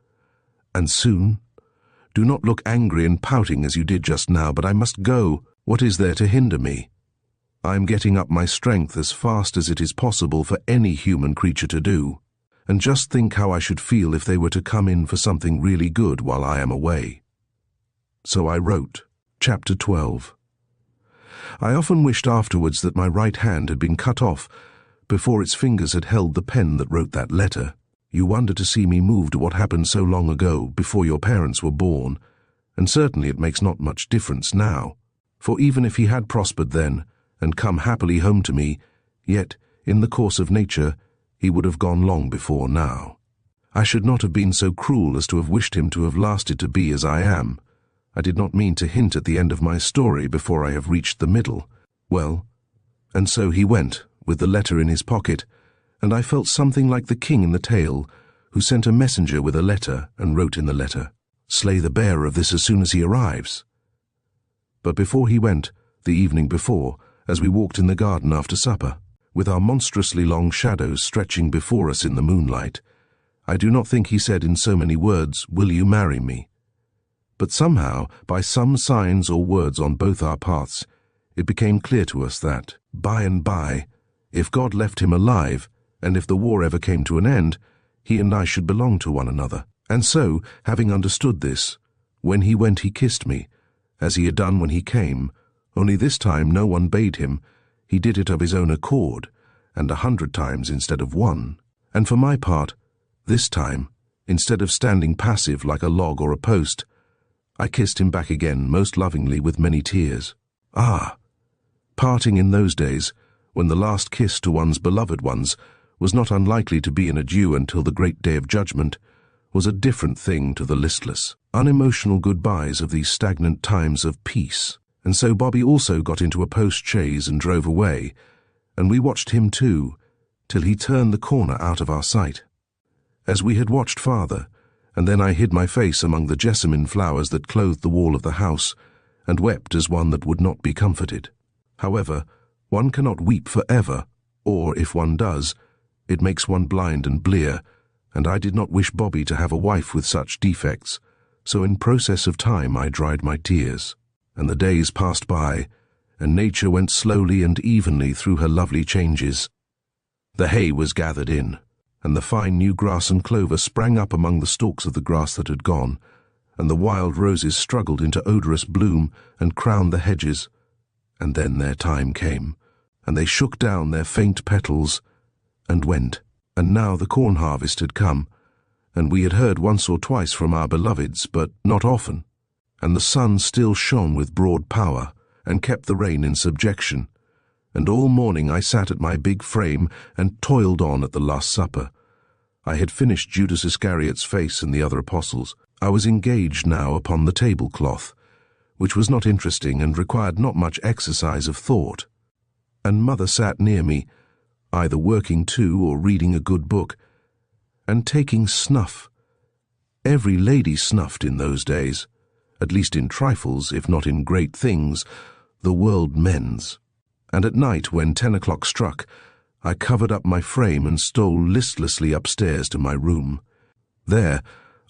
And soon? Do not look angry and pouting as you did just now, but I must go. What is there to hinder me? I am getting up my strength as fast as it is possible for any human creature to do. And just think how I should feel if they were to come in for something really good while I am away. So I wrote, Chapter 12. I often wished afterwards that my right hand had been cut off before its fingers had held the pen that wrote that letter. You wonder to see me moved at what happened so long ago, before your parents were born, and certainly it makes not much difference now. For even if he had prospered then, and come happily home to me, yet, in the course of nature, he would have gone long before now. I should not have been so cruel as to have wished him to have lasted to be as I am. I did not mean to hint at the end of my story before I have reached the middle. Well, and so he went, with the letter in his pocket, and I felt something like the king in the tale, who sent a messenger with a letter and wrote in the letter, "Slay the bearer of this as soon as he arrives." But before he went, the evening before, as we walked in the garden after supper, with our monstrously long shadows stretching before us in the moonlight, I do not think he said in so many words, "Will you marry me?" But somehow, by some signs or words on both our paths, it became clear to us that, by and by, if God left him alive, and if the war ever came to an end, he and I should belong to one another. And so, having understood this, when he went he kissed me, as he had done when he came, only this time no one bade him. He did it of his own accord, and 100 times instead of one. And for my part, this time, instead of standing passive like a log or a post, I kissed him back again most lovingly with many tears. Ah! Parting in those days, when the last kiss to one's beloved ones was not unlikely to be an adieu until the great day of judgment, was a different thing to the listless, unemotional goodbyes of these stagnant times of peace. And so Bobby also got into a post-chaise and drove away, and we watched him too, till he turned the corner out of our sight. As we had watched father, and then I hid my face among the jessamine flowers that clothed the wall of the house, and wept as one that would not be comforted. However, one cannot weep for ever, or, if one does, it makes one blind and blear, and I did not wish Bobby to have a wife with such defects, so in process of time I dried my tears, and the days passed by, and nature went slowly and evenly through her lovely changes. The hay was gathered in, and the fine new grass and clover sprang up among the stalks of the grass that had gone, and the wild roses struggled into odorous bloom and crowned the hedges. And then their time came, and they shook down their faint petals and went. And now the corn harvest had come, and we had heard once or twice from our beloveds, but not often, and the sun still shone with broad power, and kept the rain in subjection. And all morning I sat at my big frame and toiled on at the Last Supper. I had finished Judas Iscariot's face and the other apostles. I was engaged now upon the tablecloth, which was not interesting and required not much exercise of thought. And mother sat near me, either working too or reading a good book, and taking snuff. Every lady snuffed in those days, At least in trifles, if not in great things, the world mends. And at night, when 10 o'clock struck, I covered up my frame and stole listlessly upstairs to my room. There,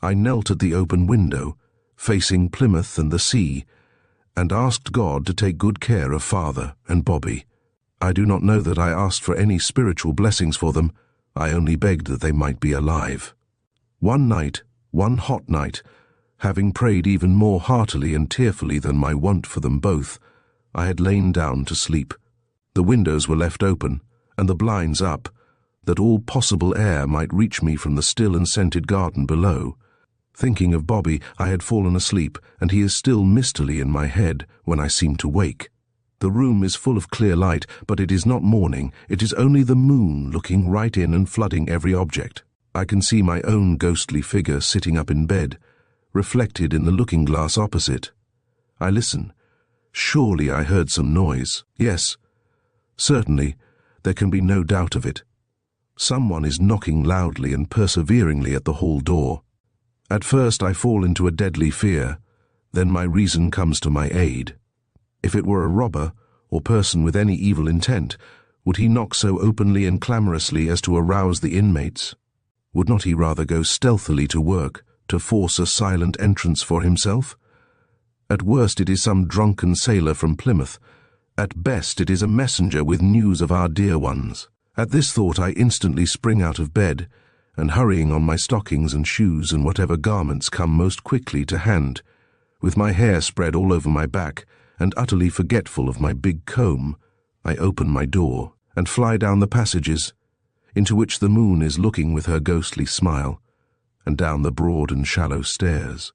I knelt at the open window, facing Plymouth and the sea, and asked God to take good care of Father and Bobby. I do not know that I asked for any spiritual blessings for them. I only begged that they might be alive. One night, one hot night, having prayed even more heartily and tearfully than my wont for them both, I had lain down to sleep. The windows were left open, and the blinds up, that all possible air might reach me from the still and scented garden below. Thinking of Bobby, I had fallen asleep, and he is still mistily in my head when I seem to wake. The room is full of clear light, but it is not morning. It is only the moon looking right in and flooding every object. I can see my own ghostly figure sitting up in bed, reflected in the looking-glass opposite. I listen. Surely I heard some noise. Yes, certainly, there can be no doubt of it. Someone is knocking loudly and perseveringly at the hall door. At first I fall into a deadly fear, then my reason comes to my aid. If it were a robber, or person with any evil intent, would he knock so openly and clamorously as to arouse the inmates? Would not he rather go stealthily to work, to force a silent entrance for himself? At worst it is some drunken sailor from Plymouth. At best it is a messenger with news of our dear ones. At this thought I instantly spring out of bed, and hurrying on my stockings and shoes and whatever garments come most quickly to hand, with my hair spread all over my back, and utterly forgetful of my big comb, I open my door and fly down the passages, into which the moon is looking with her ghostly smile, and down the broad and shallow stairs.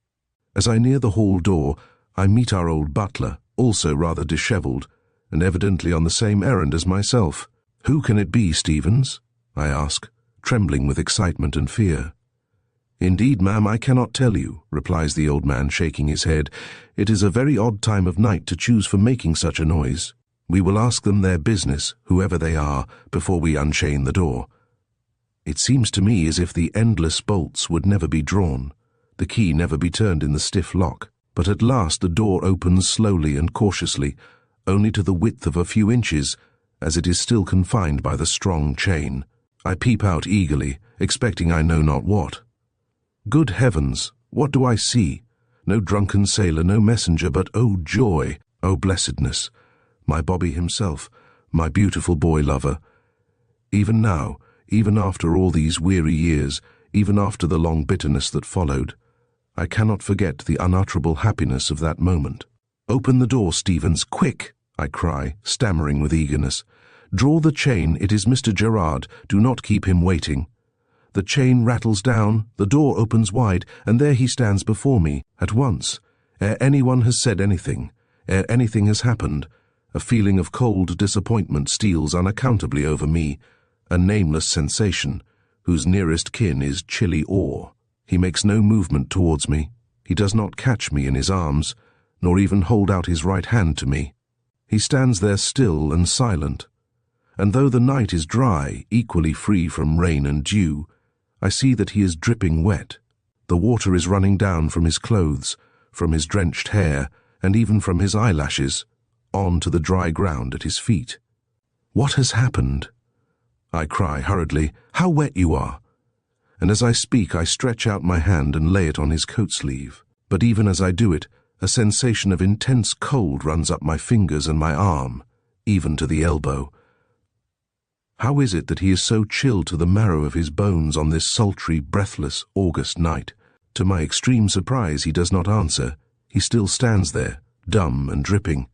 As I near the hall door, I meet our old butler, also rather dishevelled, and evidently on the same errand as myself. "Who can it be, Stevens?" I ask, trembling with excitement and fear. "Indeed, ma'am, I cannot tell you," replies the old man, shaking his head. "It is a very odd time of night to choose for making such a noise. We will ask them their business, whoever they are, before we unchain the door." It seems to me as if the endless bolts would never be drawn, the key never be turned in the stiff lock, but at last the door opens slowly and cautiously, only to the width of a few inches, as it is still confined by the strong chain. I peep out eagerly, expecting I know not what. Good heavens, what do I see? No drunken sailor, no messenger, but oh joy, oh blessedness, my Bobby himself, my beautiful boy-lover. Even now, even after all these weary years, even after the long bitterness that followed, I cannot forget the unutterable happiness of that moment. "Open the door, Stevens, quick!" I cry, stammering with eagerness. "Draw the chain, it is Mr. Gerard, do not keep him waiting." The chain rattles down, the door opens wide, and there he stands before me, at once. Ere anyone has said anything, ere anything has happened, a feeling of cold disappointment steals unaccountably over me, a nameless sensation, whose nearest kin is chilly awe. He makes no movement towards me. He does not catch me in his arms, nor even hold out his right hand to me. He stands there still and silent, and though the night is dry, equally free from rain and dew, I see that he is dripping wet. The water is running down from his clothes, from his drenched hair, and even from his eyelashes, on to the dry ground at his feet. "What has happened?" I cry hurriedly. "How wet you are!" And as I speak, I stretch out my hand and lay it on his coat sleeve. But even as I do it, a sensation of intense cold runs up my fingers and my arm, even to the elbow. How is it that he is so chilled to the marrow of his bones on this sultry, breathless, August night? To my extreme surprise, he does not answer. He still stands there, dumb and dripping.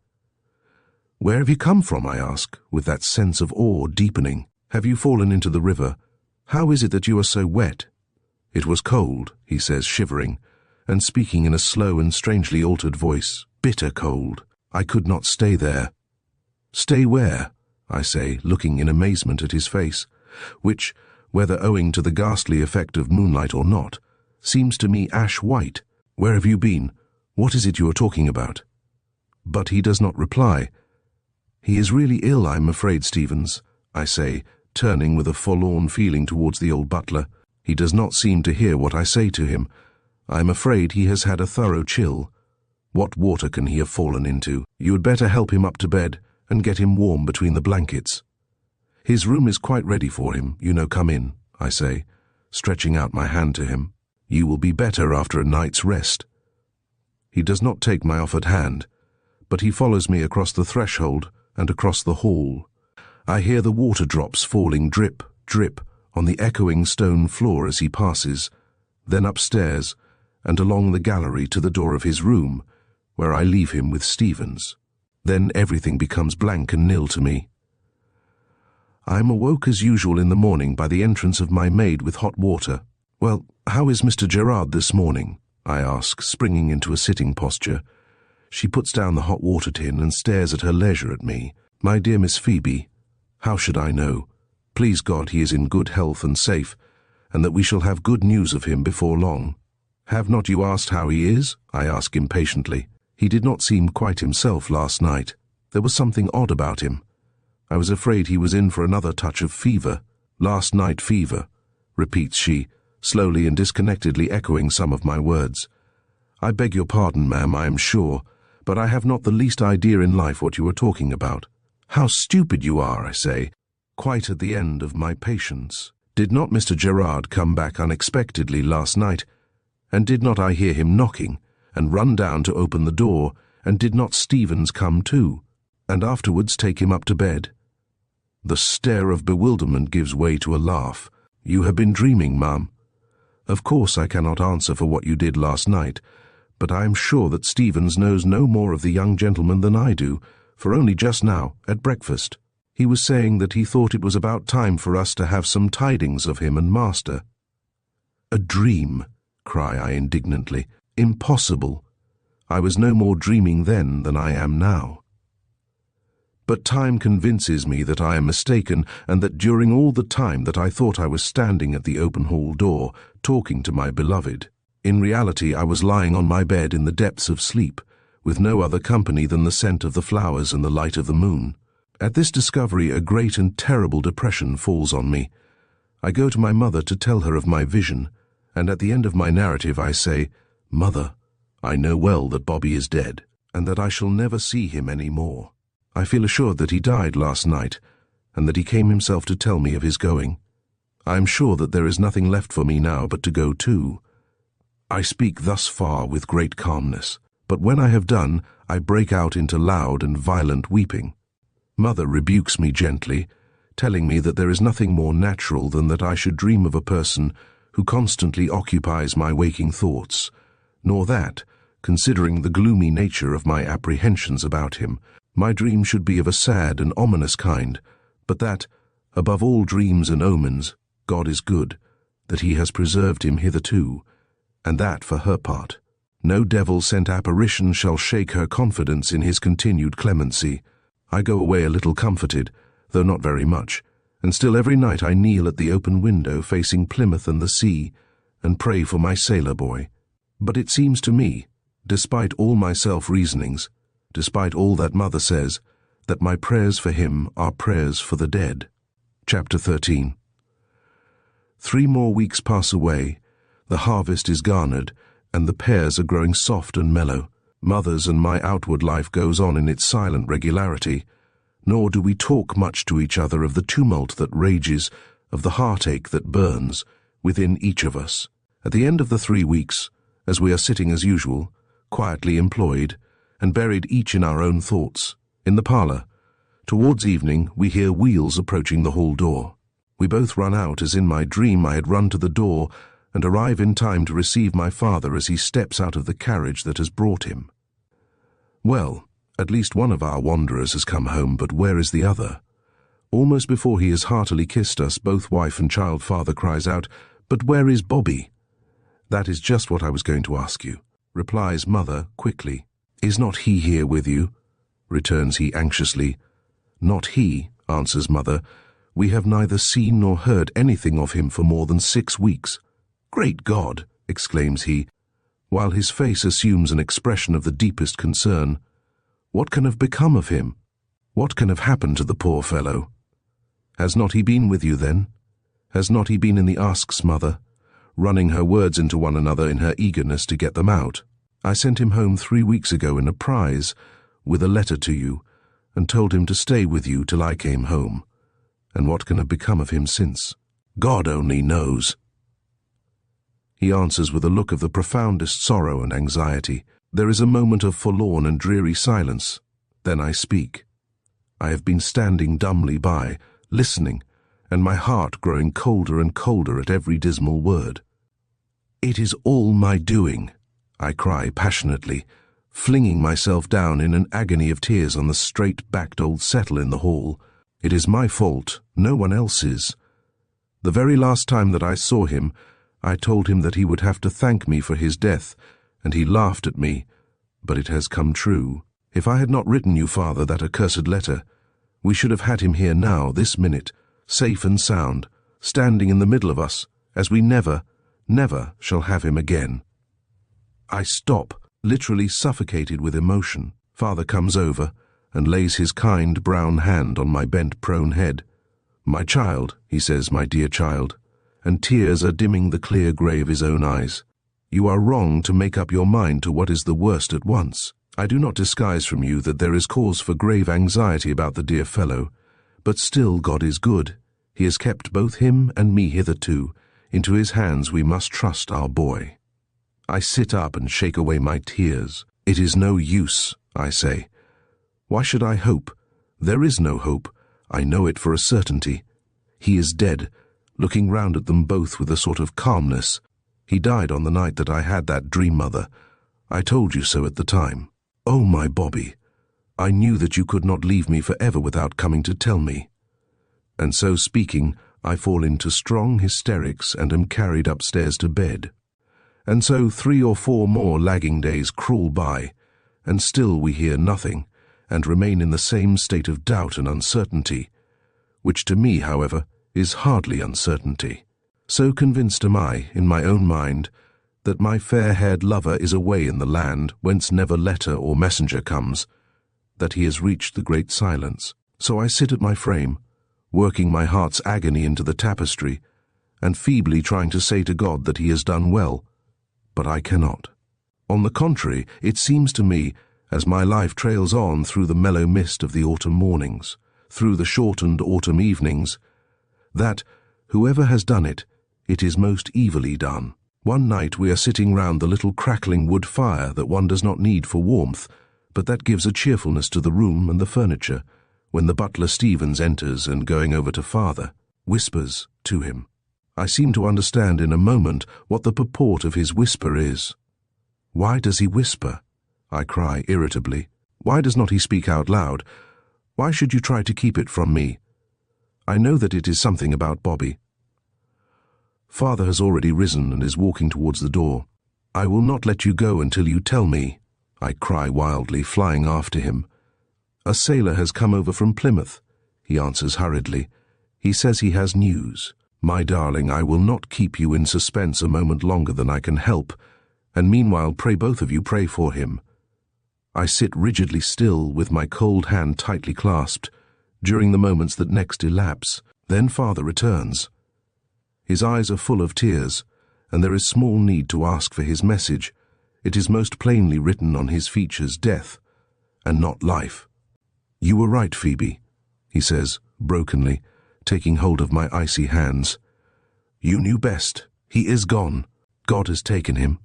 "Where have you come from?" I ask, with that sense of awe deepening. "Have you fallen into the river? How is it that you are so wet?" "It was cold," he says, shivering, and speaking in a slow and strangely altered voice. "Bitter cold. I could not stay there." "Stay where?" I say, looking in amazement at his face, which, whether owing to the ghastly effect of moonlight or not, seems to me ash-white. "Where have you been? What is it you are talking about?" But he does not reply. "He is really ill, I'm afraid, Stevens," I say, turning with a forlorn feeling towards the old butler. He does not seem to hear what I say to him. I am afraid he has had a thorough chill. What water can he have fallen into? You had better help him up to bed and get him warm between the blankets. His room is quite ready for him. Come in, I say, stretching out my hand to him. You will be better after a night's rest. He does not take my offered hand, but he follows me across the threshold and across the hall. I hear the water drops falling drip, drip on the echoing stone floor as he passes, then upstairs and along the gallery to the door of his room, where I leave him with Stevens. Then everything becomes blank and nil to me. I am awoke as usual in the morning by the entrance of my maid with hot water. "Well, how is Mr. Gerard this morning?" I ask, springing into a sitting posture. She puts down the hot water tin and stares at her leisure at me. "My dear Miss Phoebe, how should I know? Please God he is in good health and safe, and that we shall have good news of him before long." "Have not you asked how he is?" I ask impatiently. "He did not seem quite himself last night. There was something odd about him. I was afraid he was in for another touch of fever." "Last night fever," repeats she, slowly and disconnectedly echoing some of my words. "I beg your pardon, ma'am, I am sure, but I have not the least idea in life what you are talking about." "How stupid you are," I say, quite at the end of my patience. "Did not Mr. Gerard come back unexpectedly last night? And did not I hear him knocking, and run down to open the door, and did not Stevens come too, and afterwards take him up to bed?" The stare of bewilderment gives way to a laugh. "You have been dreaming, ma'am. Of course I cannot answer for what you did last night, but I am sure that Stevens knows no more of the young gentleman than I do, for only just now, at breakfast, he was saying that he thought it was about time for us to have some tidings of him and master." "A dream," cry I indignantly. "Impossible. I was no more dreaming then than I am now." But time convinces me that I am mistaken, and that during all the time that I thought I was standing at the open hall door, talking to my beloved, in reality I was lying on my bed in the depths of sleep, with no other company than the scent of the flowers and the light of the moon. At this discovery a great and terrible depression falls on me. I go to my mother to tell her of my vision, and at the end of my narrative I say, "Mother, I know well that Bobby is dead, and that I shall never see him any more. I feel assured that he died last night, and that he came himself to tell me of his going. I am sure that there is nothing left for me now but to go too." I speak thus far with great calmness, but when I have done, I break out into loud and violent weeping. Mother rebukes me gently, telling me that there is nothing more natural than that I should dream of a person who constantly occupies my waking thoughts, nor that, considering the gloomy nature of my apprehensions about him, my dream should be of a sad and ominous kind, but that, above all dreams and omens, God is good, that he has preserved him hitherto, and that, for her part, no devil-sent apparition shall shake her confidence in his continued clemency. I go away a little comforted, though not very much, and still every night I kneel at the open window facing Plymouth and the sea, and pray for my sailor boy. But it seems to me, despite all my self-reasonings, despite all that Mother says, that my prayers for him are prayers for the dead. Chapter 13. 3 more weeks pass away, the harvest is garnered, and the pears are growing soft and mellow. Mother's and my outward life goes on in its silent regularity, nor do we talk much to each other of the tumult that rages, of the heartache that burns, within each of us. At the end of the 3 weeks, as we are sitting as usual, quietly employed, and buried each in our own thoughts, in the parlour, towards evening we hear wheels approaching the hall door. We both run out as in my dream I had run to the door, and arrive in time to receive my father as he steps out of the carriage that has brought him. Well, at least one of our wanderers has come home, but where is the other? Almost before he has heartily kissed us, both wife and child father cries out, "But where is Bobby?" "That is just what I was going to ask you," replies Mother quickly. "Is not he here with you?" returns he anxiously. "Not he," answers Mother. "We have neither seen nor heard anything of him for more than 6 weeks. "Great God!" exclaims he, while his face assumes an expression of the deepest concern. "What can have become of him? What can have happened to the poor fellow? Has not he been with you then? Has not he been in the asks, Mother?" running her words into one another in her eagerness to get them out. I sent him home 3 weeks ago in a prize, with a letter to you, and told him to stay with you till I came home. And what can have become of him since? God only knows. He answers with a look of the profoundest sorrow and anxiety. There is a moment of forlorn and dreary silence. Then I speak. I have been standing dumbly by, listening, and my heart growing colder and colder at every dismal word. It is all my doing, I cry passionately, flinging myself down in an agony of tears on the straight-backed old settle in the hall. It is my fault, no one else's. The very last time that I saw him, I told him that he would have to thank me for his death, and he laughed at me, but it has come true. If I had not written you, Father, that accursed letter, we should have had him here now, this minute, safe and sound, standing in the middle of us, as we never, never shall have him again. I stop, literally suffocated with emotion. Father comes over and lays his kind brown hand on my bent prone head. My child, he says, my dear child, and tears are dimming the clear grey of his own eyes. You are wrong to make up your mind to what is the worst at once. I do not disguise from you that there is cause for grave anxiety about the dear fellow, but still God is good. He has kept both him and me hitherto. Into his hands we must trust our boy. I sit up and shake away my tears. It is no use, I say. Why should I hope? There is no hope. I know it for a certainty. He is dead, looking round at them both with a sort of calmness. He died on the night that I had that dream, Mother. I told you so at the time. Oh, my Bobby, I knew that you could not leave me forever without coming to tell me. And so speaking, I fall into strong hysterics and am carried upstairs to bed. And so 3 or 4 more lagging days crawl by, and still we hear nothing, and remain in the same state of doubt and uncertainty, which to me, however, is hardly uncertainty. So convinced am I, in my own mind, that my fair-haired lover is away in the land whence never letter or messenger comes, that he has reached the great silence. So I sit at my frame, working my heart's agony into the tapestry, and feebly trying to say to God that he has done well, but I cannot. On the contrary, it seems to me, as my life trails on through the mellow mist of the autumn mornings, through the shortened autumn evenings, that, whoever has done it, it is most evilly done. One night we are sitting round the little crackling wood fire that one does not need for warmth, but that gives a cheerfulness to the room and the furniture, when the butler Stevens enters and, going over to Father, whispers to him. I seem to understand in a moment what the purport of his whisper is. Why does he whisper? I cry irritably. Why does not he speak out loud? Why should you try to keep it from me? I know that it is something about Bobby. Father has already risen and is walking towards the door. I will not let you go until you tell me, I cry wildly, flying after him. A sailor has come over from Plymouth, he answers hurriedly. He says he has news. My darling, I will not keep you in suspense a moment longer than I can help, and meanwhile pray both of you pray for him. I sit rigidly still with my cold hand tightly clasped, during the moments that next elapse. Then Father returns. His eyes are full of tears, and there is small need to ask for his message. It is most plainly written on his features, death, and not life. You were right, Phoebe, he says, brokenly, taking hold of my icy hands. You knew best. He is gone. God has taken him.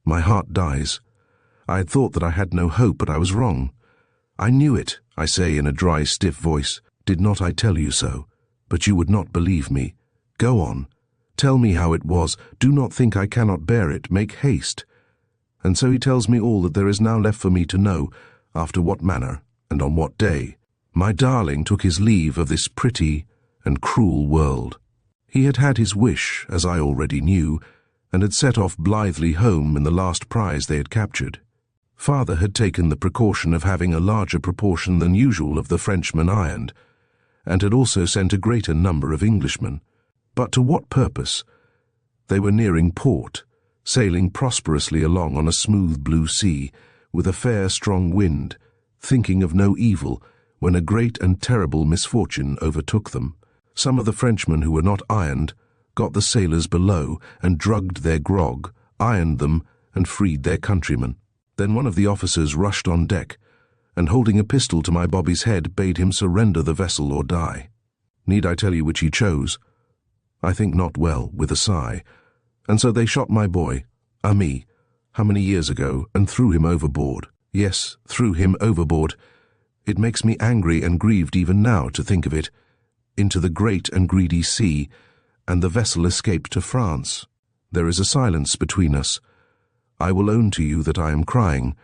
My heart dies. I had thought that I had no hope, but I was wrong. I knew it, I say in a dry, stiff voice. Did not I tell you so? But you would not believe me. Go on. Tell me how it was. Do not think I cannot bear it. Make haste. And so he tells me all that there is now left for me to know, after what manner and on what day my darling took his leave of this pretty and cruel world. He had had his wish, as I already knew, and had set off blithely home in the last prize they had captured. Father had taken the precaution of having a larger proportion than usual of the Frenchmen ironed, and had also sent a greater number of Englishmen. But to what purpose? They were nearing port, sailing prosperously along on a smooth blue sea, with a fair strong wind, thinking of no evil, when a great and terrible misfortune overtook them. Some of the Frenchmen who were not ironed got the sailors below and drugged their grog, ironed them, and freed their countrymen. Then one of the officers rushed on deck, and holding a pistol to my Bobby's head bade him surrender the vessel or die. Need I tell you which he chose? I think not well, with a sigh. And so they shot my boy, Ami, how many years ago, and threw him overboard. Yes, threw him overboard. It makes me angry and grieved even now to think of it. Into the great and greedy sea, and the vessel escaped to France. There is a silence between us. I will own to you that I am crying,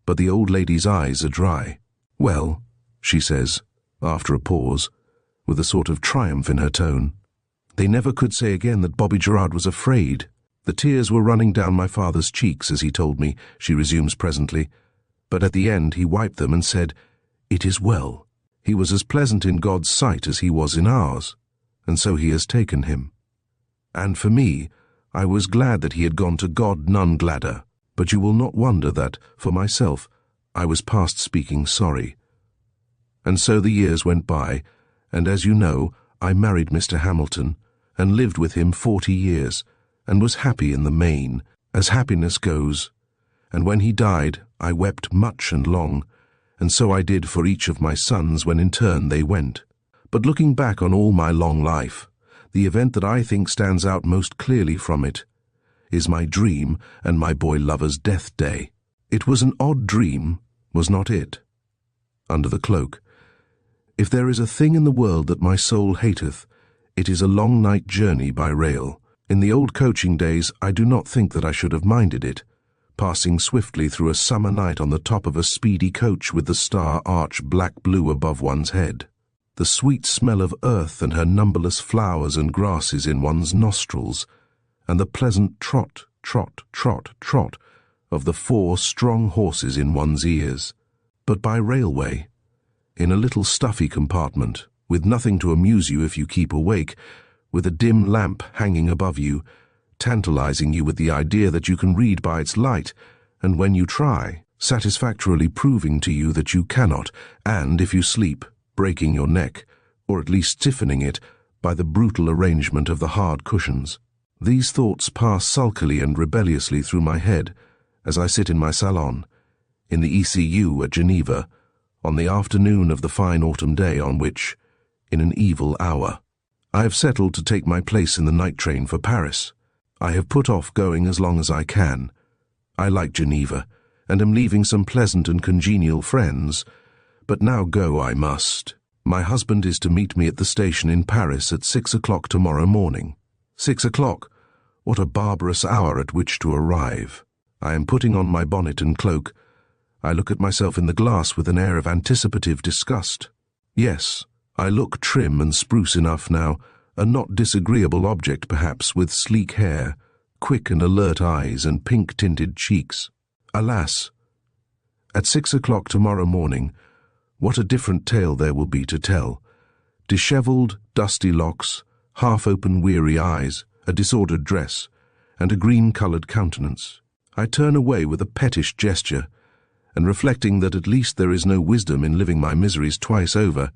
but the old lady's eyes are dry. Well, she says, after a pause, with a sort of triumph in her tone. They never could say again that Bobby Gerard was afraid. The tears were running down my father's cheeks as he told me, she resumes presently, but at the end he wiped them and said, "It is well. He was as pleasant in God's sight as he was in ours, and so he has taken him." And for me, I was glad that he had gone to God, none gladder. But you will not wonder that, for myself, I was past speaking sorry. And so the years went by, and as you know, I married Mr. Hamilton, and lived with him 40 years, and was happy in the main, as happiness goes. And when he died, I wept much and long, and so I did for each of my sons when in turn they went. But looking back on all my long life, the event that I think stands out most clearly from it is my dream and my boy lover's death day. It was an odd dream, was not it? Under the cloak. If there is a thing in the world that my soul hateth, it is a long night journey by rail. In the old coaching days, I do not think that I should have minded it, passing swiftly through a summer night on the top of a speedy coach with the star arch black blue above one's head. The sweet smell of earth and her numberless flowers and grasses in one's nostrils, and the pleasant trot, trot, trot, trot of the 4 strong horses in one's ears. But by railway, in a little stuffy compartment, with nothing to amuse you if you keep awake, with a dim lamp hanging above you, tantalizing you with the idea that you can read by its light, and when you try, satisfactorily proving to you that you cannot, and if you sleep, breaking your neck, or at least stiffening it by the brutal arrangement of the hard cushions. These thoughts pass sulkily and rebelliously through my head as I sit in my salon, in the ECU at Geneva, on the afternoon of the fine autumn day on which, in an evil hour, I have settled to take my place in the night train for Paris. I have put off going as long as I can. I like Geneva, and am leaving some pleasant and congenial friends, but now go I must. My husband is to meet me at the station in Paris at 6 o'clock tomorrow morning. 6 o'clock. What a barbarous hour at which to arrive. I am putting on my bonnet and cloak. I look at myself in the glass with an air of anticipative disgust. Yes, I look trim and spruce enough now, a not disagreeable object perhaps, with sleek hair, quick and alert eyes, and pink-tinted cheeks. Alas! At 6 o'clock tomorrow morning, what a different tale there will be to tell. Dishevelled, dusty locks, half-open weary eyes, a disordered dress, and a green-coloured countenance. I turn away with a pettish gesture, and reflecting that at least there is no wisdom in living my miseries twice over,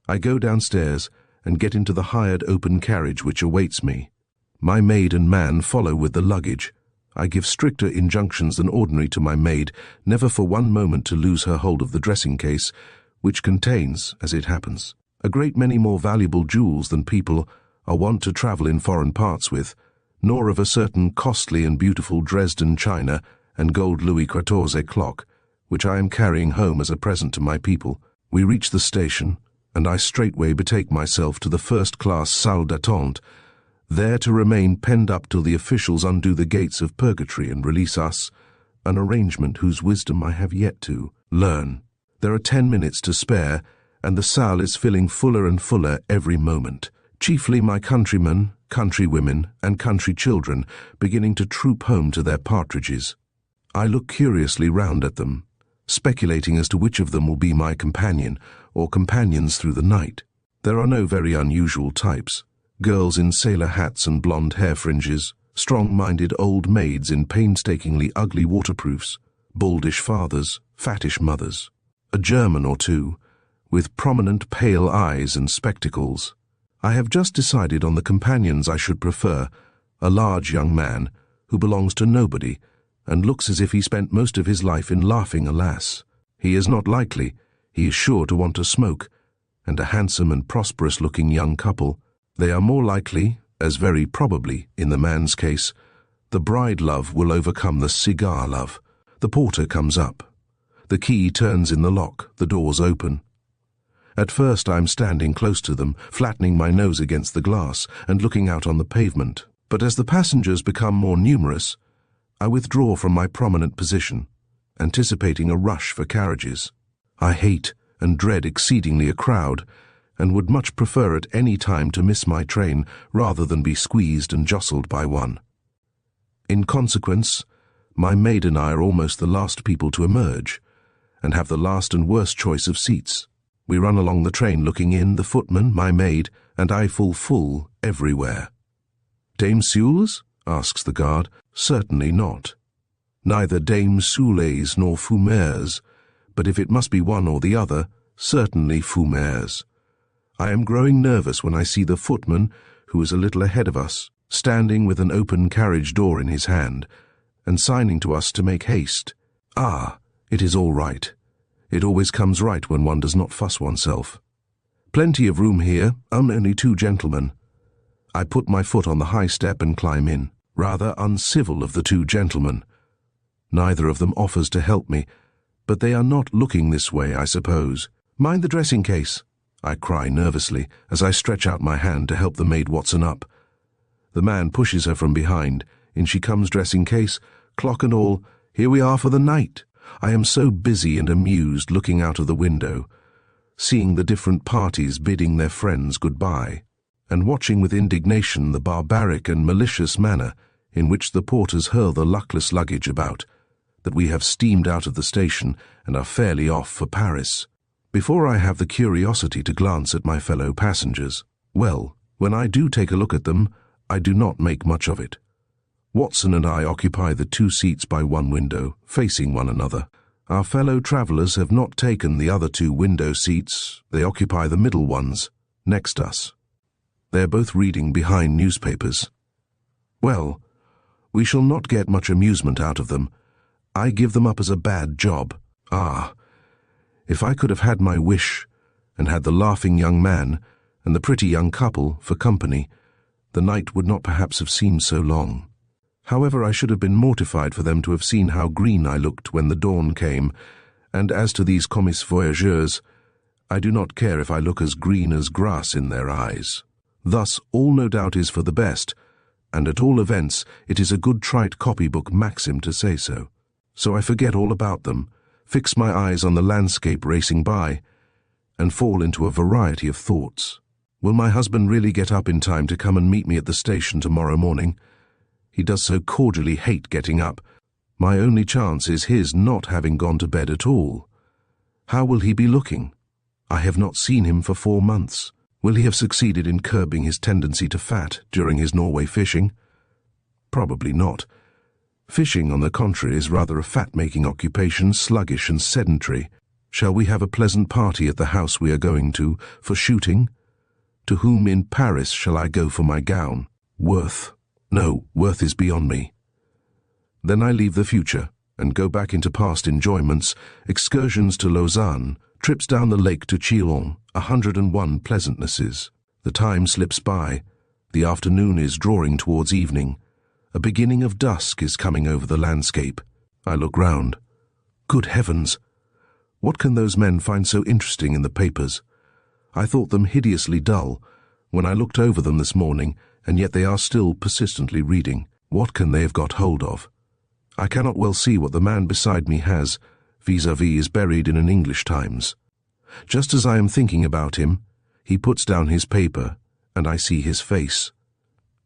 I go downstairs and get into the hired open carriage which awaits me. My maid and man follow with the luggage. I give stricter injunctions than ordinary to my maid never for one moment to lose her hold of the dressing case, which contains, as it happens, a great many more valuable jewels than people are wont to travel in foreign parts with, nor of a certain costly and beautiful Dresden china and gold Louis XIV clock, which I am carrying home as a present to my people. We reach the station, and I straightway betake myself to the first-class salle d'attente, there to remain penned up till the officials undo the gates of purgatory and release us, an arrangement whose wisdom I have yet to learn. There are 10 minutes to spare, and the salle is filling fuller and fuller every moment. Chiefly my countrymen, countrywomen, and country children beginning to troop home to their partridges. I look curiously round at them, speculating as to which of them will be my companion or companions through the night. There are no very unusual types. Girls in sailor hats and blonde hair fringes, strong-minded old maids in painstakingly ugly waterproofs, baldish fathers, fattish mothers, a German or two, with prominent pale eyes and spectacles. I have just decided on the companions I should prefer, a large young man, who belongs to nobody, and looks as if he spent most of his life in laughing, alas. He is not likely. He is sure to want to smoke, and a handsome and prosperous-looking young couple. They are more likely, as very probably, in the man's case, the bride love will overcome the cigar love. The porter comes up. The key turns in the lock, the doors open. At first I'm standing close to them, flattening my nose against the glass and looking out on the pavement. But as the passengers become more numerous, I withdraw from my prominent position, anticipating a rush for carriages. I hate and dread exceedingly a crowd, and would much prefer at any time to miss my train rather than be squeezed and jostled by one. In consequence, my maid and I are almost the last people to emerge, and have the last and worst choice of seats. We run along the train looking in, the footman, my maid, and I full everywhere. "Dame Sewell's?" asks the guard. "Certainly not. Neither Dame Soulet's nor Fumere's, but if it must be one or the other, certainly Fumere's." I am growing nervous when I see the footman, who is a little ahead of us, standing with an open carriage door in his hand, and signing to us to make haste. Ah, it is all right. It always comes right when one does not fuss oneself. Plenty of room here, only 2 gentlemen. I put my foot on the high step and climb in, rather uncivil of the 2 gentlemen. Neither of them offers to help me, but they are not looking this way, I suppose. "Mind the dressing case," I cry nervously as I stretch out my hand to help the maid Watson up. The man pushes her from behind. In she comes, dressing case, clock and all. Here we are for the night. I am so busy and amused looking out of the window, seeing the different parties bidding their friends goodbye, and watching with indignation the barbaric and malicious manner in which the porters hurl the luckless luggage about, that we have steamed out of the station and are fairly off for Paris. Before I have the curiosity to glance at my fellow passengers, well, when I do take a look at them, I do not make much of it. Watson and I occupy the 2 seats by one window, facing one another. Our fellow travellers have not taken the other 2 window seats. They occupy the middle ones, next us. They are both reading behind newspapers. Well, we shall not get much amusement out of them. I give them up as a bad job. Ah, if I could have had my wish, and had the laughing young man and the pretty young couple for company, the night would not perhaps have seemed so long. However, I should have been mortified for them to have seen how green I looked when the dawn came, and as to these commis voyageurs, I do not care if I look as green as grass in their eyes. Thus, all no doubt is for the best, and at all events it is a good trite copybook maxim to say so. So I forget all about them, fix my eyes on the landscape racing by, and fall into a variety of thoughts. Will my husband really get up in time to come and meet me at the station tomorrow morning? He does so cordially hate getting up. My only chance is his not having gone to bed at all. How will he be looking? I have not seen him for 4 months. Will he have succeeded in curbing his tendency to fat during his Norway fishing? Probably not. Fishing, on the contrary, is rather a fat-making occupation, sluggish and sedentary. Shall we have a pleasant party at the house we are going to, for shooting? To whom in Paris shall I go for my gown? Worth. No, Worth is beyond me. Then I leave the future, and go back into past enjoyments, excursions to Lausanne, trips down the lake to Chillon, 101 pleasantnesses. The time slips by. The afternoon is drawing towards evening. A beginning of dusk is coming over the landscape. I look round. Good heavens! What can those men find so interesting in the papers? I thought them hideously dull when I looked over them this morning, and yet they are still persistently reading. What can they have got hold of? I cannot well see what the man beside me has. Vis-à-vis is buried in an English Times. Just as I am thinking about him, he puts down his paper, and I see his face.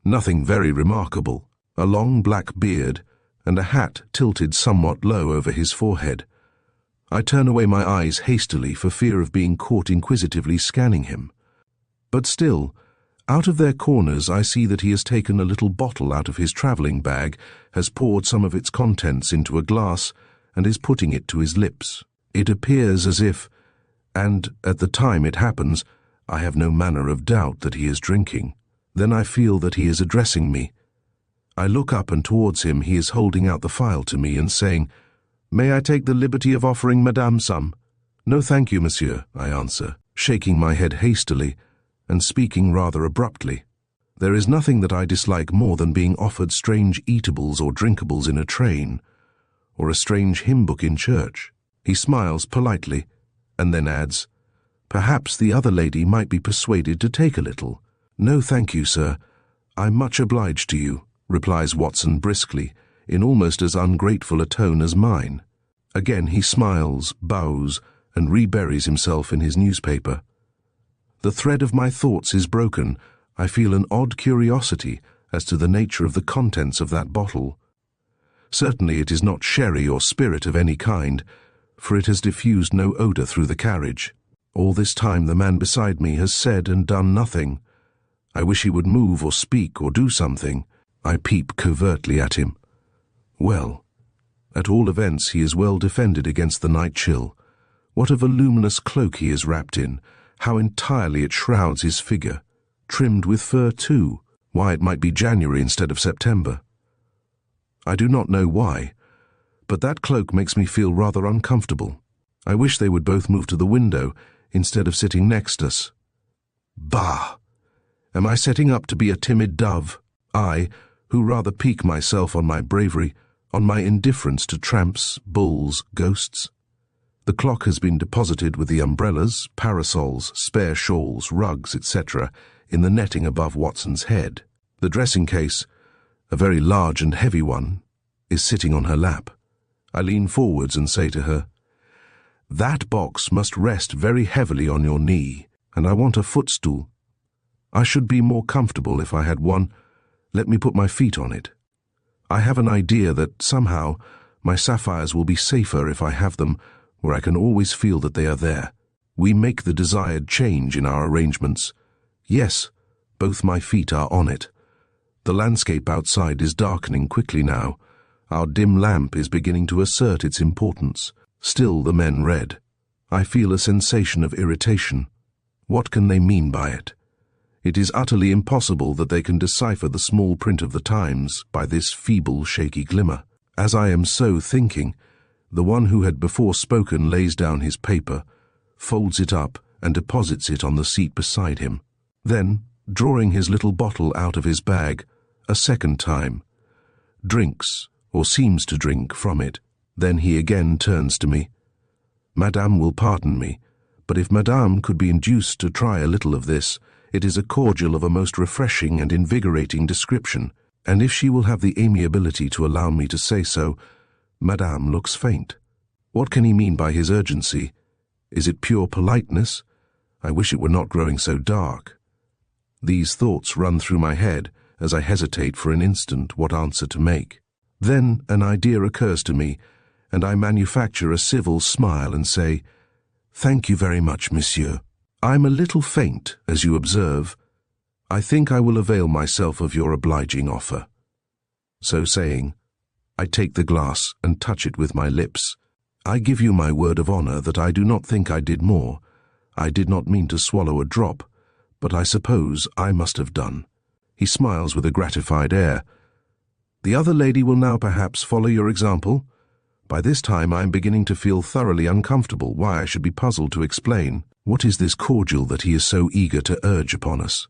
Nothing very remarkable. A long black beard, and a hat tilted somewhat low over his forehead. I turn away my eyes hastily for fear of being caught inquisitively scanning him. But still, out of their corners I see that he has taken a little bottle out of his travelling bag, has poured some of its contents into a glass, and is putting it to his lips. It appears as if, and at the time it happens, I have no manner of doubt that he is drinking. Then I feel that he is addressing me. I look up, and towards him he is holding out the file to me and saying, "May I take the liberty of offering Madame some?" "No, thank you, monsieur," I answer, shaking my head hastily and speaking rather abruptly. There is nothing that I dislike more than being offered strange eatables or drinkables in a train, or a strange hymn book in church. He smiles politely, and then adds, "Perhaps the other lady might be persuaded to take a little." "No, thank you, sir. I'm much obliged to you," replies Watson briskly, in almost as ungrateful a tone as mine. Again he smiles, bows, and reburies himself in his newspaper. The thread of my thoughts is broken. I feel an odd curiosity as to the nature of the contents of that bottle. Certainly it is not sherry or spirit of any kind, for it has diffused no odour through the carriage. All this time the man beside me has said and done nothing. I wish he would move or speak or do something. I peep covertly at him. Well, at all events he is well defended against the night chill. What a voluminous cloak he is wrapped in, how entirely it shrouds his figure. Trimmed with fur too. Why, it might be January instead of September. I do not know why, but that cloak makes me feel rather uncomfortable. I wish they would both move to the window instead of sitting next us. Bah! Am I setting up to be a timid dove? I, who rather pique myself on my bravery, on my indifference to tramps, bulls, ghosts. The clock has been deposited with the umbrellas, parasols, spare shawls, rugs, etc., in the netting above Watson's head. The dressing case, a very large and heavy one, is sitting on her lap. I lean forwards and say to her, "That box must rest very heavily on your knee, and I want a footstool. I should be more comfortable if I had one. Let me put my feet on it. I have an idea that somehow my sapphires will be safer if I have them where I can always feel that they are there. We make the desired change in our arrangements. Yes, both my feet are on it. The landscape outside is darkening quickly now. Our dim lamp is beginning to assert its importance. Still the men read. I feel a sensation of irritation. What can they mean by it? It is utterly impossible that they can decipher the small print of the Times by this feeble, shaky glimmer. As I am so thinking, the one who had before spoken lays down his paper, folds it up, and deposits it on the seat beside him. Then, drawing his little bottle out of his bag, a second time, drinks, or seems to drink, from it. Then he again turns to me. "Madame will pardon me, but if Madame could be induced to try a little of this, it is a cordial of a most refreshing and invigorating description, and if she will have the amiability to allow me to say so, Madame looks faint." What can he mean by his urgency? Is it pure politeness? I wish it were not growing so dark. These thoughts run through my head as I hesitate for an instant what answer to make. Then an idea occurs to me, and I manufacture a civil smile and say, "Thank you very much, monsieur. I'm a little faint, as you observe. I think I will avail myself of your obliging offer." So saying, I take the glass and touch it with my lips. I give you my word of honor that I do not think I did more. I did not mean to swallow a drop, but I suppose I must have done. He smiles with a gratified air. "The other lady will now perhaps follow your example." By this time I am beginning to feel thoroughly uncomfortable. Why I should be puzzled to explain. What is this cordial that he is so eager to urge upon us?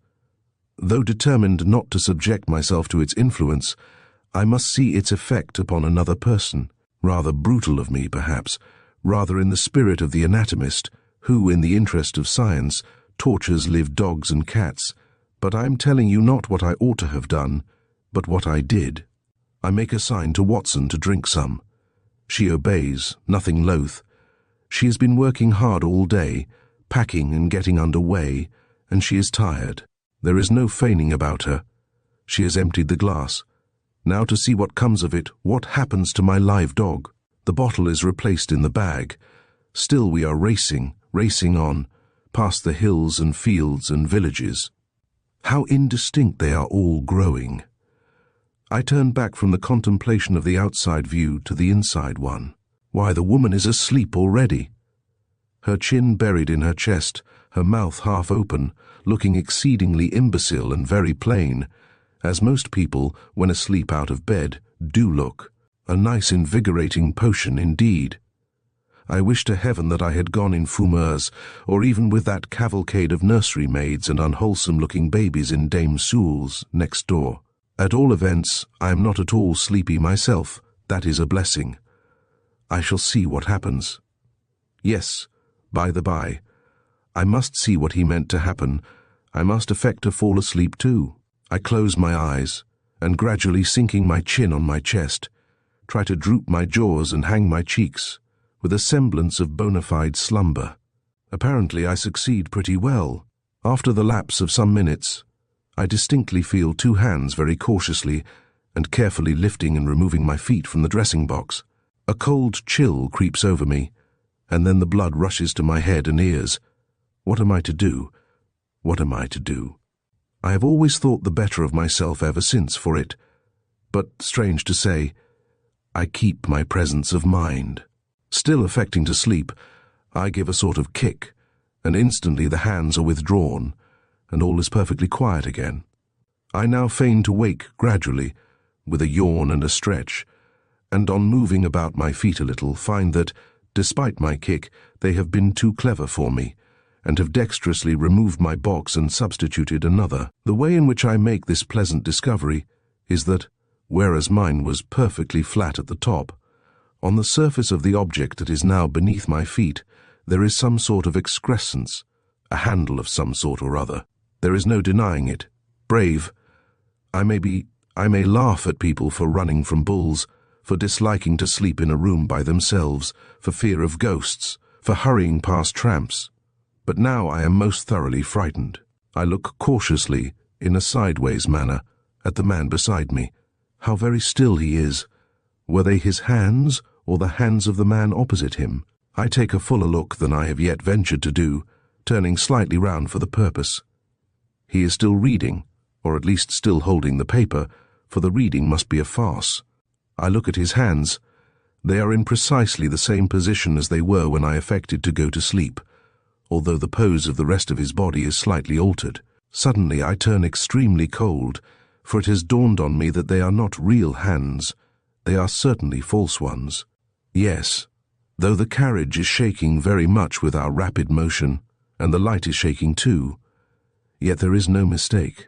Though determined not to subject myself to its influence, I must see its effect upon another person. Rather brutal of me, perhaps, rather in the spirit of the anatomist, who, in the interest of science, tortures live dogs and cats. But I am telling you not what I ought to have done, but what I did. I make a sign to Watson to drink some. She obeys, nothing loath. She has been working hard all day, packing and getting under way, and she is tired. There is no feigning about her. She has emptied the glass. Now to see what comes of it, what happens to my live dog. The bottle is replaced in the bag. Still we are racing on, past the hills and fields and villages. How indistinct they are all growing. I turn back from the contemplation of the outside view to the inside one. Why, the woman is asleep already. Her chin buried in her chest, her mouth half open, looking exceedingly imbecile and very plain, as most people, when asleep out of bed, do look. A nice invigorating potion indeed. I wish to heaven that I had gone in fumeuse, or even with that cavalcade of nursery maids and unwholesome-looking babies in Dame Sewell's next door. At all events, I am not at all sleepy myself. That is a blessing. I shall see what happens. Yes, by the by, I must see what he meant to happen. I must affect to fall asleep too. I close my eyes, and gradually sinking my chin on my chest, try to droop my jaws and hang my cheeks, with a semblance of bona fide slumber. Apparently I succeed pretty well. After the lapse of some minutes, I distinctly feel two hands very cautiously and carefully lifting and removing my feet from the dressing box. A cold chill creeps over me, and then the blood rushes to my head and ears. What am I to do? What am I to do? I have always thought the better of myself ever since for it, but, strange to say, I keep my presence of mind. Still affecting to sleep, I give a sort of kick, and instantly the hands are withdrawn, and all is perfectly quiet again. I now feign to wake gradually, with a yawn and a stretch, and on moving about my feet a little, find that, despite my kick, they have been too clever for me, and have dexterously removed my box and substituted another. The way in which I make this pleasant discovery is that, whereas mine was perfectly flat at the top, on the surface of the object that is now beneath my feet, there is some sort of excrescence, a handle of some sort or other. There is no denying it. Brave. I may laugh at people for running from bulls, for disliking to sleep in a room by themselves, for fear of ghosts, for hurrying past tramps. But now I am most thoroughly frightened. I look cautiously, in a sideways manner, at the man beside me. How very still he is. Were they his hands, or the hands of the man opposite him? I take a fuller look than I have yet ventured to do, turning slightly round for the purpose. He is still reading, or at least still holding the paper, for the reading must be a farce. I look at his hands. They are in precisely the same position as they were when I affected to go to sleep, although the pose of the rest of his body is slightly altered. Suddenly I turn extremely cold, for it has dawned on me that they are not real hands. They are certainly false ones. Yes, though the carriage is shaking very much with our rapid motion, and the light is shaking too, yet there is no mistake.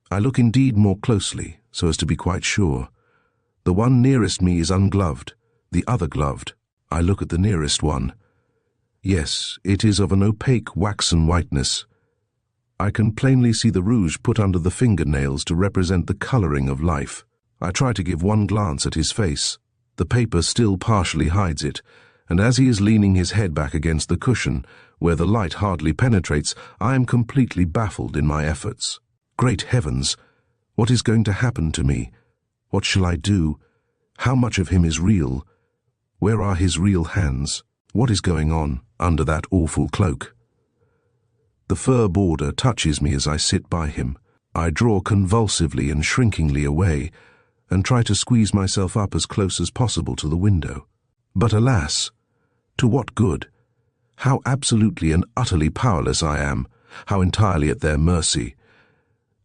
I look indeed more closely, so as to be quite sure. The one nearest me is ungloved, the other gloved. I look at the nearest one. Yes, it is of an opaque waxen whiteness. I can plainly see the rouge put under the fingernails to represent the colouring of life. I try to give one glance at his face. The paper still partially hides it, and as he is leaning his head back against the cushion, where the light hardly penetrates, I am completely baffled in my efforts. Great heavens! What is going to happen to me? What shall I do? How much of him is real? Where are his real hands? What is going on under that awful cloak? The fur border touches me as I sit by him. I draw convulsively and shrinkingly away, and try to squeeze myself up as close as possible to the window. But alas, to what good? How absolutely and utterly powerless I am, how entirely at their mercy.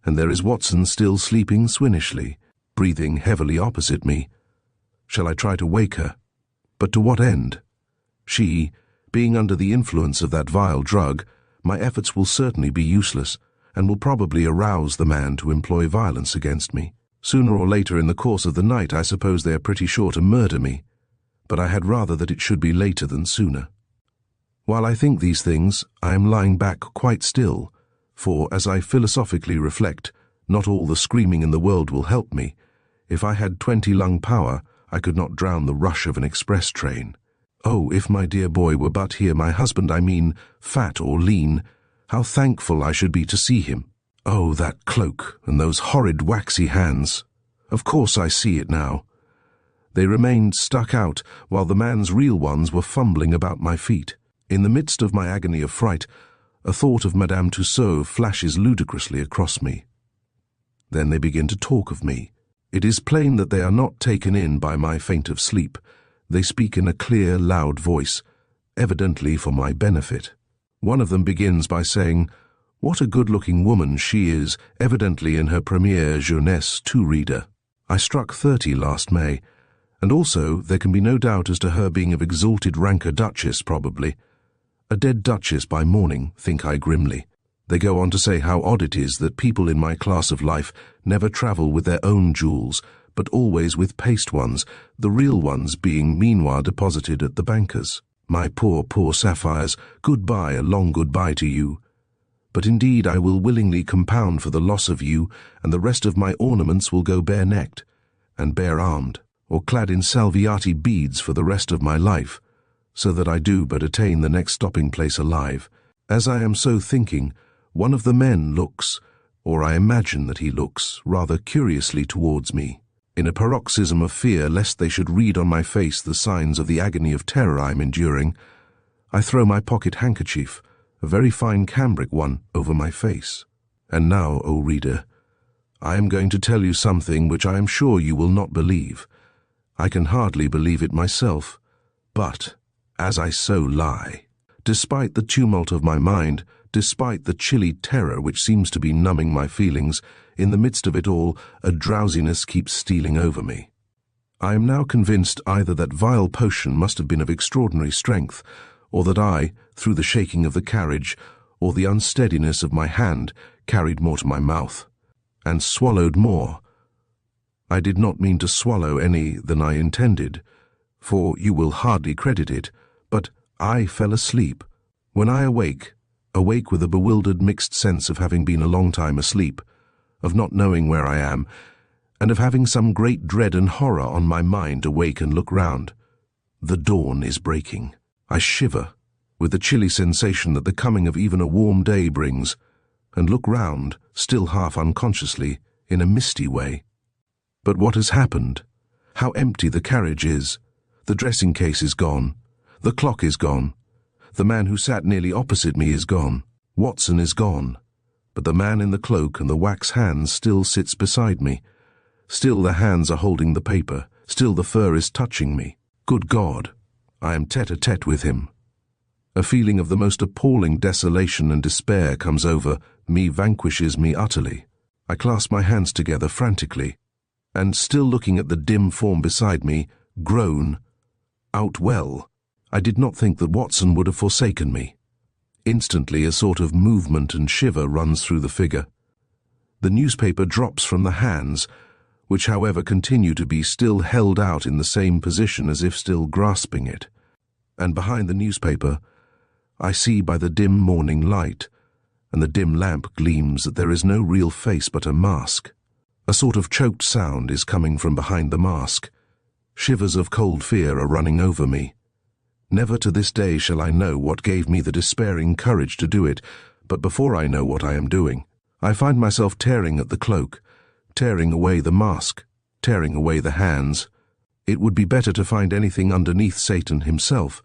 And there is Watson still sleeping swinishly, breathing heavily opposite me. Shall I try to wake her? But to what end? She, being under the influence of that vile drug, my efforts will certainly be useless, and will probably arouse the man to employ violence against me. Sooner or later in the course of the night I suppose they are pretty sure to murder me, but I had rather that it should be later than sooner. While I think these things, I am lying back quite still, for, as I philosophically reflect, not all the screaming in the world will help me. If I had 20 lung power, I could not drown the rush of an express train. Oh, if my dear boy were but here, my husband, I mean, fat or lean, how thankful I should be to see him. Oh, that cloak, and those horrid waxy hands. Of course I see it now. They remained stuck out, while the man's real ones were fumbling about my feet. In the midst of my agony of fright, a thought of Madame Tussaud flashes ludicrously across me. Then they begin to talk of me. It is plain that they are not taken in by my faint of sleep. They speak in a clear, loud voice, evidently for my benefit. One of them begins by saying, What a good-looking woman she is, evidently in her premiere jeunesse two-reader. I struck 30 last May, and also there can be no doubt as to her being of exalted rank a duchess, probably. A dead duchess by morning, think I grimly. They go on to say how odd it is that people in my class of life never travel with their own jewels, but always with paste ones, the real ones being meanwhile deposited at the banker's. My poor, poor sapphires, goodbye, a long goodbye to you. But indeed I will willingly compound for the loss of you, and the rest of my ornaments will go bare-necked, and bare-armed, or clad in salviati beads for the rest of my life, so that I do but attain the next stopping place alive. As I am so thinking, one of the men looks, or I imagine that he looks, rather curiously towards me. In a paroxysm of fear lest they should read on my face the signs of the agony of terror I am enduring, I throw my pocket handkerchief, a very fine cambric one, over my face. And now, O reader, I am going to tell you something which I am sure you will not believe. I can hardly believe it myself, but as I so lie, despite the tumult of my mind, despite the chilly terror which seems to be numbing my feelings, in the midst of it all, a drowsiness keeps stealing over me. I am now convinced either that vile potion must have been of extraordinary strength, or that I, through the shaking of the carriage, or the unsteadiness of my hand, carried more to my mouth, and swallowed more. I did not mean to swallow any than I intended, for you will hardly credit it, but I fell asleep. When I awake with a bewildered mixed sense of having been a long time asleep, of not knowing where I am, and of having some great dread and horror on my mind, awake and look round. The dawn is breaking. I shiver, with the chilly sensation that the coming of even a warm day brings, and look round, still half unconsciously, in a misty way. But what has happened? How empty the carriage is. The dressing case is gone. The clock is gone. The man who sat nearly opposite me is gone. Watson is gone. But the man in the cloak and the wax hands still sits beside me. Still the hands are holding the paper. Still the fur is touching me. Good God! I am tete-a-tete with him. A feeling of the most appalling desolation and despair comes over me, vanquishes me utterly. I clasp my hands together frantically, and still looking at the dim form beside me, groan, out well. I did not think that Watson would have forsaken me. Instantly a sort of movement and shiver runs through the figure. The newspaper drops from the hands, which however continue to be still held out in the same position as if still grasping it. And behind the newspaper, I see by the dim morning light, and the dim lamp gleams, that there is no real face but a mask. A sort of choked sound is coming from behind the mask. Shivers of cold fear are running over me. Never to this day shall I know what gave me the despairing courage to do it, but before I know what I am doing, I find myself tearing at the cloak, tearing away the mask, tearing away the hands. It would be better to find anything underneath Satan himself,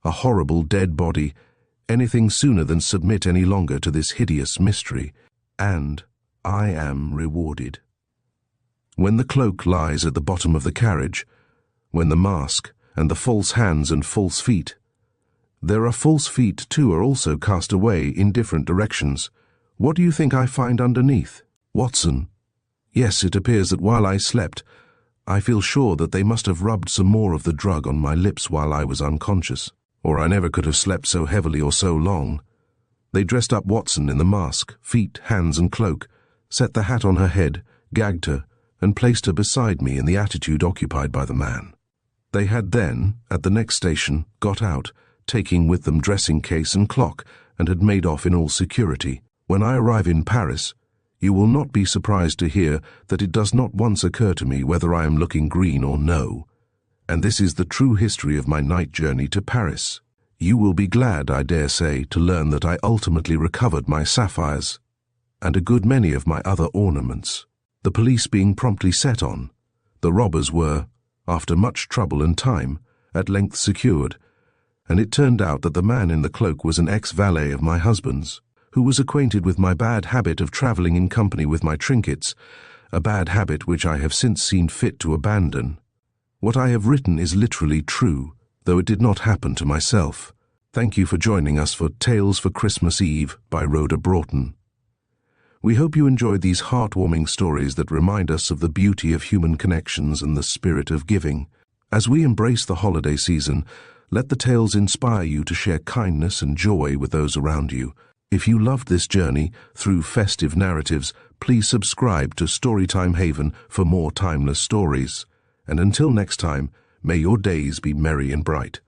a horrible dead body, anything sooner than submit any longer to this hideous mystery, and I am rewarded. When the cloak lies at the bottom of the carriage, when the mask, and the false hands and false feet. There are false feet too are also cast away in different directions. What do you think I find underneath? Watson. Yes, it appears that while I slept, I feel sure that they must have rubbed some more of the drug on my lips while I was unconscious, or I never could have slept so heavily or so long. They dressed up Watson in the mask, feet, hands and cloak, set the hat on her head, gagged her, and placed her beside me in the attitude occupied by the man. They had then, at the next station, got out, taking with them dressing case and clock, and had made off in all security. When I arrive in Paris, you will not be surprised to hear that it does not once occur to me whether I am looking green or no. And this is the true history of my night journey to Paris. You will be glad, I dare say, to learn that I ultimately recovered my sapphires, and a good many of my other ornaments. The police being promptly set on, the robbers were, after much trouble and time, at length secured, and it turned out that the man in the cloak was an ex-valet of my husband's, who was acquainted with my bad habit of travelling in company with my trinkets, a bad habit which I have since seen fit to abandon. What I have written is literally true, though it did not happen to myself. Thank you for joining us for Tales for Christmas Eve by Rhoda Broughton. We hope you enjoyed these heartwarming stories that remind us of the beauty of human connections and the spirit of giving. As we embrace the holiday season, let the tales inspire you to share kindness and joy with those around you. If you loved this journey through festive narratives, please subscribe to Storytime Haven for more timeless stories. And until next time, may your days be merry and bright.